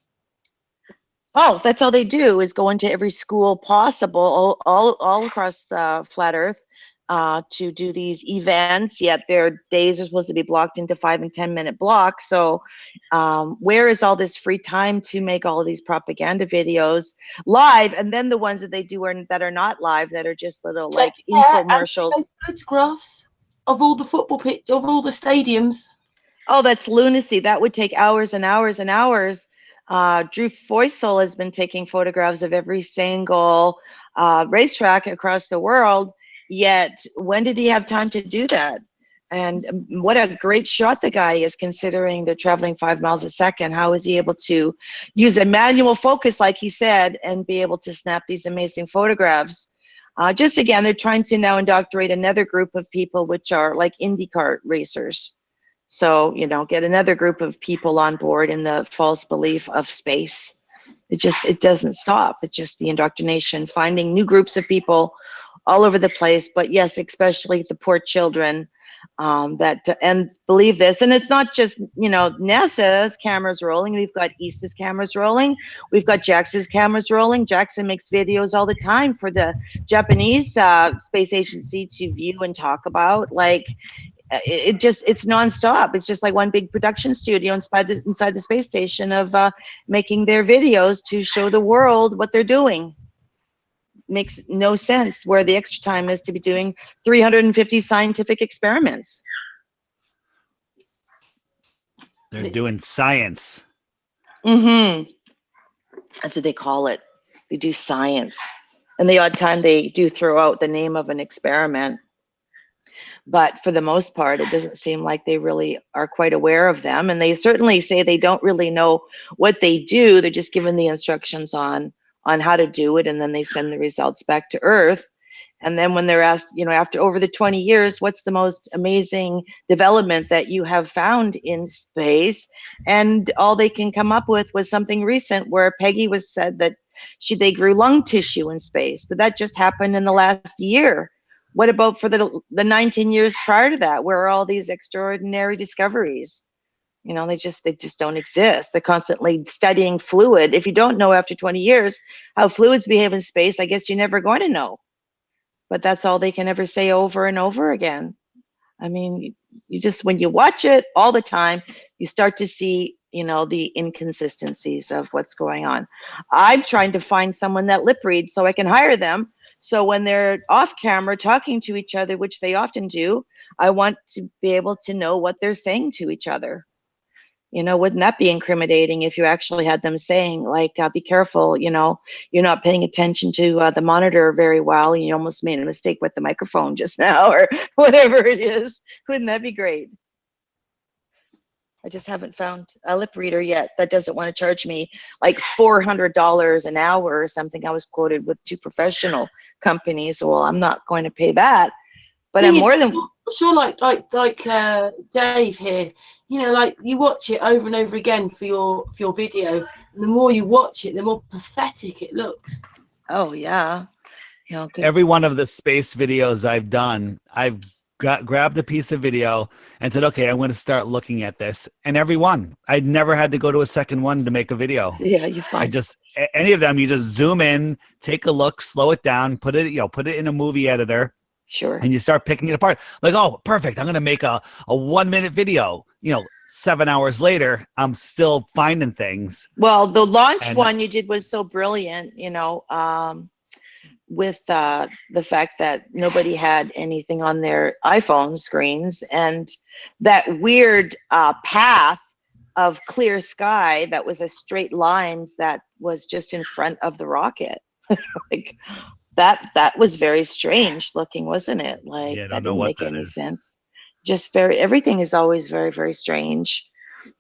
Oh, that's all they do, is go into every school possible all across the flat Earth to do these events. Yet their days are supposed to be blocked into 5 and 10 minute blocks. So where is all this free time to make all of these propaganda videos live? And then the ones that they do that are not live, that are just little like infomercials. And photographs of all the football pitch, of all the stadiums. Oh, that's lunacy. That would take hours and hours and hours. Drew Foysel has been taking photographs of every single racetrack across the world. Yet, when did he have time to do that? And what a great shot the guy is, considering they're traveling 5 miles a second. How is he able to use a manual focus, like he said, and be able to snap these amazing photographs? Just again, they're trying to now indoctrinate another group of people, which are like IndyCar racers. So, get another group of people on board in the false belief of space. It doesn't stop. It's just the indoctrination, finding new groups of people all over the place. But yes, especially the poor children and believe this. And it's not just, NASA's cameras rolling. We've got ISS cameras rolling. We've got JAXA's cameras rolling. JAXA makes videos all the time for the Japanese space agency to view and talk about. Like, it's nonstop. It's just like one big production studio inside the space station of making their videos to show the world what they're doing. Makes no sense where the extra time is to be doing 350 scientific experiments. They're doing science. Mm-hmm. That's what they call it. They do science. And the odd time they do throw out the name of an experiment. But for the most part, it doesn't seem like they really are quite aware of them. And they certainly say they don't really know what they do. They're just given the instructions on how to do it, and then they send the results back to Earth. And then when they're asked, after over the 20 years, what's the most amazing development that you have found in space? And all they can come up with was something recent where Peggy was said that they grew lung tissue in space, but that just happened in the last year. What about for the 19 years prior to that? Where are all these extraordinary discoveries? You know, they just don't exist. They're constantly studying fluid. If you don't know after 20 years how fluids behave in space, I guess you're never going to know. But that's all they can ever say over and over again. I mean, you just, when you watch it all the time, you start to see, you know, the inconsistencies of what's going on. I'm trying to find someone that lip reads so I can hire them. So when they're off camera talking to each other, which they often do, I want to be able to know what they're saying to each other. You know, wouldn't that be incriminating if you actually had them saying, like, be careful, you know, you're not paying attention to the monitor very well. You almost made a mistake with the microphone just now, or whatever it is. Wouldn't that be great? I just haven't found a lip reader yet that doesn't want to charge me like $400 an hour or something. I was quoted with 2 professional companies. Well, I'm not going to pay that, but I'm more than sure. Like Dave here, you know, like you watch it over and over again for your video, and the more you watch it, the more pathetic it looks. Oh yeah, you know, Every one of the space videos I've done, I've grabbed a piece of video and said, okay, I'm going to start looking at this. And every one, I'd never had to go to a second one to make a video. Yeah, you find. I just, any of them, you just zoom in, take a look, slow it down, put it in a movie editor. Sure. And you start picking it apart. Like, oh, perfect. I'm going to make a 1-minute video. You know, 7 hours later, I'm still finding things. Well, the launch one you did was so brilliant, you know, with the fact that nobody had anything on their iPhone screens, and that weird path of clear sky that was a straight lines that was just in front of the rocket. Like, that was very strange looking, wasn't it? Like, yeah, that didn't make any sense. Just everything is always very, very strange.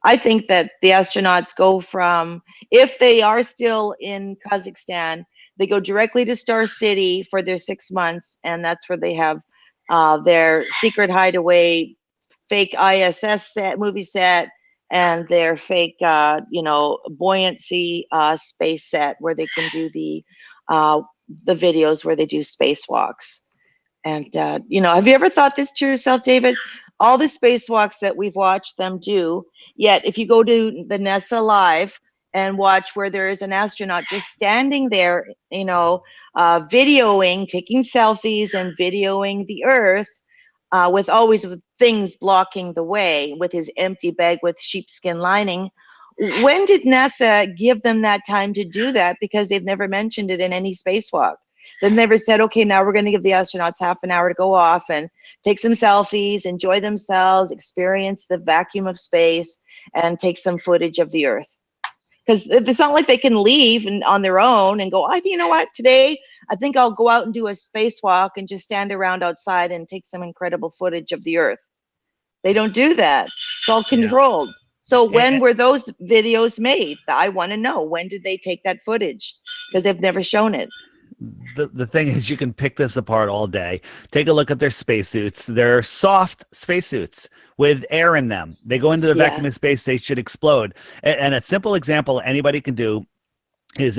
I think that the astronauts go from, if they are still in Kazakhstan, they go directly to Star City for their 6 months, and that's where they have their secret hideaway, fake ISS movie set, and their fake, you know, buoyancy space set where they can do the videos where they do spacewalks. And, you know, have you ever thought this to yourself, David? All the spacewalks that we've watched them do, yet if you go to the NASA Live and watch where there is an astronaut just standing there, you know, videoing, taking selfies and videoing the Earth, with always with things blocking the way, with his empty bag with sheepskin lining. When did NASA give them that time to do that? Because they've never mentioned it in any spacewalk. They've never said, okay, now we're going to give the astronauts half an hour to go off and take some selfies, enjoy themselves, experience the vacuum of space, and take some footage of the Earth. Because it's not like they can leave on their own and go, oh, you know what, today I think I'll go out and do a spacewalk and just stand around outside and take some incredible footage of the Earth. They don't do that. It's all controlled. Yeah. So when were those videos made? I want to know, when did they take that footage? Because they've never shown it. The thing is, you can pick this apart all day. Take a look at their spacesuits. They're soft spacesuits with air in them. They go into the vacuum of space, they should explode. And a simple example anybody can do is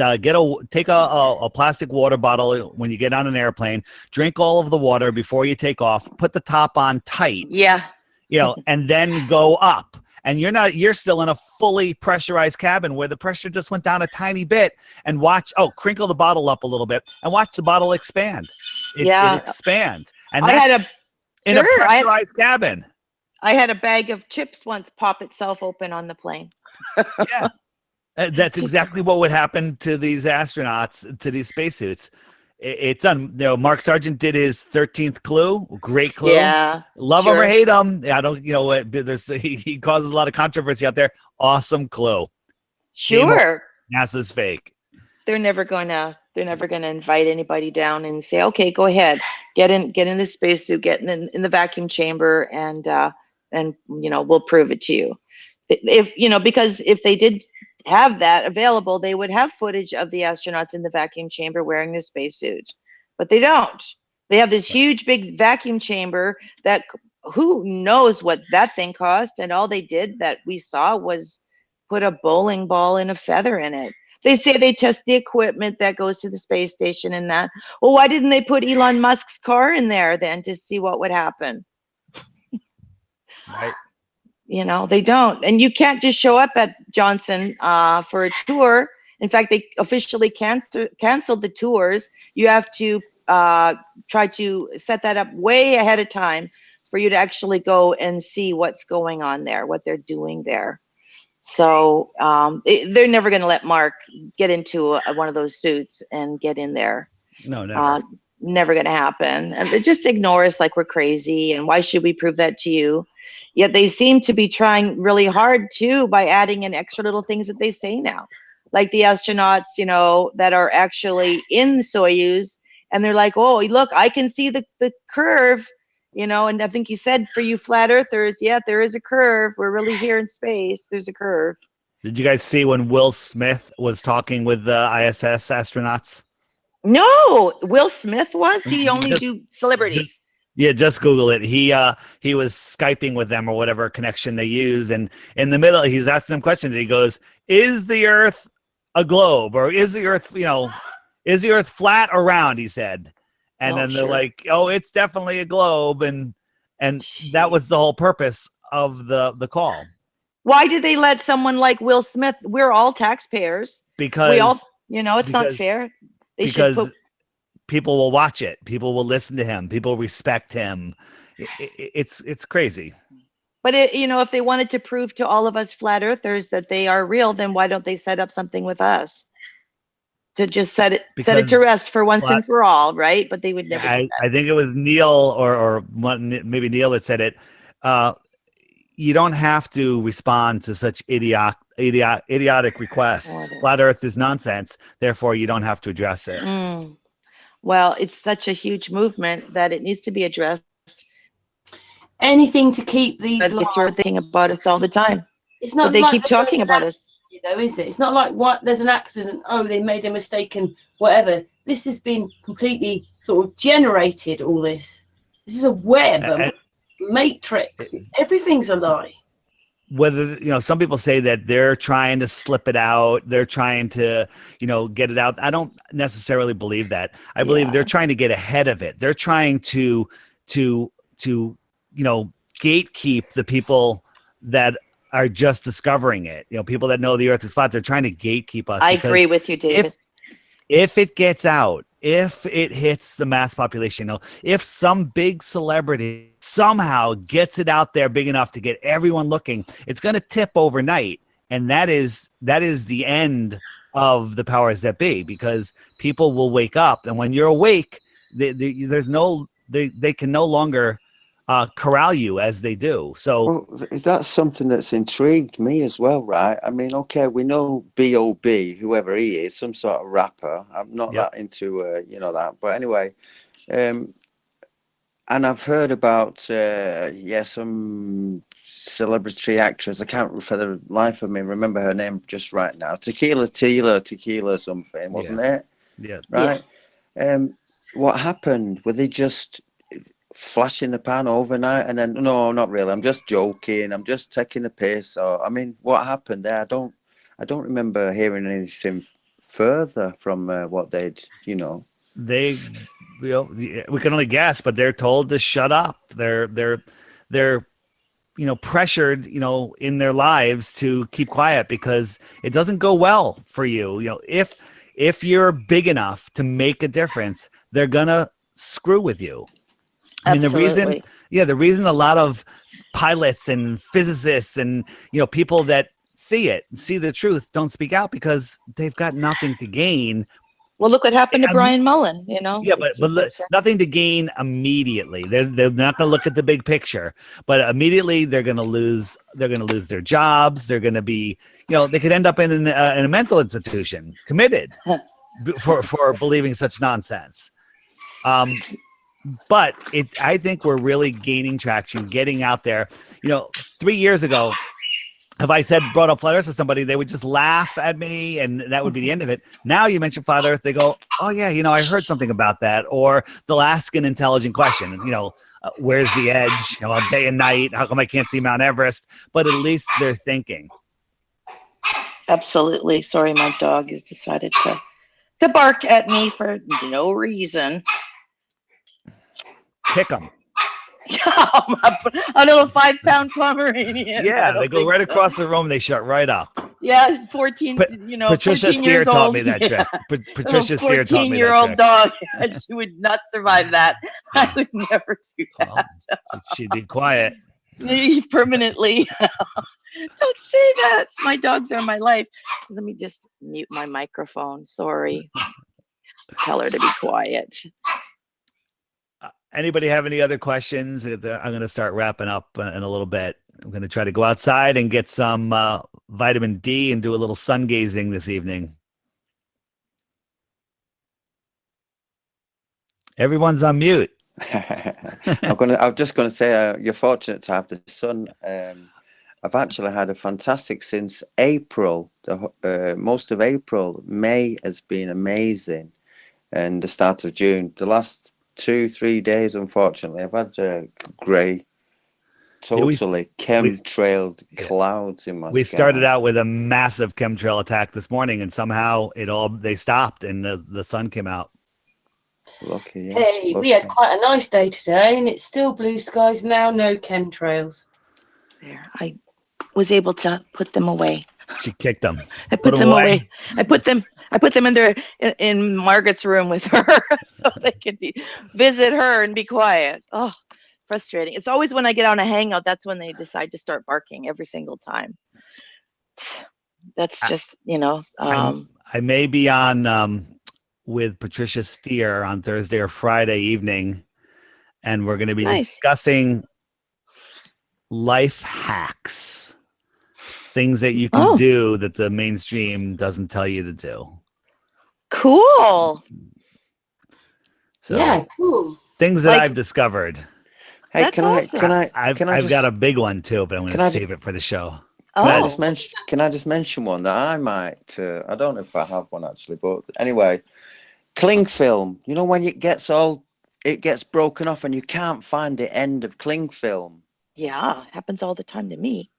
take a plastic water bottle when you get on an airplane, drink all of the water before you take off, put the top on tight. Yeah. You know, and then go up. And you're still in a fully pressurized cabin where the pressure just went down a tiny bit, and crinkle the bottle up a little bit and watch the bottle expand. It expands. And that's in a pressurized cabin. I had a bag of chips once pop itself open on the plane. Yeah. That's exactly what would happen to these astronauts, to these spacesuits. It's done. You know, Mark Sargent did his 13th clue. Great clue. Yeah. Love him or hate him. I don't, you know, he causes a lot of controversy out there. Awesome clue. Sure. NASA's fake. They're never gonna invite anybody down and say, okay, go ahead, get in the spacesuit, get in the vacuum chamber, and you know, we'll prove it to you. If you know, because if they did have that available, they would have footage of the astronauts in the vacuum chamber wearing the spacesuit, but they don't. They have this huge big vacuum chamber that who knows what that thing cost, and all they did that we saw was put a bowling ball and a feather in it. They say they test the equipment that goes to the space station and that. Well, why didn't they put Elon Musk's car in there then to see what would happen? Right. You know, they don't. And you can't just show up at Johnson for a tour. In fact, they officially canceled the tours. You have to try to set that up way ahead of time for you to actually go and see what's going on there, what they're doing there. So they're never going to let Mark get into one of those suits and get in there. No, never. Never going to happen. And they just ignore us like we're crazy. And why should we prove that to you? Yet they seem to be trying really hard too by adding in extra little things that they say now, like the astronauts, you know, that are actually in Soyuz, and they're like, oh, look, I can see the curve, you know. And I think he said, for you flat earthers, yeah, there is a curve. We're really here in space. There's a curve. Did you guys see when Will Smith was talking with the ISS astronauts? No, Will Smith was? He only do celebrities. Yeah, just Google it. He was Skyping with them or whatever connection they use, and in the middle, he's asking them questions. He goes, "Is the Earth a globe, or is the Earth, you know, is the Earth flat or round?" He said, and then they're like, "Oh, it's definitely a globe," and that was the whole purpose of the call. Why did they let someone like Will Smith? We're all taxpayers. Because we all, you know, it's not fair. They should put. People will watch it. People will listen to him. People respect him. It's crazy. But you know, if they wanted to prove to all of us flat earthers that they are real, then why don't they set up something with us to just set it to rest for once and for all, right? But they would never. I think it was Neil or maybe Neil that said it. You don't have to respond to such idiotic requests. Flat Earth is nonsense. Therefore, you don't have to address it. Well, it's such a huge movement that it needs to be addressed. Anything to keep these. It's your thing about us all the time. It's not. But they keep talking about us. You know, is it? It's not like what there's an accident. Oh, they made a mistake and whatever. This has been completely sort of generated. All this. This is a web, a matrix. Everything's a lie. Whether, you know, some people say that they're trying to slip it out, they're trying to, you know, get it out. I don't necessarily believe that. I believe they're trying to get ahead of it. They're trying to you know, gatekeep the people that are just discovering it. You know, people that know the Earth is flat. They're trying to gatekeep us. I agree with you, David. If it gets out, if it hits the mass population, you know, if some big celebrity somehow gets it out there big enough to get everyone looking, it's going to tip overnight, and that is the end of the powers that be, because people will wake up, and when you're awake, they can no longer corral you as they do. So that's something that's intrigued me as well, right? I mean, okay, we know B.O.B., whoever he is, some sort of rapper. I'm not that into you know, that, but anyway, and I've heard about some celebrity actress. I can't for the life of me remember her name just right now. Tequila something, wasn't it? Yeah. Right. What happened? Were they just flash in the pan overnight and then, no, not really, I'm just joking, I'm just taking the piss? Or, I mean, what happened there? I don't remember hearing anything further from what they'd, you know. They, you know, we can only guess, but they're told to shut up. They're you know, pressured, you know, in their lives to keep quiet because it doesn't go well for you. You know, if you're big enough to make a difference, they're gonna screw with you. I mean, the reason a lot of pilots and physicists and, you know, people that see the truth don't speak out because they've got nothing to gain. Well, look what happened to Brian Mullen, you know. Yeah, but nothing to gain immediately. They're not going to look at the big picture, but immediately they're going to lose their jobs. They're going to be, you know, they could end up in a mental institution, committed for believing such nonsense. But I think we're really gaining traction, getting out there. You know, 3 years ago, if I brought up flat Earth to somebody, they would just laugh at me, and that would be the end of it. Now you mention flat Earth, they go, "Oh yeah, you know, I heard something about that," or they'll ask an intelligent question. You know, where's the edge? You know, day and night. How come I can't see Mount Everest? But at least they're thinking. Absolutely. Sorry, my dog has decided to bark at me for no reason. Kick them. A little 5-pound Pomeranian. Yeah, they go right across the room. They shut right up. Yeah, 14, Patricia 14 Steer years taught old. me that trick. Patricia Little Steer taught me that 14-year-old trick. dog. She would not survive that. I would never do that. Well, she did quiet. Permanently. Don't say that. My dogs are my life. Let me just mute my microphone. Sorry. Tell her to be quiet. Anybody have any other questions? I'm going to start wrapping up in a little bit. I'm going to try to go outside and get some vitamin D and do a little sun gazing this evening. Everyone's on mute. I'm just gonna say you're fortunate to have the sun. I've actually had a fantastic since April. Most of April. May has been amazing, and the start of June. The last 2-3 days, unfortunately, I've had grey, totally chemtrailed clouds in my We sky. started out with a massive chemtrail attack this morning, and somehow they stopped and the sun came out. Lucky, yeah. Hey, Lucky. we had quite a nice day today, and it's still blue skies now, no chemtrails. There, I was able to put them away. She kicked them. I put them away. I put them in Margaret's room with her so they could visit her and be quiet. Oh, frustrating. It's always when I get on a hangout, that's when they decide to start barking every single time. That's just, I may be on with Patricia Steer on Thursday or Friday evening, and we're going to be discussing life hacks, things that you can do that the mainstream doesn't tell you to do. Cool. So, yeah, cool. Things that I've discovered. Hey, That's I've got a big one too, but I'm going to save it for the show. Can I just mention one that I might? I don't know if I have one actually, but anyway, cling film. You know when it gets broken off and you can't find the end of cling film. Yeah, happens all the time to me.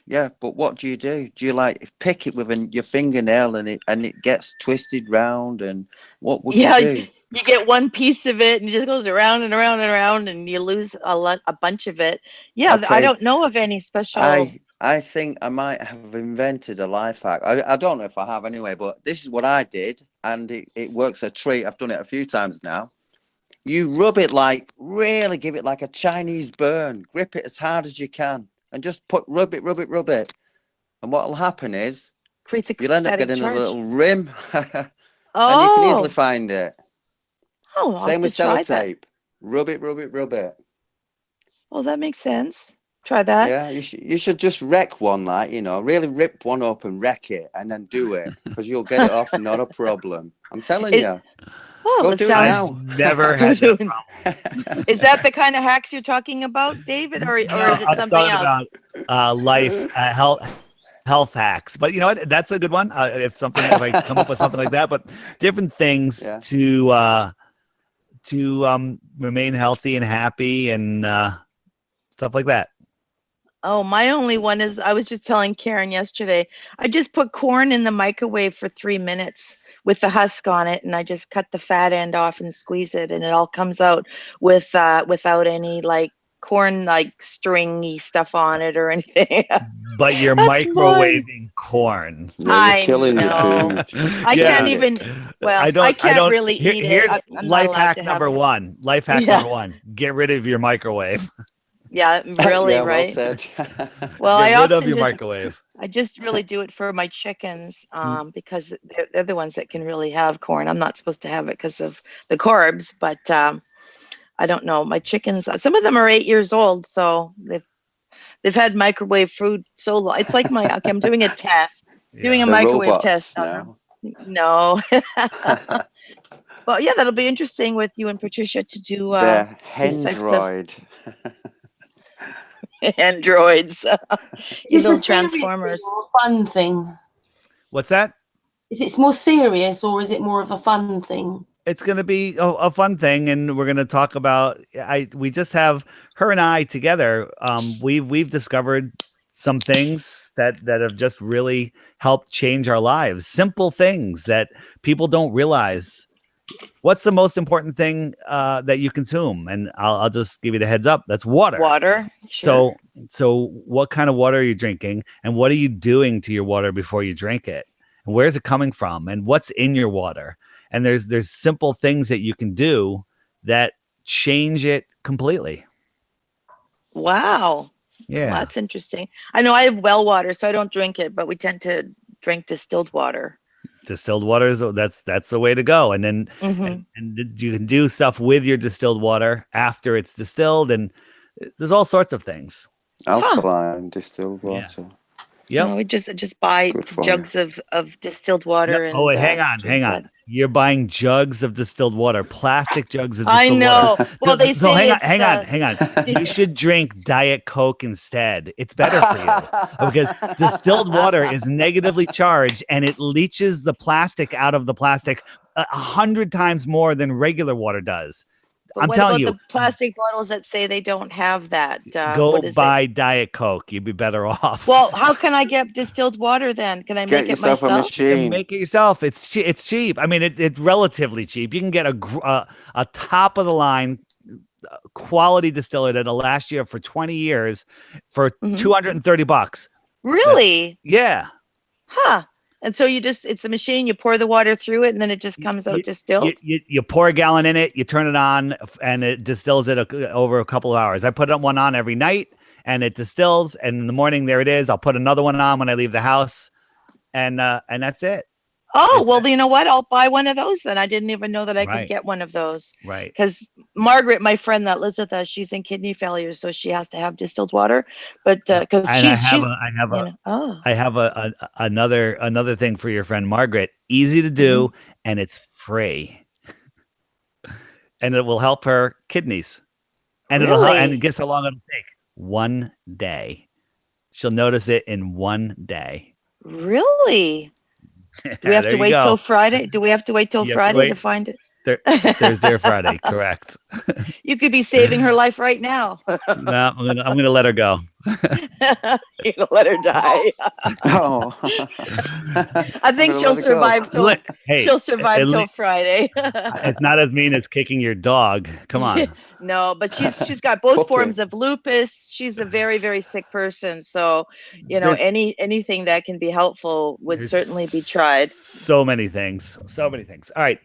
Yeah, but what do? Do you like pick it with your fingernail and it gets twisted round? And what would you do? You get one piece of it and it just goes around and around and around, and you lose a bunch of it. Yeah, okay. I don't know of any special. I think I might have invented a life hack. I don't know if I have anyway, but this is what I did, and it works a treat. I've done it a few times now. You rub it really give it like a Chinese burn. Grip it as hard as you can, and just rub it. And what will happen is you'll end up getting a little rim, and you can easily find it. Oh, same with sellotape. Rub it. Well, that makes sense. Try that. Yeah, you should just wreck one, really rip one up and wreck it, and then do it, because you'll get it off, not a problem. I'm telling you. Oh, go do it now. Never had that problem. Is that the kind of hacks you're talking about, David, or is it something else? About life, health hacks, but you know what? That's a good one. If I come up with something like that, but different things to remain healthy and happy and stuff like that. Oh, my only one is, I was just telling Karen yesterday, I just put corn in the microwave for 3 minutes with the husk on it, and I just cut the fat end off and squeeze it, and it all comes out without any corn stringy stuff on it or anything. But you're microwaving corn. Yeah, you're killing your food. I can't even. Well, I can't really eat here's it. Life hack number one. Life hack number one: get rid of your microwave. Yeah, really, right? Well said. Well, get rid of your microwave. I just really do it for my chickens because they're the ones that can really have corn. I'm not supposed to have it because of the carbs, but I don't know. My chickens, some of them are 8 years old, so they've had microwave food so long. It's like I'm doing a test, doing a microwave test on them. No. Well, yeah, that'll be interesting with you and Patricia to do the Hendroid. Androids. Is little it transformers. A fun thing? What's that? Is it more serious or is it more of a fun thing? It's going to be a fun thing, and we're going to talk about. We just have her and I together. We've discovered some things that have just really helped change our lives. Simple things that people don't realize What's the most important thing that you consume? And I'll just give you the heads up. That's water. Water. Sure. So what kind of water are you drinking, and what are you doing to your water before you drink it? And where's it coming from, and what's in your water? And there's simple things that you can do that change it completely. Wow. Yeah. Well, that's interesting. I know I have well water, so I don't drink it, but we tend to drink distilled water. Distilled water is that's the way to go. And then Mhm. and you can do stuff with your distilled water after it's distilled, and there's all sorts of things. Alkaline distilled water. Yep. No, we just buy Good for jugs of distilled water. Oh, wait, hang on. drink that. You're buying jugs of distilled water, plastic jugs of I distilled know. water. Well, they So say hang on. You should drink Diet Coke instead. It's better for you because distilled water is negatively charged, and it leaches the plastic out of the plastic 100 times more than regular water does. But I'm what telling about you, the plastic bottles that say they don't have that? go what is buy it? Diet Coke. You'd be better off. Well, how can I get distilled water then? Can I Get make it yourself a myself? You can machine. make it yourself. It's cheap. I mean, it's relatively cheap. You can get a top of the line quality distiller that'll last you for 20 years for Mhm. $230. Really? Yeah. Huh. And so it's a machine, you pour the water through it and then it just comes out distilled? You pour a gallon in it, you turn it on, and it distills it over a couple of hours. I put one on every night, and it distills. And in the morning, there it is. I'll put another one on when I leave the house, and that's it. Oh, It's well, you know what? I'll buy one of those then. I didn't even know that I Right. could get one of those. Right. Because Margaret, my friend that lives with us, she's in kidney failure, so she has to have distilled water. But because And I have another thing for your friend Margaret. Easy to do, and it's free, and it will help her kidneys, and Really? guess how long it'll take? 1 day. She'll notice it in 1 day. Really? Do we have There to you wait till go. Friday? Do we have to wait till You have to Friday to wait. find it? Thursday or Friday, correct? You could be saving her life right now. No, I'm gonna let her go. You're gonna let her die. Oh. I think she'll survive till Hey, she'll survive at till lea- Friday. it's not as mean as kicking your dog. Come on. No, but she's got both Puppy. forms of lupus. She's a very, very sick person. So, There's- anything that can be helpful would There's certainly be tried. So many things. All right.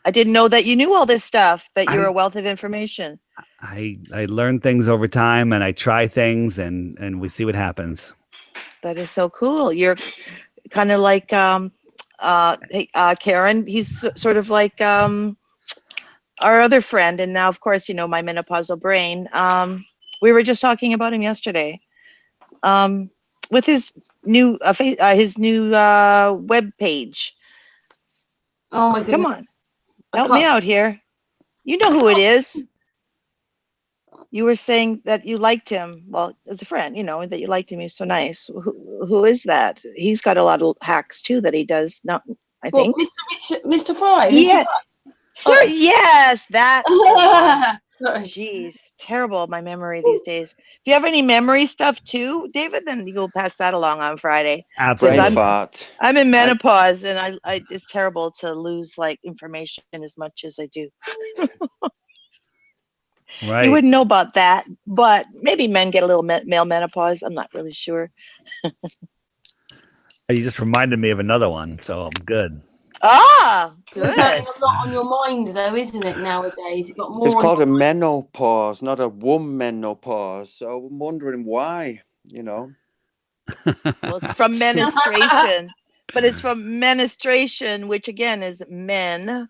I didn't know that you knew all this stuff, that you're I- a wealth of information. I learn things over time, and I try things, and we see what happens. That is so cool. You're kind of like Karen. He's sort of like our other friend, and now of course my menopausal brain. We were just talking about him yesterday with his new web page. Oh my goodness. Come on, help me out here. You know who it is. You were saying that you liked him. Well, as a friend, that you liked him. He's so nice. Who is that? He's got a lot of hacks too that he does. Not, I think. Mr. Fry. Yeah. Sure. Yes, that. Sorry. Jeez, terrible my memory these days. If you have any memory stuff too, David, then you'll pass that along on Friday. Absolutely. Brain fart. I'm in menopause, and I it's terrible to lose information as much as I do. Right. You wouldn't know about that, but maybe men get a little male menopause. I'm not really sure. You just reminded me of another one, so I'm good. Ah, It's good. having a lot on your mind, though, isn't it? Nowadays, you've got more. It's on called your a menopause, not a womenopause. So I'm wondering why, Well, it's from menstruation, but it's from menstruation, which again is men,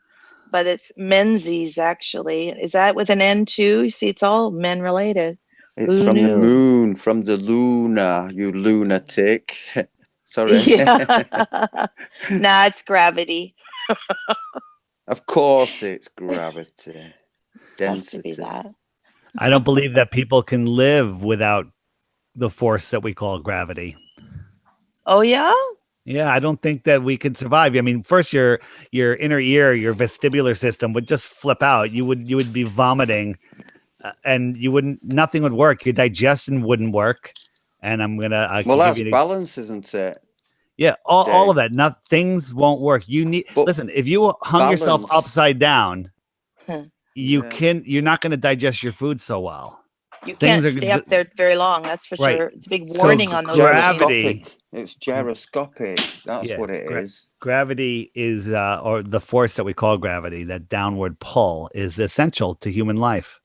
but it's menses actually. Is that with an N too? You see, it's all men related. it's Who from the knew? moon, from the Luna, you lunatic. Sorry. Yeah. Nah, it's gravity. Of course it's gravity. Has to be Density. that. I don't believe that people can live without the force that we call gravity. Oh yeah? Yeah, I don't think that we could survive. I mean, first your inner ear, your vestibular system would just flip out. You would be vomiting, and nothing would work. Your digestion wouldn't work. And I'm gonna Well, give that's you balance, isn't it? Yeah, all of that. Not things won't work. You need listen. If you hung yourself upside down, you're not going to digest your food so well. You can't stay up there very long. That's for sure. It's a big warning on those. Gravity. It's gyroscopic. That's what it is. Gravity is, or the force that we call gravity, that downward pull, is essential to human life.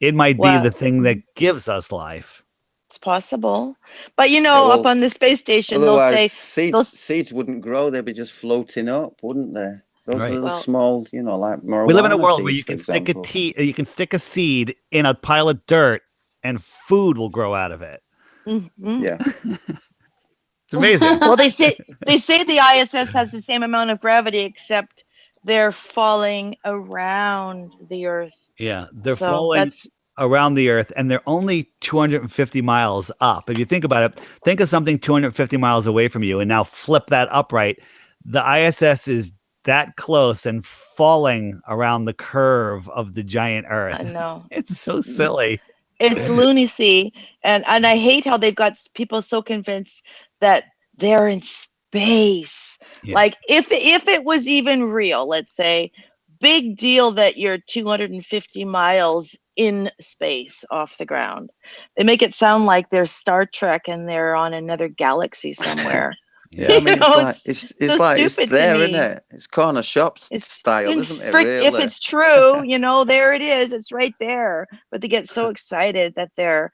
It might be the thing that gives us life. It's possible, but up on the space station, they'll say seeds wouldn't grow; they'd be just floating up, wouldn't they? Those little small, like marijuana. We live in a world where you can stick a seed in a pile of dirt, and food will grow out of it. Mm-hmm. Yeah, it's amazing. Well, they say the ISS has the same amount of gravity, except they're falling around the Earth. Yeah, they're falling around the Earth, and they're only 250 miles up. If you think about it, think of something 250 miles away from you, and now flip that upright. The ISS is that close and falling around the curve of the giant Earth. I know. It's so silly. It's lunacy, and I hate how they've got people so convinced that they're in space. Yeah. Like if it was even real, let's say, big deal that you're 250 miles in space off the ground. They make it sound like they're Star Trek and they're on another galaxy somewhere. Yeah, I mean, it's there, isn't it? It's corner shop style, isn't it? Really? If it's true, there it is. It's right there. But they get so excited that they're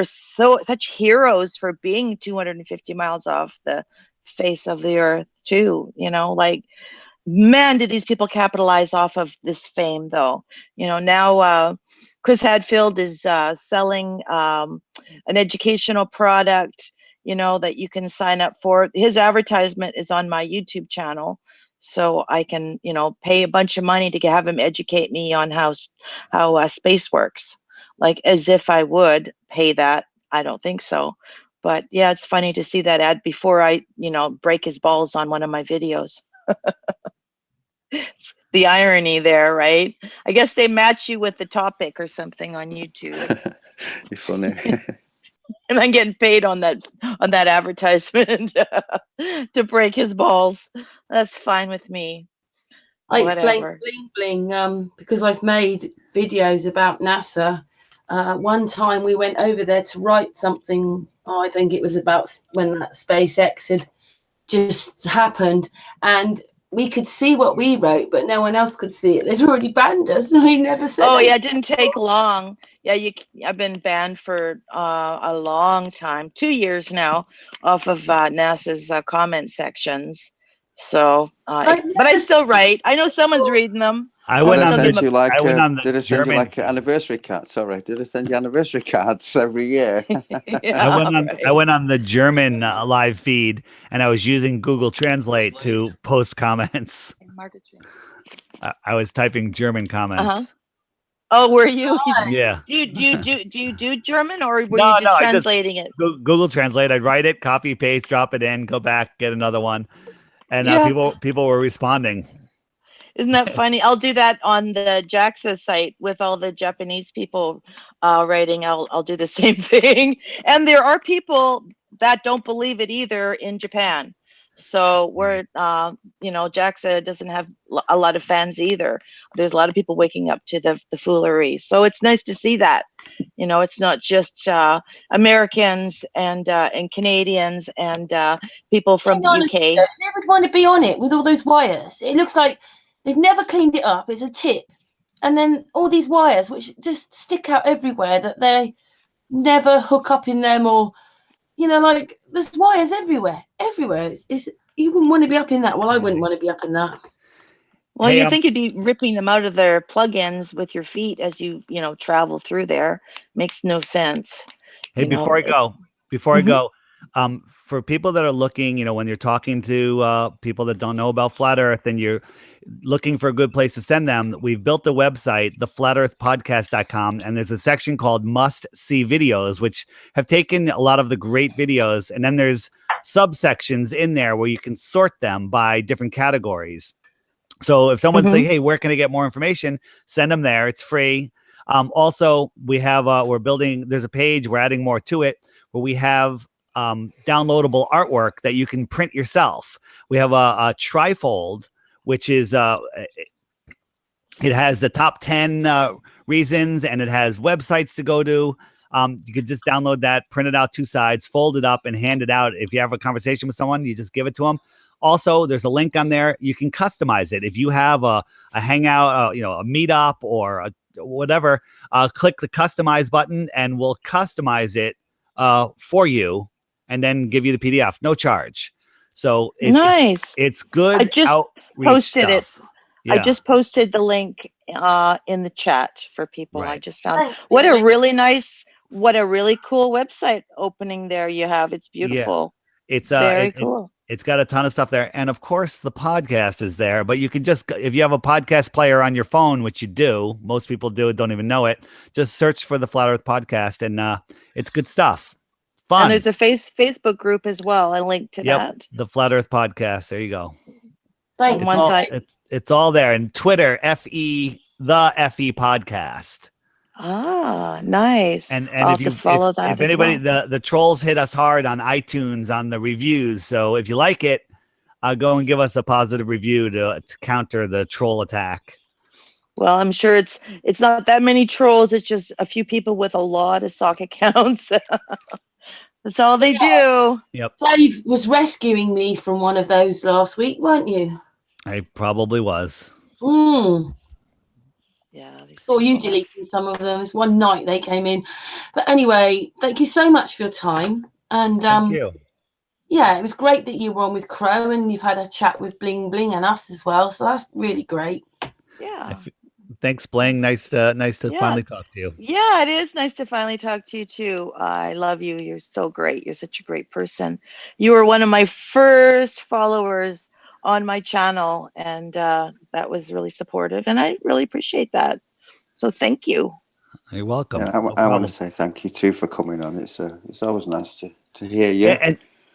such heroes for being 250 miles off the face of the Earth too. Man, did these people capitalize off of this fame, though? Now Chris Hadfield is selling an educational product, that you can sign up for. His advertisement is on my YouTube channel, so I can, pay a bunch of money to have him educate me on how space works. Like, as if I would pay that. I don't think so. But yeah, it's funny to see that ad before I, break his balls on one of my videos. The irony there, right? I guess they match you with the topic or something on YouTube. You're funny. And I'm getting paid on that advertisement to break his balls. That's fine with me. I explained Bling Bling because I've made videos about NASA. One time we went over there to write something. I think it was about when that SpaceX had just happened, and we could see what we wrote, but no one else could see it. They'd already banned us, so we never said anything. Yeah, it didn't take long. Yeah, I've been banned for a long time, 2 years now, off of NASA's comment sections. So, but I still write. I know someone's reading them. Did I send you like anniversary cards? Sorry, did I send you anniversary cards every year? I went on the German live feed, and I was using Google Translate to post comments. I was typing German comments. Oh, were you? Yeah. Do you do German, or were you just translating it? Google Translate. I'd write it, copy, paste, drop it in, go back, get another one, and people were responding. Isn't that funny? I'll do that on the JAXA site with all the Japanese people writing. I'll do the same thing. And there are people that don't believe it either in Japan. So we're, JAXA doesn't have a lot of fans either. There's a lot of people waking up to the foolery. So it's nice to see that. It's not just Americans and Canadians and people from the UK. They never want to be on it with all those wires. It looks like they've never cleaned it up. It's a tip. And then all these wires, which just stick out everywhere, that they never hook up in them, or, like there's wires everywhere. You wouldn't want to be up in that. Well, I wouldn't want to be up in that. Well, you think you'd be ripping them out of their plug-ins with your feet as you, travel through there. Makes no sense. Hey, before I go, for people that are looking, when you're talking to people that don't know about Flat Earth and you're looking for a good place to send them, we've built a website, theflatearthpodcast.com, and there's a section called Must See Videos, which have taken a lot of the great videos, and then there's subsections in there where you can sort them by different categories. So if someone's saying, hey, where can I get more information? Send them there. It's free. Also, we have, there's a page, we're adding more to it, where we have downloadable artwork that you can print yourself. We have a trifold, which is it has the top 10 reasons, and it has websites to go to. You could just download that, print it out 2 sides, fold it up, and hand it out. If you have a conversation with someone, you just give it to them. Also, there's a link on there. You can customize it. If you have a hangout, a meetup or whatever, click the customize button, and we'll customize it for you, and then give you the PDF, no charge. So Nice. It's good. I just outreach posted stuff. it. Yeah. I just posted the link in the chat for people. I Right. just found what a really cool website opening there you have. It's beautiful. It's very cool. It's got a ton of stuff there, and of course the podcast is there. But you can just, if you have a podcast player on your phone, which you do, most people do, don't even know it, just search for the Flat Earth Podcast, and it's good stuff. Fun. And there's a Facebook group as well. I linked to that. The Flat Earth Podcast. There you go. Thanks. It's all there. And Twitter, the FE Podcast. Ah, nice. And I'll have to follow that. If anybody, the trolls hit us hard on iTunes on the reviews. So if you like it, go and give us a positive review to counter the troll attack. Well, I'm sure it's not that many trolls. It's just a few people with a lot of sock accounts. That's all they do. Yep. Dave was rescuing me from one of those last week, weren't you? I probably was. Yeah. Saw you deleting some of them. It's one night they came in. But anyway, thank you so much for your time. And thank you. Yeah, it was great that you were on with Crow, and you've had a chat with Bling Bling and us as well. So that's really great. Yeah. Thanks, Bling. Nice to finally talk to you. Yeah, it is nice to finally talk to you too. I love you. You're so great. You're such a great person. You were one of my first followers on my channel, and that was really supportive, and I really appreciate that. So thank you. You're welcome. Yeah, I want to say thank you too for coming on. It's always nice to hear you.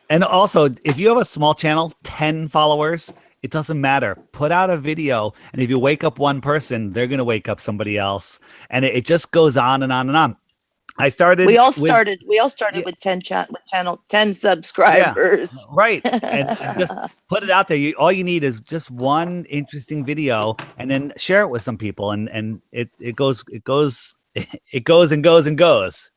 And also, if you have a small channel, 10 followers, it doesn't matter. Put out a video, and if you wake up one person, they're going to wake up somebody else, and it just goes on and on and on. We all started with 10 subscribers. Yeah, right. And just put it out there. All you need is just one interesting video, and then share it with some people, and it goes and goes.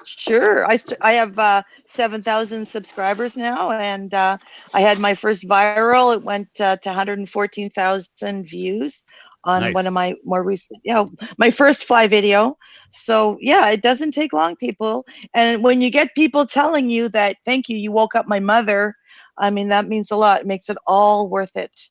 Sure. I have 7,000 subscribers now, and I had my first viral. It went to 114,000 views on one of my more recent, my first fly video. So yeah, it doesn't take long, people. And when you get people telling you that, thank you, you woke up my mother, I mean, that means a lot. It makes it all worth it.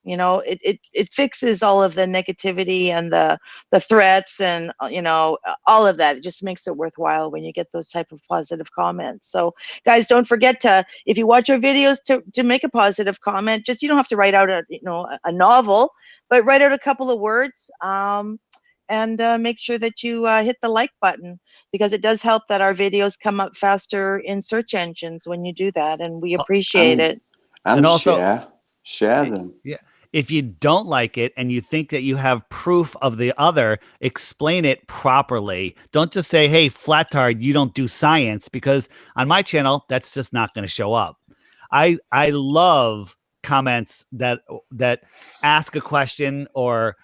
It fixes all of the negativity and the threats and, all of that. It just makes it worthwhile when you get those type of positive comments. So guys, don't forget to, if you watch our videos, to make a positive comment. Just, you don't have to write out a novel, but write out a couple of words. And make sure that you hit the like button, because it does help that our videos come up faster in search engines when you do that, and we appreciate it. And also share them. Yeah. If you don't like it and you think that you have proof of the other, explain it properly. Don't just say, hey, Flattard, you don't do science, because on my channel, that's just not going to show up. I love comments that ask a question or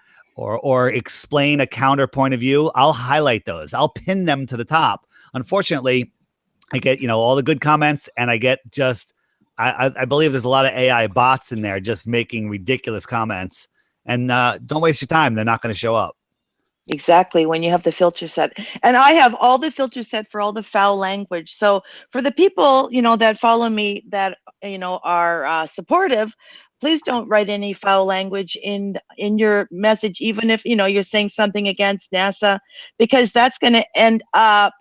explain a counterpoint of view. I'll highlight those. I'll pin them to the top. Unfortunately, I get, all the good comments, and I get just, I believe there's a lot of AI bots in there just making ridiculous comments, and don't waste your time. They're not going to show up. Exactly, when you have the filter set. And I have all the filters set for all the foul language. So for the people, that follow me, that, are supportive, please don't write any foul language in your message, even if, you're saying something against NASA, because that's going to end up,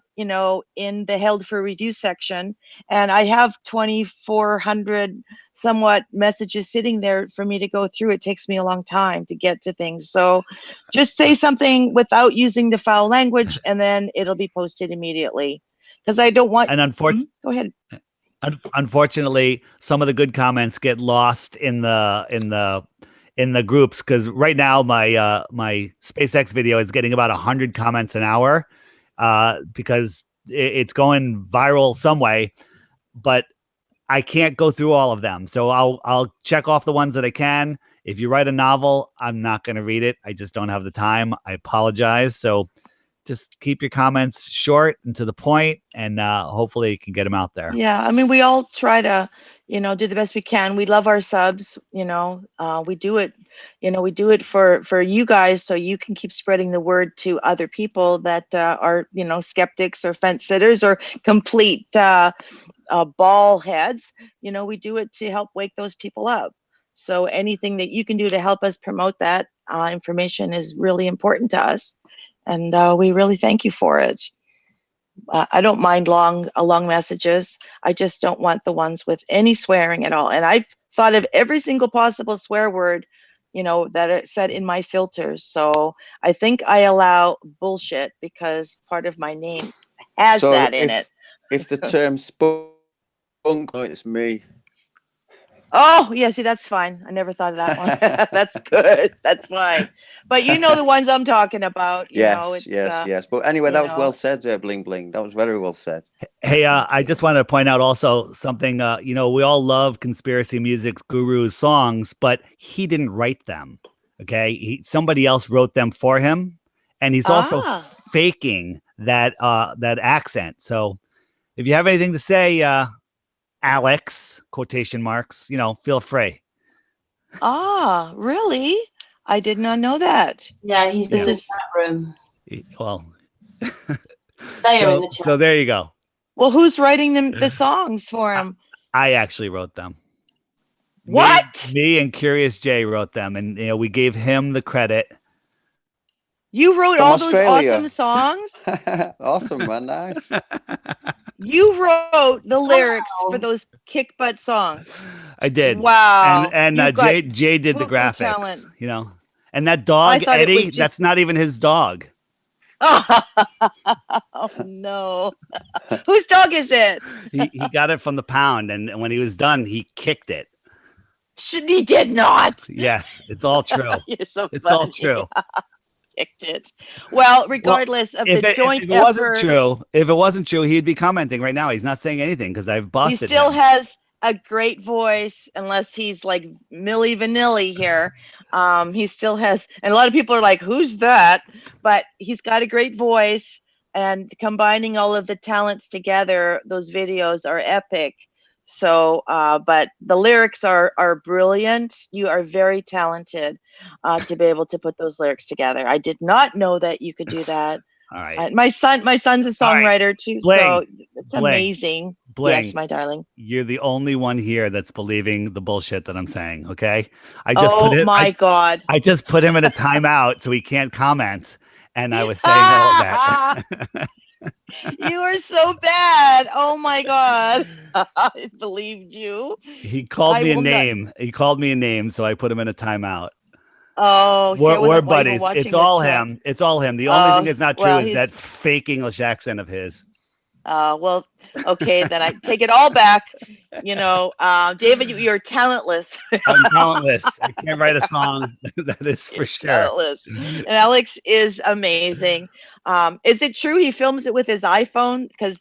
in the held for review section. And I have 2,400 somewhat messages sitting there for me to go through. It takes me a long time to get to things. So just say something without using the foul language, and then it'll be posted immediately. Because I don't want. And go ahead. Unfortunately, some of the good comments get lost in the groups, because right now my SpaceX video is getting about 100 comments an hour, because it's going viral some way. but I can't go through all of them. So I'll check off the ones that I can. If you write a novel, I'm not going to read it. I just don't have the time. I apologize. So just keep your comments short and to the point, and hopefully you can get them out there. Yeah, I mean, we all try to, do the best we can. We love our subs, we do it, we do it for you guys, so you can keep spreading the word to other people that are, skeptics or fence sitters or complete ball heads. We do it to help wake those people up. So anything that you can do to help us promote that information is really important to us. And we really thank you for it. I don't mind long messages. I just don't want the ones with any swearing at all. And I've thought of every single possible swear word, that it said in my filters. So I think I allow bullshit because part of my name has that in it. If the term spunk, it's me. Oh, yeah, see, that's fine. I never thought of that one. That's good. That's fine. But you know the ones I'm talking about. Yes. But anyway, that was well said, Bling Bling. That was very well said. Hey, I just wanted to point out also something, we all love Conspiracy Music Guru's songs, but he didn't write them. Okay. Somebody else wrote them for him. And he's also faking that accent. So if you have anything to say, Alex, quotation marks, feel free. Ah, really? I did not know that. Yeah, he's in the chat room. Well, they are in the chat. So there you go. Well, who's writing the songs for him? I actually wrote them. What? Me and Curious Jay wrote them, and we gave him the credit. You wrote From all Australia. those awesome songs? Awesome, man. Nice. You wrote the lyrics for those kick butt songs. I did. Wow. And Jay did the graphics, talent. And that dog, Eddie, just... that's not even his dog. Oh, no. Whose dog is it? He got it from the pound, and when he was done, he kicked it. He did not. Yes, it's all true. You're so it's funny. all true. Kicked it. Well, regardless of the joint if it wasn't true, he'd be commenting right now. He's not saying anything because I've busted him. He still him. has a great voice, unless he's like Milli Vanilli here. He still has, and a lot of people are like, who's that? But he's got a great voice, and combining all of the talents together, those videos are epic. So, but the lyrics are brilliant. You are very talented to be able to put those lyrics together. I did not know that you could do that. All right. My son's a songwriter too, Bling. so it's Bling. amazing. Bling. Yes, my darling. You're the only one here that's believing the bullshit that I'm saying. Okay. God. I just put him in a timeout so he can't comment. And I was saying all of that. You are so bad. Oh my God. I believed you. He called me a name. He called me a name, so I put him in a timeout. Oh, we're buddies. It's all him. It's all him. The only thing that's not true is that fake English accent of his. Well, okay, then I take it all back. David, you're talentless. I'm talentless. I can't write a song. That is for sure. Talentless. And Alex is amazing. Is it true he films it with his iPhone? Because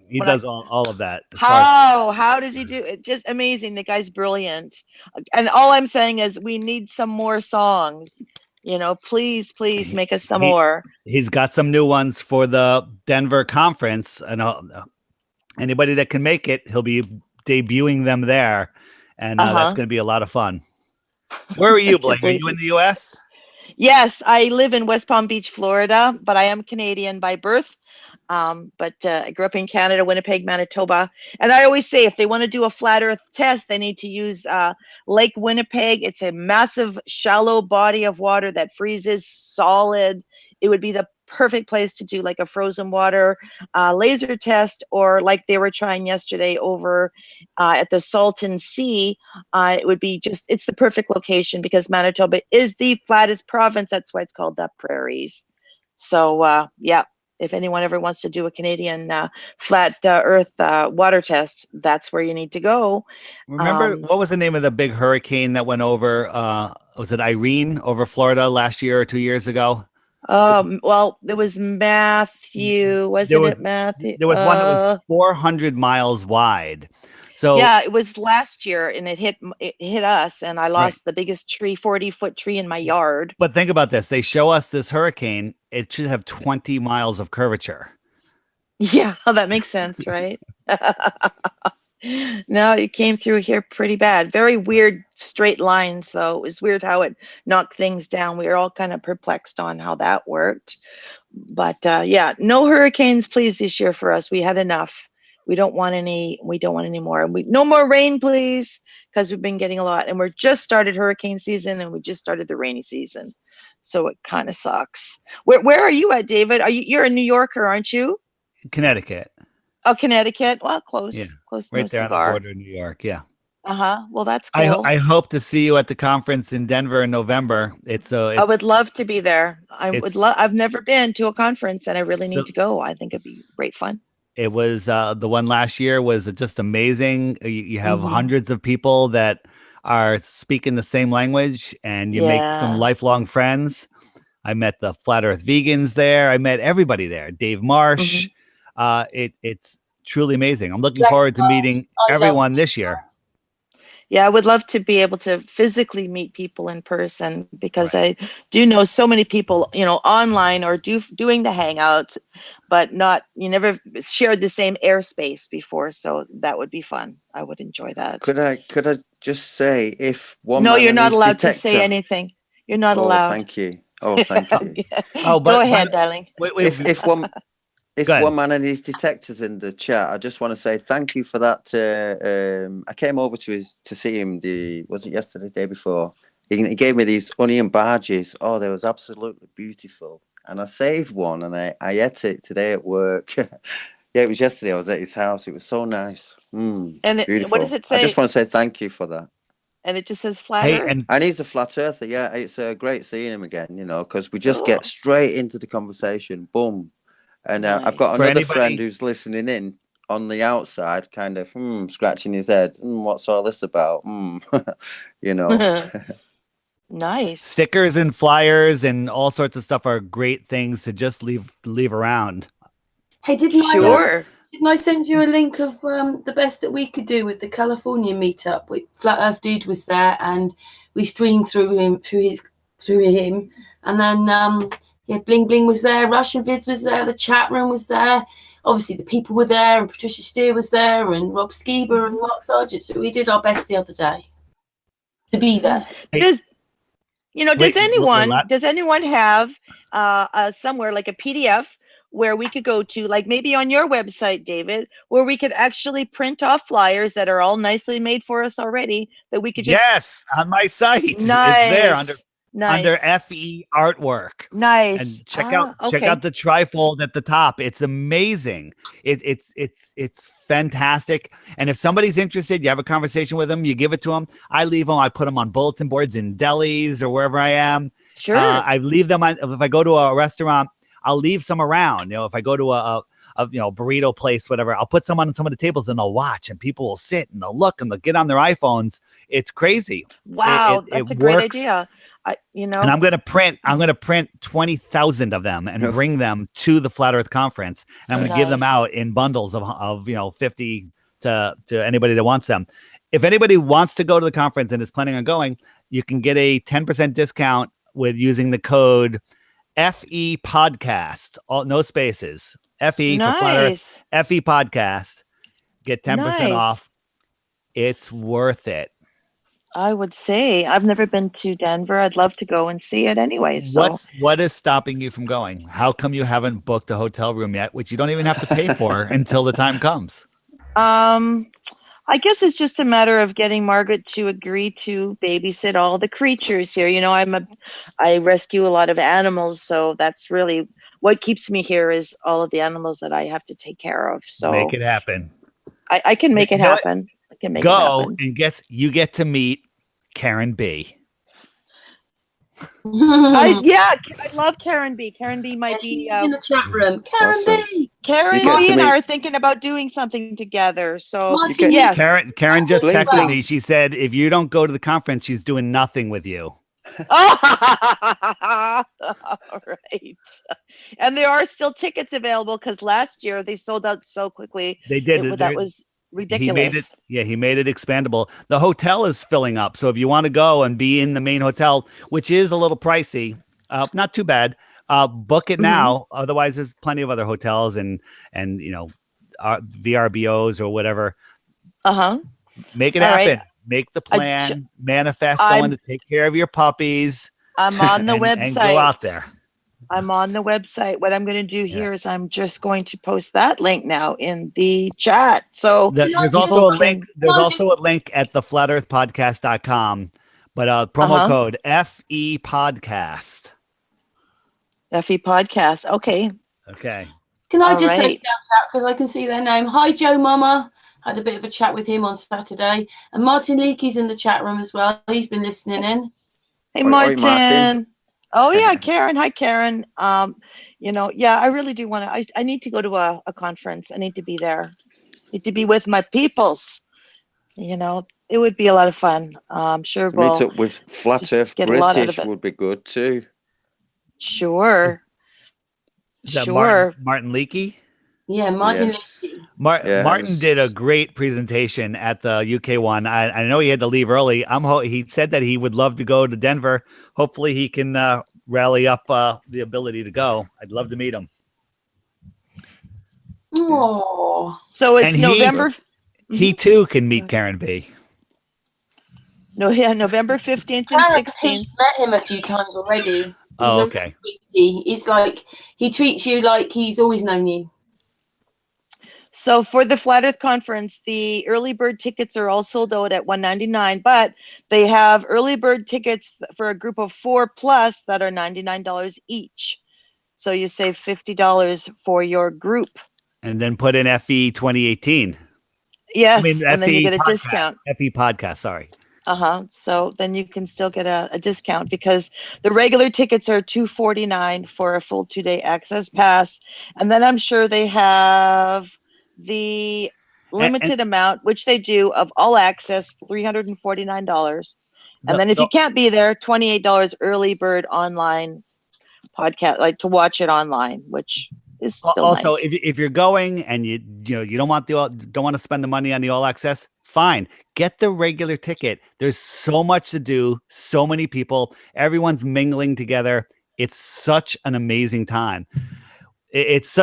he does all of that. How does he do it? Just amazing. The guy's brilliant. And all I'm saying is we need some more songs. Please make us some more. He's got some new ones for the Denver conference, and anybody that can make it, he'll be debuting them there, and that's going to be a lot of fun. Where are you, Bling? Are you in the U.S.? Yes, I live in West Palm Beach, Florida, but I am Canadian by birth. But I grew up in Canada, Winnipeg, Manitoba. And I always say if they want to do a flat earth test, they need to use Lake Winnipeg. It's a massive, shallow body of water that freezes solid. It would be the perfect place to do like a frozen water laser test, or like they were trying yesterday over at the Salton Sea. It would be it's the perfect location because Manitoba is the flattest province. That's why it's called the prairies. So yeah. If anyone ever wants to do a Canadian flat earth water test, that's where you need to go. Remember, what was the name of the big hurricane that went over? Was it Irene over Florida last year or 2 years ago? Well, there was Matthew, wasn't it Matthew? There was one that was 400 miles wide. So yeah, it was last year, and it hit us, and I lost the biggest tree, 40-foot tree in my yard. But think about this. They show us this hurricane. It should have 20 miles of curvature. Yeah, that makes sense, right? No, it came through here pretty bad. Very weird straight lines, though. It was weird how it knocked things down. We were all kind of perplexed on how that worked. But yeah, no hurricanes, please, this year for us. We had enough. We don't want any. We don't want any more. No more rain, please, because we've been getting a lot. And we're just started hurricane season, and we just started the rainy season, so it kind of sucks. Where are you at, David? You're a New Yorker, aren't you? Connecticut. Oh, Connecticut. Well, close. Yeah, close. Right there on the border of New York. Yeah. Well, that's cool. I hope to see you at the conference in Denver in November. I would love to be there. I've never been to a conference, and I really need to go. I think it'd be great fun. It was the one last year was just amazing. You have hundreds of people that are speaking the same language, and you make some lifelong friends. I met the Flat Earth vegans there. I met everybody there. Dave Marsh. It's truly amazing. I'm looking forward to meeting everyone this year. Yeah, I would love to be able to physically meet people in person, because I do know so many people, online or doing the hangouts, but you never shared the same airspace before. So that would be fun. I would enjoy that. Could I just say, if one No, man you're not and his allowed detector... to say anything. You're not allowed. Thank you. Oh, thank you. Go ahead, darling. Wait, if one man and his detectors in the chat, I just want to say thank you for that. I came over to see him. Was it yesterday, day before? He gave me these onion barges. Oh, they was absolutely beautiful. And I saved one, and I ate it today at work. Yeah, it was yesterday. I was at his house. It was so nice. And beautiful. What does it say? I just want to say thank you for that. And it just says flat Earth. And he's a flat earther. Yeah, it's great seeing him again. Because we just get straight into the conversation. Boom. And I've got another friend who's listening in on the outside, kind of scratching his head. What's all this about? Nice. Stickers and flyers and all sorts of stuff are great things to just leave around. Hey, didn't I send you a link of the best that we could do with the California meetup? Flat Earth Dude was there, and we streamed through him, and then Bling Bling was there, Russian Vids was there, the chat room was there, obviously the people were there, and Patricia Steer was there, and Rob Skiba and Mark Sargent. So we did our best the other day to be there. Does anyone have somewhere like a PDF where we could go to, like maybe on your website, David, where we could actually print off flyers that are all nicely made for us already, that we could just... Yes, on my site. Nice. It's there under FE artwork. Nice. And check out the trifold at the top. It's amazing. It's fantastic. And if somebody's interested, you have a conversation with them, you give it to them. I leave them. I put them on bulletin boards in delis or wherever I am. Sure. I leave them on. If I go to a restaurant, I'll leave some around. If I go to a burrito place, whatever, I'll put some on some of the tables, and they'll watch, and people will sit and they'll look and they'll get on their iPhones. It's crazy. Wow, that's a great idea. And I'm going to print 20,000 of them and bring them to the Flat Earth Conference, and I'm going to give them out in bundles of 50 to anybody that wants them. If anybody wants to go to the conference and is planning on going, you can get a 10% discount with using the code FE podcast, no spaces. FE for Flat Earth. FE podcast. Get 10% off. It's worth it. I would say I've never been to Denver. I'd love to go and see it anyway. So what is stopping you from going? How come you haven't booked a hotel room yet, which you don't even have to pay for until the time comes? I guess it's just a matter of getting Margaret to agree to babysit all the creatures here. I rescue a lot of animals, so that's really what keeps me here, is all of the animals that I have to take care of. So make it happen. I can make it happen. I can make it happen. And you get to meet Karen B. I love Karen B. Karen B might be in the chat room. Karen B. Karen B and I are thinking about doing something together. So Karen just texted me. She said if you don't go to the conference, she's doing nothing with you. All right. And there are still tickets available because last year they sold out so quickly. They did. That was He made it. ridiculous. Yeah, he made it expandable. The hotel is filling up, so if you want to go and be in the main hotel, which is a little pricey, not too bad. Book it now. Otherwise, there's plenty of other hotels and VRBOs or whatever. Make it happen. Right. Make the plan. Manifest someone to take care of your puppies. I'm on the website. And go out there. I'm on the website. What I'm going to do here is I'm just going to post that link now in the chat. So there's also a link. There's also a link at theflatearthpodcast.com, but promo code FE Podcast. FE Podcast. Okay. Okay. Can I just say shout out because I can see their name? Hi, Joe Mama. Had a bit of a chat with him on Saturday, and Martin Leakey's in the chat room as well. He's been listening in. Hey, Martin. Oh yeah, Karen. Hi, Karen. I really do want to. I need to go to a conference. I need to be there. I need to be with my peoples. It would be a lot of fun. I'm sure we'll meet up with Flat Earth British would be good too. Sure. Is that Martin Leakey? Yeah, Martin. Yes. Martin did a great presentation at the UK one. I know he had to leave early. He said that he would love to go to Denver. Hopefully he can rally up the ability to go. I'd love to meet him. Oh, so it's November. He too can meet Karen B. November 15th and 16th. Met him a few times already. Okay. He's like, he treats you like he's always known you. So for the Flat Earth Conference, the early bird tickets are all sold out at $199, but they have early bird tickets for a group of 4+ that are $99 each. So you save $50 for your group. And then put in FE 2018. Yes, and then you get a discount. FE podcast, sorry. So then you can still get a discount because the regular tickets are $249 for a full 2-day access pass. And then I'm sure they have the limited amount, which they do, of all access, $349. And then if you can't be there, $28 early bird online podcast, like to watch it online, which is still also nice. if you're going and you don't want to spend the money on the all access, fine, get the regular ticket. There's so much to do, so many people, everyone's mingling together. It's such an amazing time. It's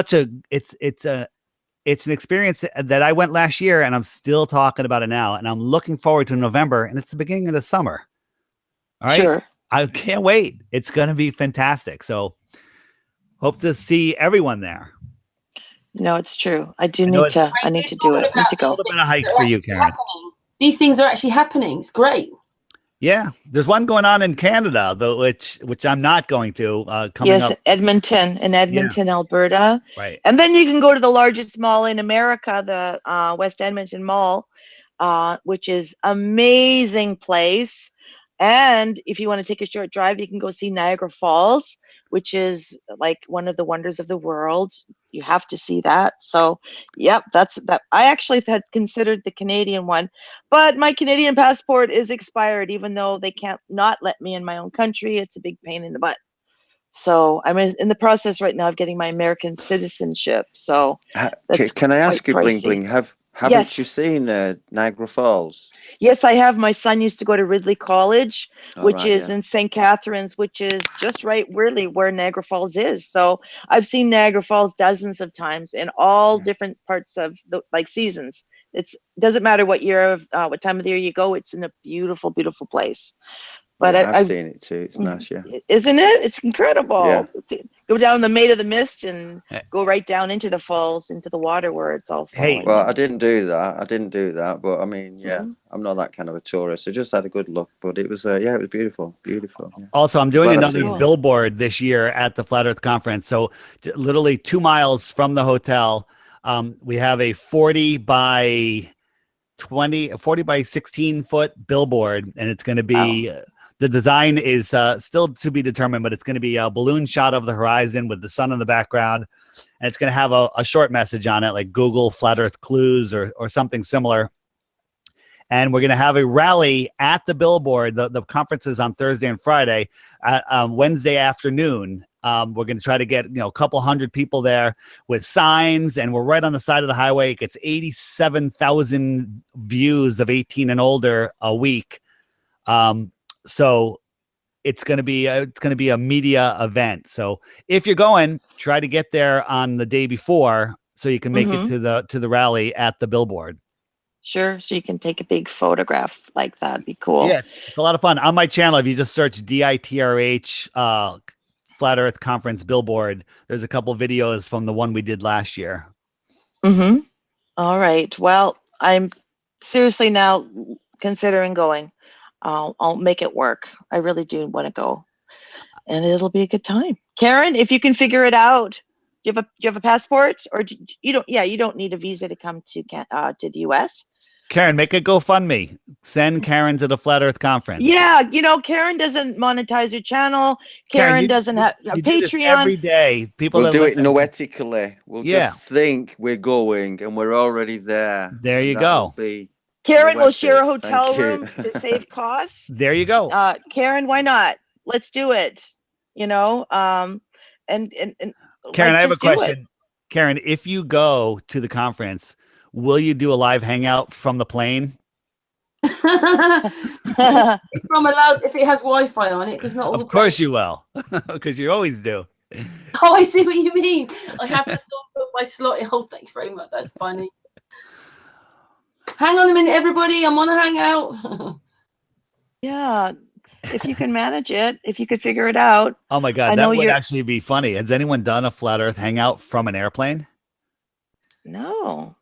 an experience that I went last year and I'm still talking about it now. And I'm looking forward to November, and it's the beginning of the summer. All right. Sure. I can't wait. It's going to be fantastic. So hope to see everyone there. No, it's true. I need to do it. I need to go. A little bit of hike for you, Karen. These things are actually happening. It's great. Yeah, there's one going on in Canada, though, which I'm not going to. Coming up. Edmonton, Alberta. Right. And then you can go to the largest mall in America, the West Edmonton Mall, which is amazing place. And if you want to take a short drive, you can go see Niagara Falls, which is like one of the wonders of the world. You have to see that. So, yep, that's that. I actually had considered the Canadian one, but my Canadian passport is expired, even though they can't not let me in my own country. It's a big pain in the butt. So I'm in the process right now of getting my American citizenship. So can I ask you, Bling Bling, haven't you seen Niagara Falls? Yes, I have. My son used to go to Ridley College, which is in St. Catharines, which is just right really where Niagara Falls is. So I've seen Niagara Falls dozens of times in all different parts of the seasons. It doesn't matter what what time of the year you go. It's in a beautiful, beautiful place. But I've seen it too. It's nice, isn't it? It's incredible. Yeah. Go down the Maid of the Mist and go right down into the falls, into the water where it's all falling. Hey, well, I didn't do that. But I mean, I'm not that kind of a tourist. I just had a good look. But it was, it was beautiful. Beautiful. Yeah. Also, I'm doing another billboard this year at the Flat Earth Conference. So literally 2 miles from the hotel, we have a 40 by 16 foot billboard, and it's going to be the design is still to be determined, but it's going to be a balloon shot of the horizon with the sun in the background, and it's going to have a short message on it, like Google Flat Earth Clues or something similar. and we're going to have a rally at the billboard. The conference is on Thursday and Friday. Wednesday afternoon, we're going to try to get a couple hundred people there with signs, and we're right on the side of the highway. It gets 87,000 views of 18 and older a week. So it's going to be a media event. So if you're going, try to get there on the day before so you can make it to the rally at the billboard. Sure. So you can take a big photograph like that. Be cool. Yeah, it's a lot of fun. On my channel, if you just search DITRH Flat Earth Conference billboard, there's a couple videos from the one we did last year. All right. Well, I'm seriously now considering going. I'll make it work. I really do want to go, and it'll be a good time. Karen, if you can figure it out, do you have a passport, or you don't? Yeah, you don't need a visa to come to the US. Karen, make a GoFundMe. Send Karen to the Flat Earth Conference. Yeah, Karen doesn't monetize her channel. Karen doesn't have a Patreon. Every day, people we'll do listen. it noetically. We'll just think we're going, and we're already there. There you go. Karen will share a hotel room to save costs. There you go. Karen, why not? Let's do it. And Karen, I have a question. Karen, if you go to the conference, will you do a live hangout from the plane? If it has Wi-Fi on it, because not all. Of course you will, because you always do. Oh, I see what you mean. I have to still put my slot in. Oh, thanks very much. That's funny. Hang on a minute, everybody. I'm on a hangout. Yeah, if you can manage it, if you could figure it out. Oh my God, that would actually be funny. Has anyone done a Flat Earth hangout from an airplane? No.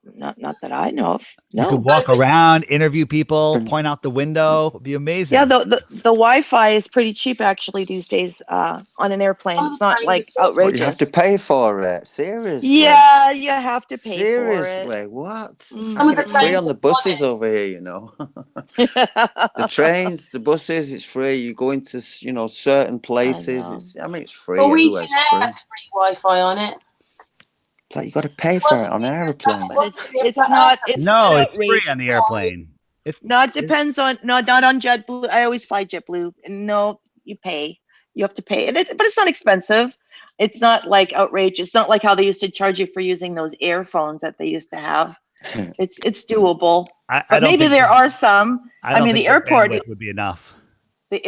Not that I know of. No. You could walk around, interview people, point out the window. It'd be amazing. Yeah, the Wi-Fi is pretty cheap actually these days on an airplane. It's not like outrageous. You have to pay for it. Seriously. Yeah, you have to pay Seriously, for it. What? It's free on the buses over here, The trains, the buses, it's free. You go into certain places. It's free. Norwegian Air has free Wi-Fi on it. Like you got to pay for it on an airplane. It's not. It's free on the airplane. It depends on not on JetBlue. I always fly JetBlue, and no, you pay. You have to pay, but it's not expensive. It's not like outrageous. It's not like how they used to charge you for using those earphones that they used to have. It's doable. But maybe there are some. I mean, the airport would be enough. The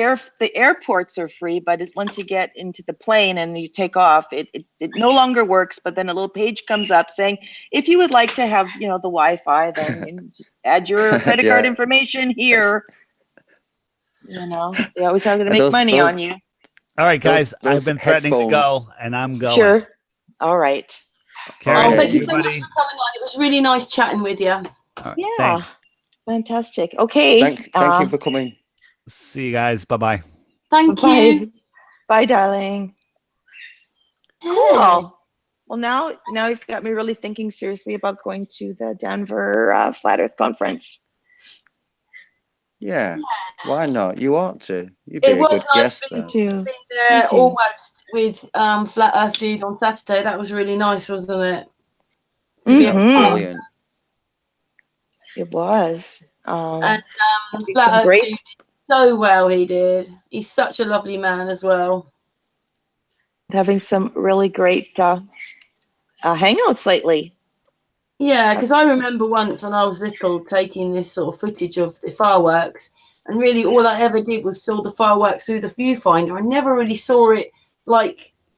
airports are free, but once you get into the plane and you take off, it no longer works. But then a little page comes up saying, if you would like to have the Wi-Fi, then you just add your credit card information here. They always have to make money on you. All right, guys, I've been threatening to go, and I'm going. Sure. All right. Karen, thank you so much for coming on. It was really nice chatting with you. Right, yeah. Thanks. Fantastic. Okay. Thank you for coming. See you guys. Bye-bye. Thank you. Bye, darling. Cool. Well, now he's got me really thinking seriously about going to the Denver Flat Earth Conference. Yeah. Why not? You ought to. You'd be a good guest there. Being there almost with Flat Earth Dude on Saturday. That was really nice, wasn't it? Brilliant. It was. And Flat Earth Dude did so well. He did. He's such a lovely man as well. Having some really great hangouts lately. Yeah, because I remember once when I was little taking this sort of footage of the fireworks, and really all I ever did was saw the fireworks through the viewfinder. I never really saw it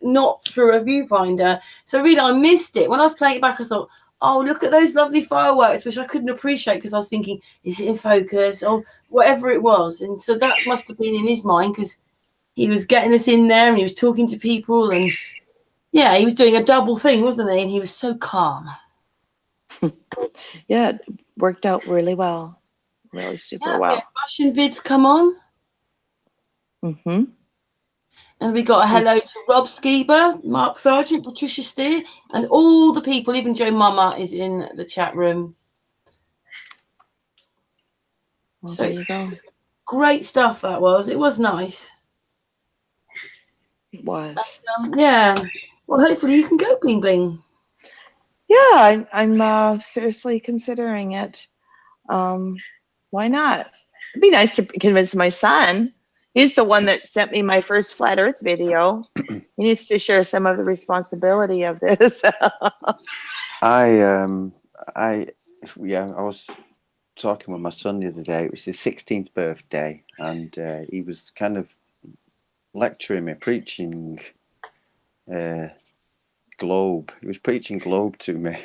not through a viewfinder. So really I missed it. When I was playing it back, I thought, oh, look at those lovely fireworks, which I couldn't appreciate because I was thinking, is it in focus or whatever it was? And so that must have been in his mind because he was getting us in there and he was talking to people and yeah, he was doing a double thing, wasn't he? And he was so calm. Yeah, it worked out really well. Really super well. Russian vids come on. Mm-hmm. And we got a hello to Rob Skeeber, Mark Sargent, Patricia Steer, and all the people, even Joe Mama is in the chat room. Well, So there you go. Great stuff that was. It was nice. It was. Yeah. Well, hopefully you can go Bling Bling. Yeah, I'm seriously considering it. Why not? It'd be nice to convince my son. He's the one that sent me my first flat Earth video. He needs to share some of the responsibility of this. I was talking with my son the other day. It was his 16th birthday, and he was kind of lecturing me, preaching globe. He was preaching globe to me.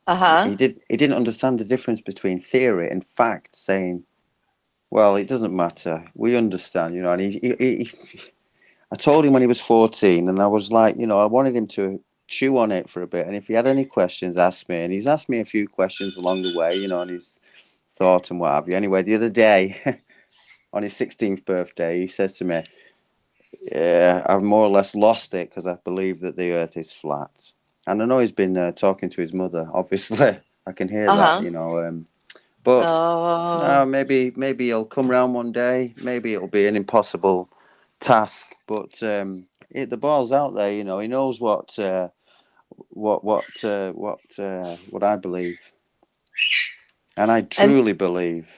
He didn't understand the difference between theory and fact, saying, well, it doesn't matter, we understand, you know. And I told him when he was 14, and I was like, you know, I wanted him to chew on it for a bit, and if he had any questions, ask me. And he's asked me a few questions along the way, you know, and he's thought and what have you. Anyway, the other day on his 16th birthday, he says to me, yeah, I've more or less lost it because I believe that the earth is flat. And I know he's been talking to his mother, obviously. I can hear that, you know. But no, maybe he'll come round one day. Maybe it'll be an impossible task. But the ball's out there, you know. He knows what I believe, and I truly believe.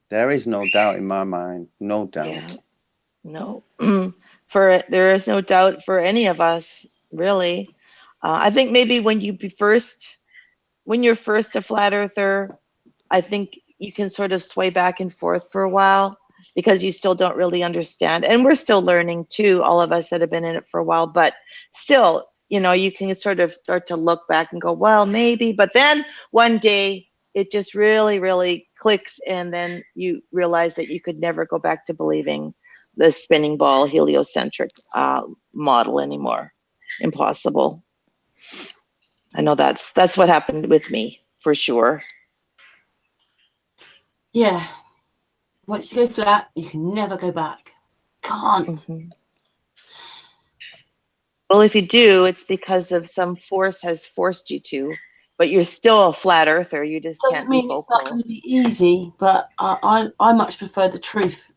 There is no doubt in my mind. No doubt. Yeah. No, there is no doubt for any of us, really. I think maybe when you're first a flat earther, I think you can sort of sway back and forth for a while because you still don't really understand. And we're still learning too, all of us that have been in it for a while, but still, you know, you can sort of start to look back and go, well, maybe, but then one day it just really, really clicks. And then you realize that you could never go back to believing the spinning ball heliocentric model anymore. Impossible. I know that's what happened with me for sure. Yeah. Once you go flat, you can never go back. Can't. Mm-hmm. Well, if you do, it's because of some force has forced you to, but you're still a flat earther. You just can't be vocal. It's not going to be easy, but I much prefer the truth.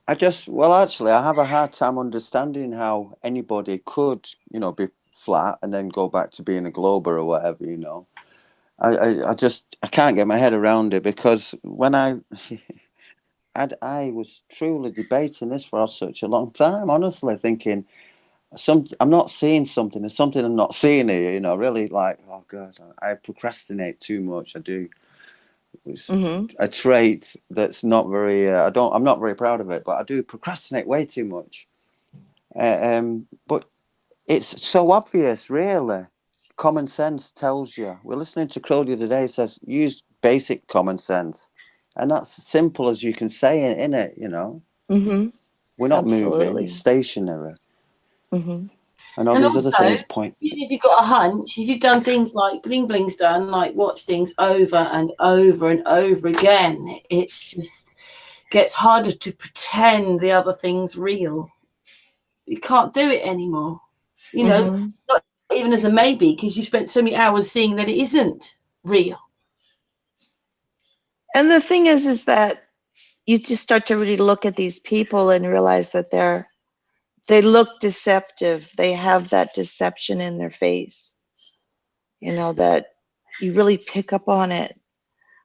Actually, I have a hard time understanding how anybody could, you know, be flat and then go back to being a glober or whatever, you know. I can't get my head around it, because when I was truly debating this for such a long time, honestly, thinking I'm not seeing something. There's something I'm not seeing here, you know, really, like, oh God, I procrastinate too much. I do. It's a trait that's not very, I'm not very proud of it, but I do procrastinate way too much. But it's so obvious, really. Common sense tells you. We're listening to Crrow the other day, says use basic common sense. And that's as simple as you can say it, innit, you know. We're not moving, it's stationary. I know there's other things point. Even if you've got a hunch, if you've done things like Bling Bling's done, like watch things over and over and over again, it's just gets harder to pretend the other thing's real. You can't do it anymore. You know, not even as a maybe, because you spent so many hours seeing that it isn't real. And the thing is that you just start to really look at these people and realize that they look deceptive. They have that deception in their face, you know, that you really pick up on it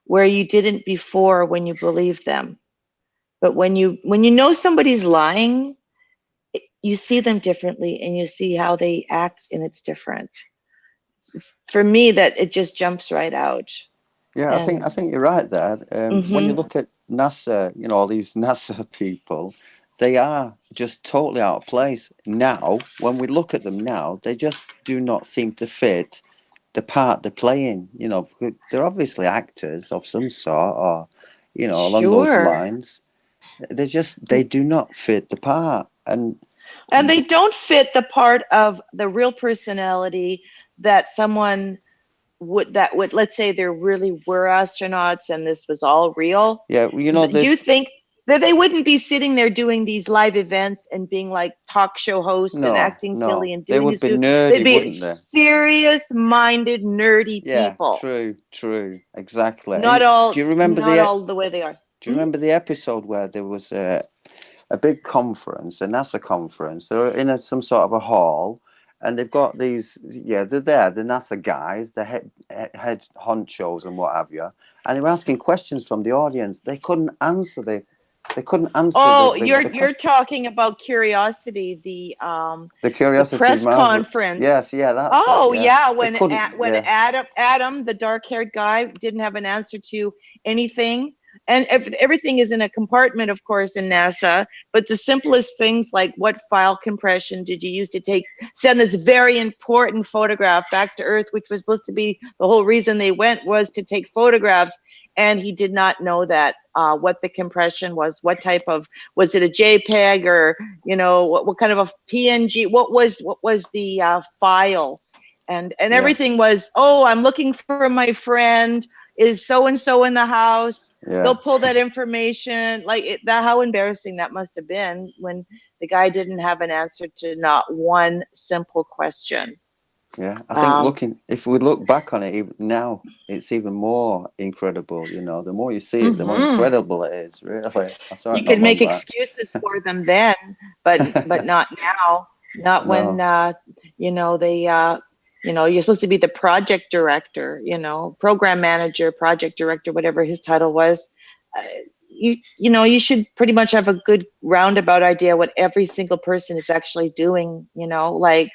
where you didn't before when you believed them. But when you know somebody's lying, you see them differently and you see how they act, and it's different. For me, that it just jumps right out. Yeah, I think you're right there. When you look at NASA, you know, all these NASA people, they are just totally out of place now. When we look at them now, they just do not seem to fit the part they're playing. You know, they're obviously actors of some sort, or, you know, along those lines. They do not fit the part. And they don't fit the part of the real personality that someone would, let's say there really were astronauts and this was all real. Yeah, you know, you think that they wouldn't be sitting there doing these live events and being like talk show hosts and acting silly and doing they would be nerdy, they'd be wouldn't they? Serious-minded, nerdy people. True, exactly. Not all. Do you remember all the way they are? Do you remember the episode where there was a big conference, a NASA conference? They're in some sort of a hall, and they've got these. Yeah, they're there. The NASA guys, the head honchos and what have you, and they were asking questions from the audience. They couldn't answer they couldn't answer Oh, the you're talking about Curiosity, the Curiosity press Mars. conference. Yes, yeah, that's Oh, it, yeah. yeah, They couldn't, when yeah. Adam, the dark-haired guy, didn't have an answer to anything. And everything is in a compartment, of course, in NASA, but the simplest things like what file compression did you use to send this very important photograph back to Earth, which was supposed to be the whole reason they went was to take photographs. And he did not know that, what the compression was, what type of, was it a JPEG or, you know, what kind of a PNG, what was the file? And everything was, oh, I'm looking for my friend, is so-and-so in the house? Yeah. They'll pull that information. Like that, how embarrassing that must have been when the guy didn't have an answer to not one simple question. Yeah, I think if we look back on it now, it's even more incredible. You know, the more you see it, the more incredible it is. Really, you could make excuses for them then, but not now. Not when you know they you know, you're supposed to be the project director, you know, program manager, project director, whatever his title was. You know, you should pretty much have a good roundabout idea what every single person is actually doing, you know, like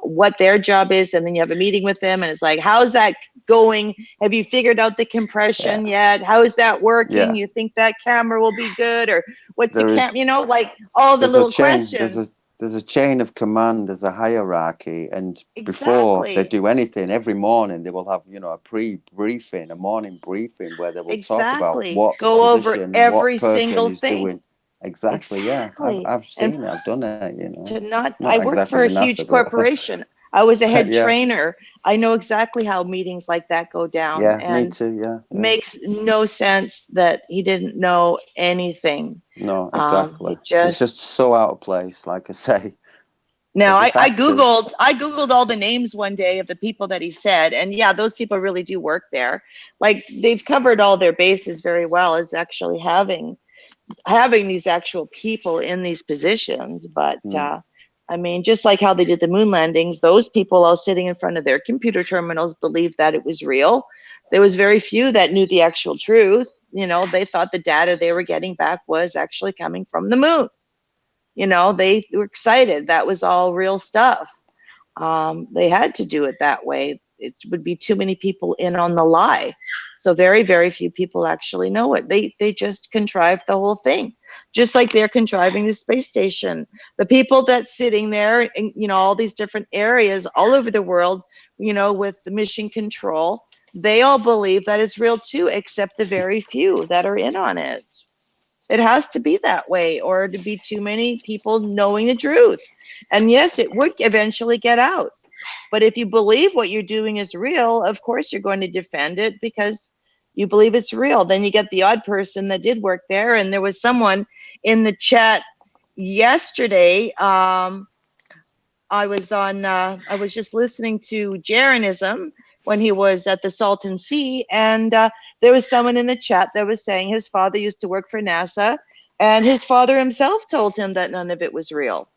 what their job is. And then you have a meeting with them and it's like, how's that going? Have you figured out the compression yet? How is that working? You think that camera will be good? Or what's the camera, you know, like all the little questions. There's a chain of command, there's a hierarchy, and before they do anything, every morning they will have, you know, a pre-briefing, a morning briefing where they will talk about what position, what person is doing. Exactly. Yeah. I've seen it, I've done it, you know. I worked for a huge corporation. I was a head trainer. I know exactly how meetings like that go down. Yeah, and me too. Yeah. Makes no sense that he didn't know anything. No, exactly. It's just so out of place, like I say. Now I googled all the names one day of the people that he said, and yeah, those people really do work there. Like they've covered all their bases very well as actually having these actual people in these positions. But I mean, just like how they did the moon landings, those people all sitting in front of their computer terminals believed that it was real. There was very few that knew the actual truth. You know, they thought the data they were getting back was actually coming from the moon. You know, they were excited. That was all real stuff. They had to do it that way. It would be too many people in on the lie. So very, very few people actually know it. They just contrived the whole thing, just like they're contriving the space station. The people that's sitting there in, you know, all these different areas all over the world, you know, with the mission control, they all believe that it's real too, except the very few that are in on it. It has to be that way, or to be too many people knowing the truth. And yes, it would eventually get out. But if you believe what you're doing is real, of course you're going to defend it because you believe it's real. Then you get the odd person that did work there. And there was someone in the chat yesterday. I was just listening to Jeranism when he was at the Salton Sea, and there was someone in the chat that was saying his father used to work for NASA, and his father himself told him that none of it was real.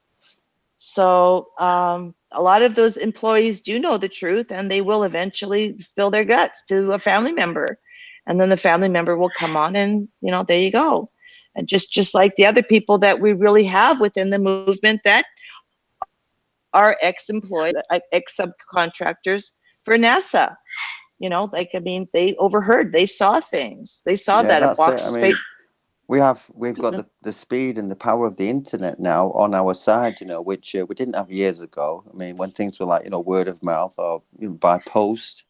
So a lot of those employees do know the truth, and they will eventually spill their guts to a family member, and then the family member will come on, and you know, there you go. And just like the other people that we really have within the movement that are ex-employees, ex-subcontractors for NASA. You know, like, I mean, they overheard, they saw things. They saw that a box space. We've got the speed and the power of the internet now on our side, you know, which we didn't have years ago. I mean, when things were like, you know, word of mouth or, you know, by post.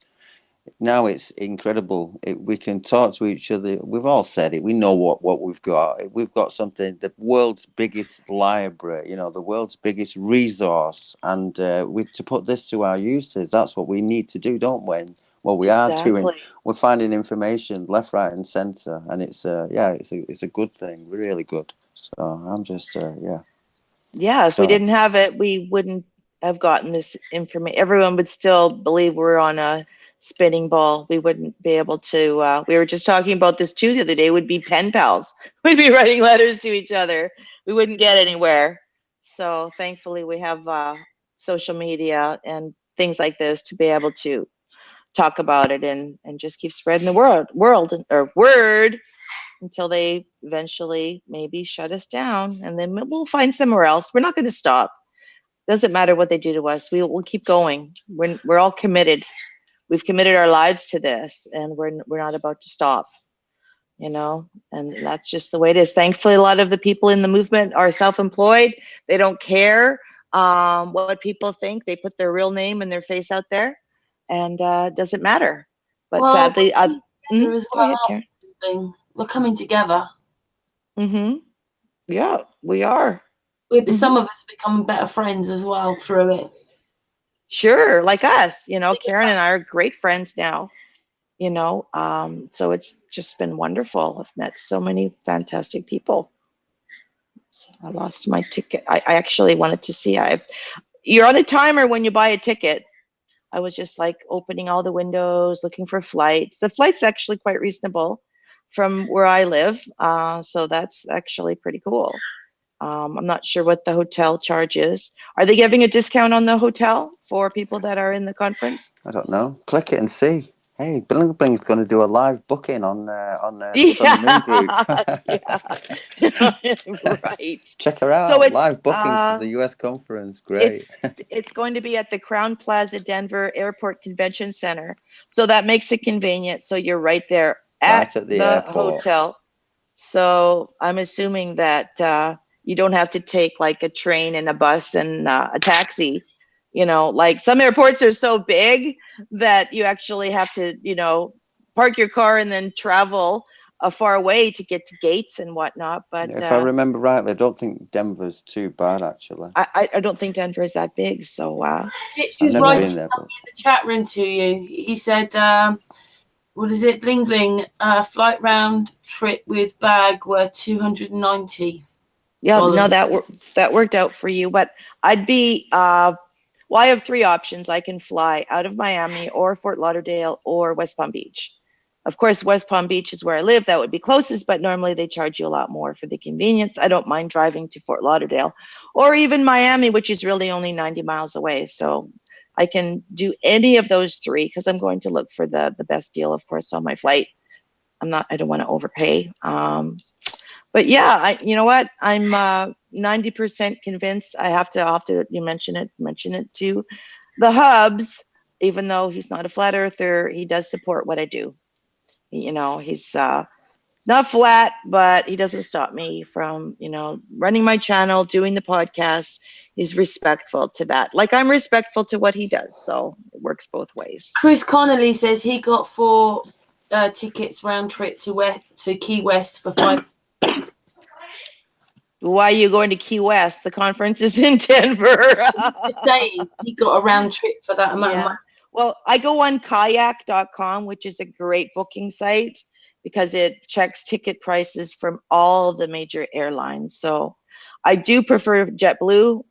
Now it's incredible. We can talk to each other. We've all said it. We know what we've got. We've got something, the world's biggest library, you know, the world's biggest resource. And to put this to our uses, that's what we need to do, don't we? And what we are doing, we're finding information left, right, and center. And it's it's a good thing, really good. So I'm just Yeah, if we didn't have it, we wouldn't have gotten this information. Everyone would still believe we're on a spinning ball. We wouldn't be able to, we were just talking about this too the other day, would be pen pals. We'd be writing letters to each other. We wouldn't get anywhere. So thankfully we have social media and things like this to be able to talk about it and just keep spreading the word until they eventually maybe shut us down, and then we'll find somewhere else. We're not going to stop. Doesn't matter what they do to us. We'll keep going. We're all committed. We've committed our lives to this, and we're not about to stop. You know, and that's just the way it is. Thankfully, a lot of the people in the movement are self-employed. They don't care what people think. They put their real name and their face out there, and it doesn't matter. But Well, sadly, there is go ahead, Karen. we're coming together. Yeah, we are. Some of us becoming better friends as well through it. Sure, like us. You know, Karen and I are great friends now. You know, so it's just been wonderful. I've met so many fantastic people. So I lost my ticket. I actually wanted to see. You're on a timer when you buy a ticket. I was just like opening all the windows, looking for flights. The flight's actually quite reasonable from where I live. So that's actually pretty cool. I'm not sure what the hotel charge is. Are they giving a discount on the hotel for people that are in the conference? I don't know. Click it and see. Hey, Bling Bling's going to do a live booking on the Sun Moon group. Right. Check her out. So it's live booking to the US conference. Great. It's going to be at the Crown Plaza Denver Airport Convention Center. So that makes it convenient. So you're right there at the hotel. So I'm assuming that you don't have to take like a train and a bus and a taxi. You know, like some airports are so big that you actually have to, you know, park your car and then travel a far way to get to gates and whatnot. But if I remember rightly, I don't think Denver's too bad, actually. I don't think Denver is that big. So He's writing in the chat room to you. He said, what is it? Bling Bling, flight round trip with bag were $290. Yeah, no, that worked out for you. But I'd be well, I have three options. I can fly out of Miami or Fort Lauderdale or West Palm Beach. Of course, West Palm Beach is where I live. That would be closest, but normally they charge you a lot more for the convenience. I don't mind driving to Fort Lauderdale or even Miami, which is really only 90 miles away. So I can do any of those three because I'm going to look for the best deal, of course, on my flight. I don't want to overpay. But yeah, you know what? I'm 90% convinced. I have to you mention it to the hubs, even though he's not a flat earther, he does support what I do. You know, he's not flat, but he doesn't stop me from, you know, running my channel, doing the podcast. He's respectful to that. Like I'm respectful to what he does. So it works both ways. Chris Connolly says he got 4 tickets round trip to Key West for 5. Why are you going to Key West? The conference is in Denver. Just saying, he got a round trip for that amount of money. Well, I go on kayak.com, which is a great booking site because it checks ticket prices from all the major airlines. So I do prefer JetBlue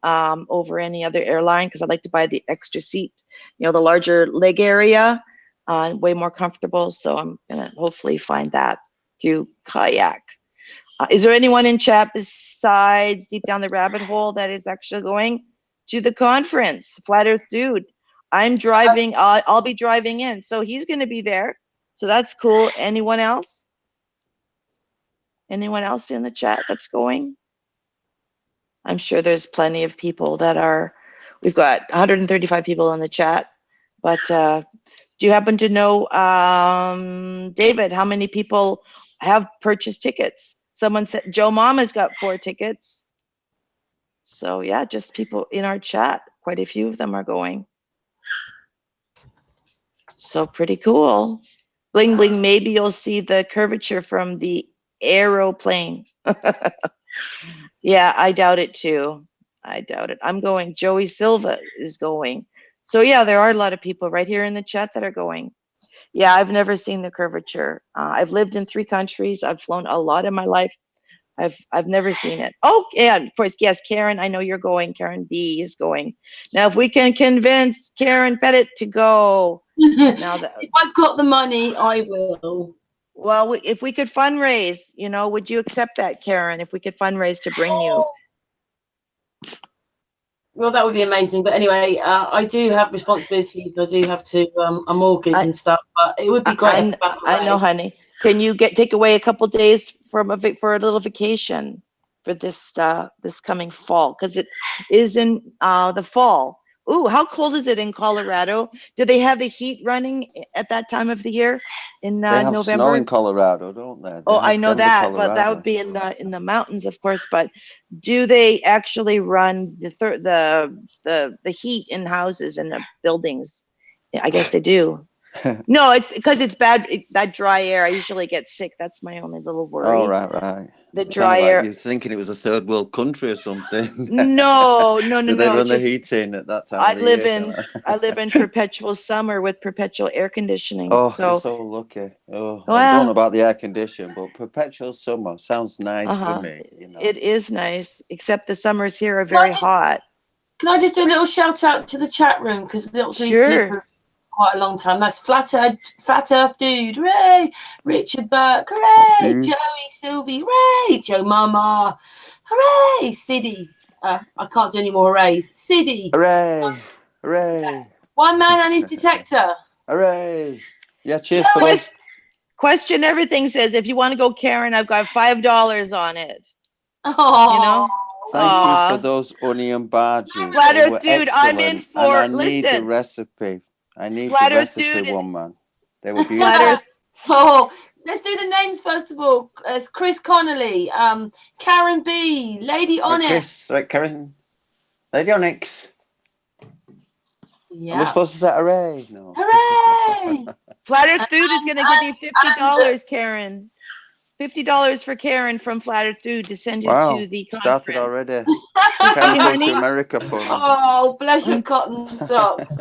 over any other airline because I like to buy the extra seat, you know, the larger leg area, way more comfortable. So I'm going to hopefully find that through kayak. Is there anyone in chat besides Deep Down the Rabbit Hole that is actually going to the conference? Flat Earth Dude. I'm driving. I'll be driving in. So he's going to be there. So that's cool. Anyone else? Anyone else in the chat that's going? I'm sure there's plenty of people that are. We've got 135 people in the chat. But do you happen to know, David, how many people have purchased tickets? Someone said Joe Mama's got 4 tickets. So yeah, just people in our chat. Quite a few of them are going. So pretty cool. Bling Bling, maybe you'll see the curvature from the aeroplane. Yeah, I doubt it too. I doubt it. I'm going. Joey Silva is going. So yeah, there are a lot of people right here in the chat that are going. Yeah, I've never seen the curvature. I've lived in 3 countries. I've flown a lot in my life. I've never seen it. Oh, yeah, of course, yes, Karen, I know you're going. Karen B is going. Now, if we can convince Karen Pettit to go. Now that if I've got the money, I will. Well, if we could fundraise, you know, would you accept that, Karen? If we could fundraise to bring you. Well, that would be amazing. But anyway, I do have responsibilities. I do have to a mortgage and stuff. But it would be great. I know, honey. Can you take away a couple days from for a little vacation for this this coming fall? Because it is in the fall. Ooh, how cold is it in Colorado? Do they have the heat running at that time of the year in They have November? snow in Colorado, don't they? Oh, I know that, but that would be in the mountains, of course. But do they actually run the heat in houses and the buildings? I guess they do. No, it's because it's bad. That dry air, I usually get sick. That's my only little worry. Oh, right. The dry air. You're thinking it was a third world country or something. No. Do they run the heat in at that time? I live in perpetual summer with perpetual air conditioning. Oh, so you're so lucky. Oh, well, I don't know about the air condition, but perpetual summer sounds nice for me. You know, it is nice, except the summers here are very hot. Can I just do a little shout out to the chat room because Sure. Quite a long time. That's Flat Earth Dude, hooray! Richard Burke, hooray! Joey, Sylvie, hooray! Joe Mama, hooray! Siddy, I can't do any more hoorays. Siddy, hooray! One man and his detector, hooray! Yeah, cheers Joey. for those. Question everything says, if you want to go, Karen, I've got $5 on it. Oh, you know. Thank you for those onion badges. Flat Earth Dude, I'm in for. And I need the recipe. I need Flat the Earth recipe, Dude one man. They were beautiful. Oh, let's do the names first of all. It's Chris Connolly, Karen B, Lady Onyx. Right, Karen. Lady Onyx. Yeah. Am I supposed to say hooray? No. Hooray! Flat Earth Dude is going to give you $50, Karen. $50 for Karen from Flat Earth Dude to send you to the conference. Started already. Karen's going to America for me. Oh, bless your cotton socks.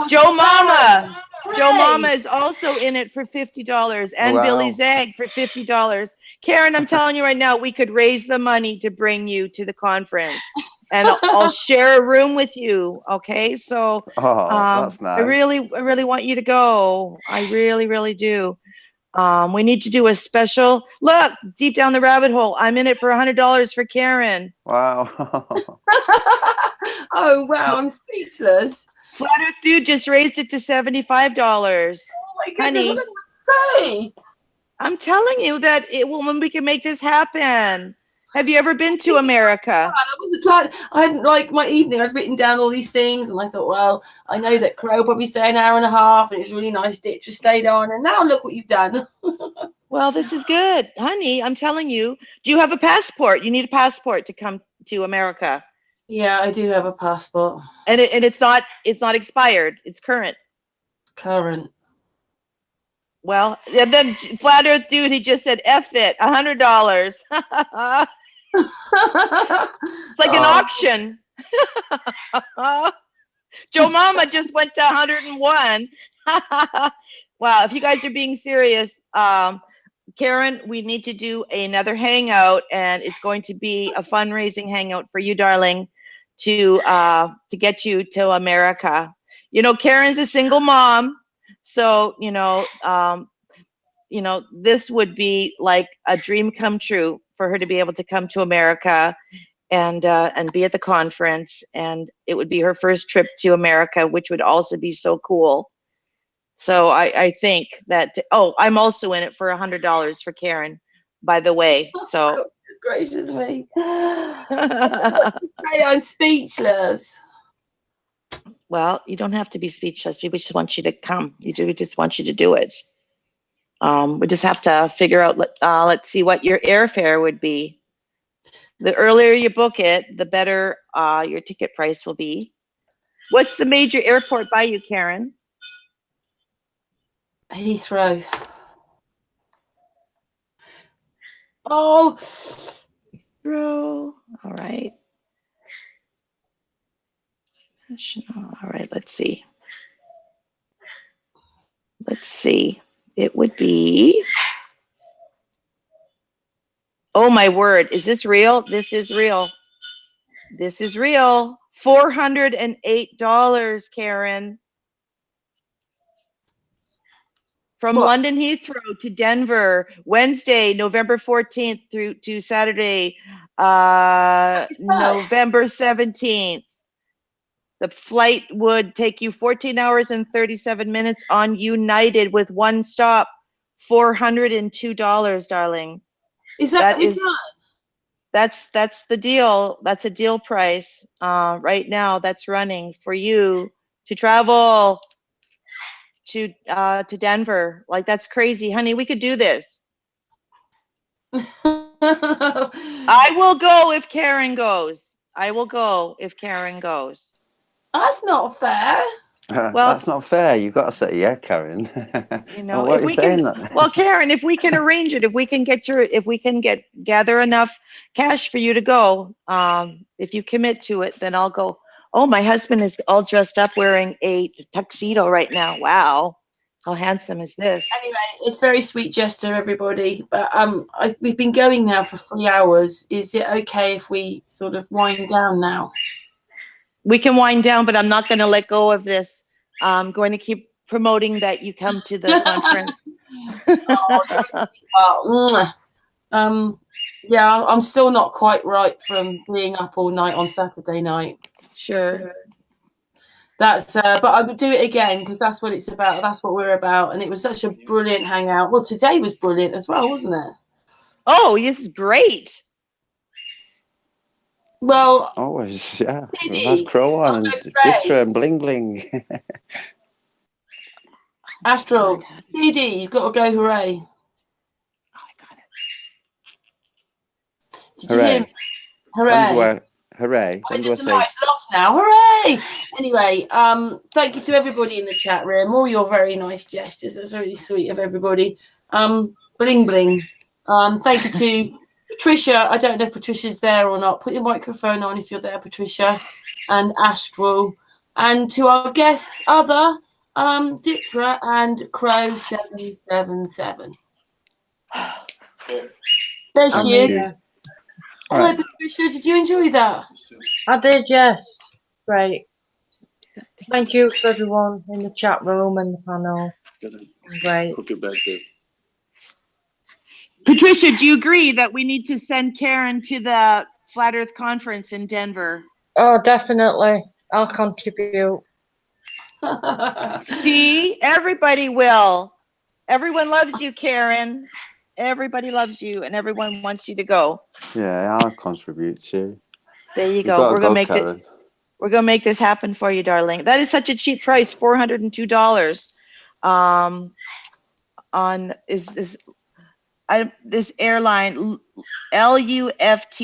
Joe Mama. Joe Mama is also in it for $50, and Billy Zag for $50. Karen, I'm telling you right now, we could raise the money to bring you to the conference, and I'll share a room with you. Okay, so that's nice. I really want you to go. I really do. We need to do a special look deep down the rabbit hole. I'm in it for $100 for Karen. Wow. Oh wow, I'm speechless. Flat Earth Dude just raised it to $75. Oh my goodness, honey, what did I say? I'm telling you that when we can make this happen. Have you ever been to America? I hadn't like my evening. I'd written down all these things, and I thought, well, I know that Crrow probably stay an hour and a half, and it's really nice. DITRH stayed on, and now look what you've done. Well, this is good, honey. I'm telling you. Do you have a passport? You need a passport to come to America. Yeah, I do have a passport, and it's not expired. It's current. Current. Well, and then Flat Earth Dude, he just said, F it, $100. It's like an auction. Joe Mama just went to 101. Wow, if you guys are being serious, Karen, we need to do another hangout, and it's going to be a fundraising hangout for you, darling, to get you to America. You know, Karen's a single mom. So, this would be like a dream come true for her to be able to come to America and be at the conference. And it would be her first trip to America, which would also be so cool. So I think that, I'm also in it for $100 for Karen, by the way. So goodness gracious me. I'm speechless. Well, you don't have to be speechless. We just want you to come. We just want you to do it. We just have to figure out, let's see what your airfare would be. The earlier you book it, the better your ticket price will be. What's the major airport by you, Karen? Heathrow. Oh. Heathrow. All right. All right, let's see. It would be, oh my word, is this real? This is real. This is real. $408, Karen. From What? London Heathrow to Denver, Wednesday, November 14th through to Saturday, November 17th. The flight would take you 14 hours and 37 minutes on United with one stop, $402, darling. Is that That's the deal. That's a deal price right now that's running for you to travel to Denver. Like, that's crazy, honey. We could do this. I will go if Karen goes. I will go if Karen goes. That's not fair. Well, that's not fair. You've got to say yeah, Karen. You know, what if are we you saying can, that? well, Karen, if we can arrange it, if we can gather enough cash for you to go, if you commit to it, then I'll go. Oh, my husband is all dressed up wearing a tuxedo right now. Wow. How handsome is this? Anyway, it's very sweet gesture, everybody. But we've been going now for 3 hours. Is it okay if we sort of wind down now? We can wind down, but I'm not going to let go of this. I'm going to keep promoting that you come to the conference. Yeah, I'm still not quite right from being up all night on Saturday night. Sure. That's but I would do it again because that's what it's about. That's what we're about, and it was such a brilliant hangout. Well, today was brilliant as well, wasn't it? Oh, this is great. Well, always, yeah. CD, We've had Crrow on and DITRH and Bling Bling. Astral, CD, you've got to go, hooray. Oh, I got it. Did you hear me? Hooray. Hooray. When do I say? It's lost now. Hooray. Anyway, thank you to everybody in the chat room. All your very nice gestures. That's really sweet of everybody. Bling bling. Thank you to Patricia. I don't know if Patricia's there or not. Put your microphone on if you're there, Patricia. And Astral. And to our guests, other DITRH and Crrow777. There she is. Hello, Right. Patricia. Did you enjoy that? I did, yes. Great. Thank you for everyone in the chat room and the panel. Great. Hook it back there. Patricia, do you agree that we need to send Karen to the Flat Earth Conference in Denver? Oh, definitely. I'll contribute. See, everybody will. Everyone loves you, Karen. Everybody loves you, and everyone wants you to go. Yeah, I'll contribute too. There you go. We're gonna make this happen for you, darling. That is such a cheap price, $402. On this airline, LUFT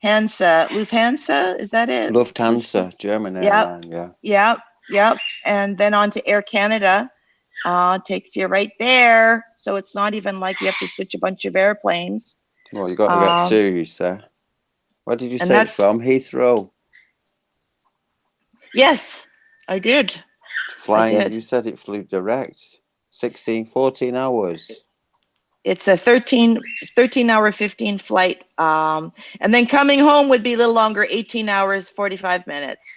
Lufthansa, is that it? Lufthansa, German airline, yeah. Yep. And then on to Air Canada. Takes you right there. So it's not even like you have to switch a bunch of airplanes. Well, you got to get two, you say. Where did you say it's from? Heathrow? Yes, I did. Flying, you said it flew direct. 14 hours. It's a 13-hour, 15 flight. And then coming home would be a little longer, 18 hours, 45 minutes.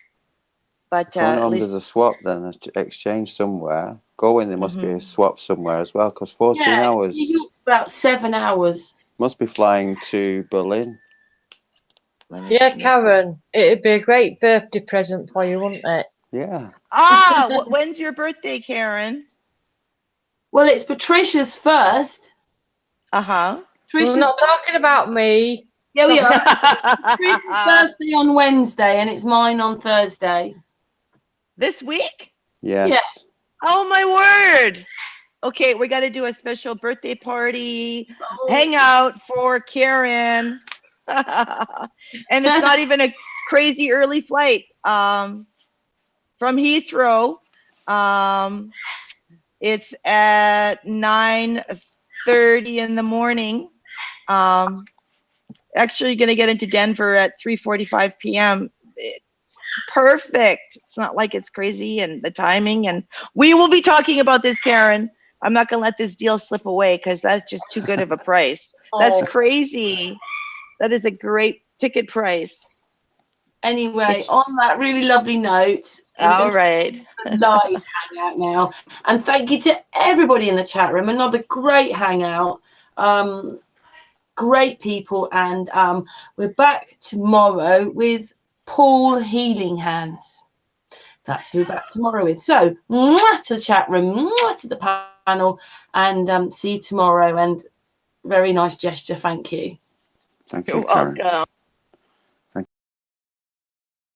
But Going at on, least there's a swap then, an exchange somewhere. Going, there must be a swap somewhere as well, because 14 hours. New York's about 7 hours. Must be flying to Berlin. Yeah, Karen, it'd be a great birthday present for you, wouldn't it? Yeah. When's your birthday, Karen? Well, it's Patricia's first. We're not talking about me. Yeah, we are. Patricia's birthday on Wednesday, and it's mine on Thursday. This week? Yes. Yeah. Oh, my word. Okay, we got to do a special birthday party, hangout for Karen. And it's not even a crazy early flight from Heathrow. It's at 9:30 in the morning. Actually going to get into Denver at 3:45 p.m. It's perfect. It's not like it's crazy, and the timing, and we will be talking about this, Karen. I'm not going to let this deal slip away because that's just too good of a price. That's crazy. That is a great ticket price. Anyway, on that really lovely note, All right. live hangout now, and thank you to everybody in the chat room. Another great hangout, great people, and we're back tomorrow with Paul Healing Hands. That's who we're back tomorrow with. So mwah to the chat room, mwah to the panel, and see you tomorrow. And very nice gesture, thank you. Thank you, You're Karen. welcome.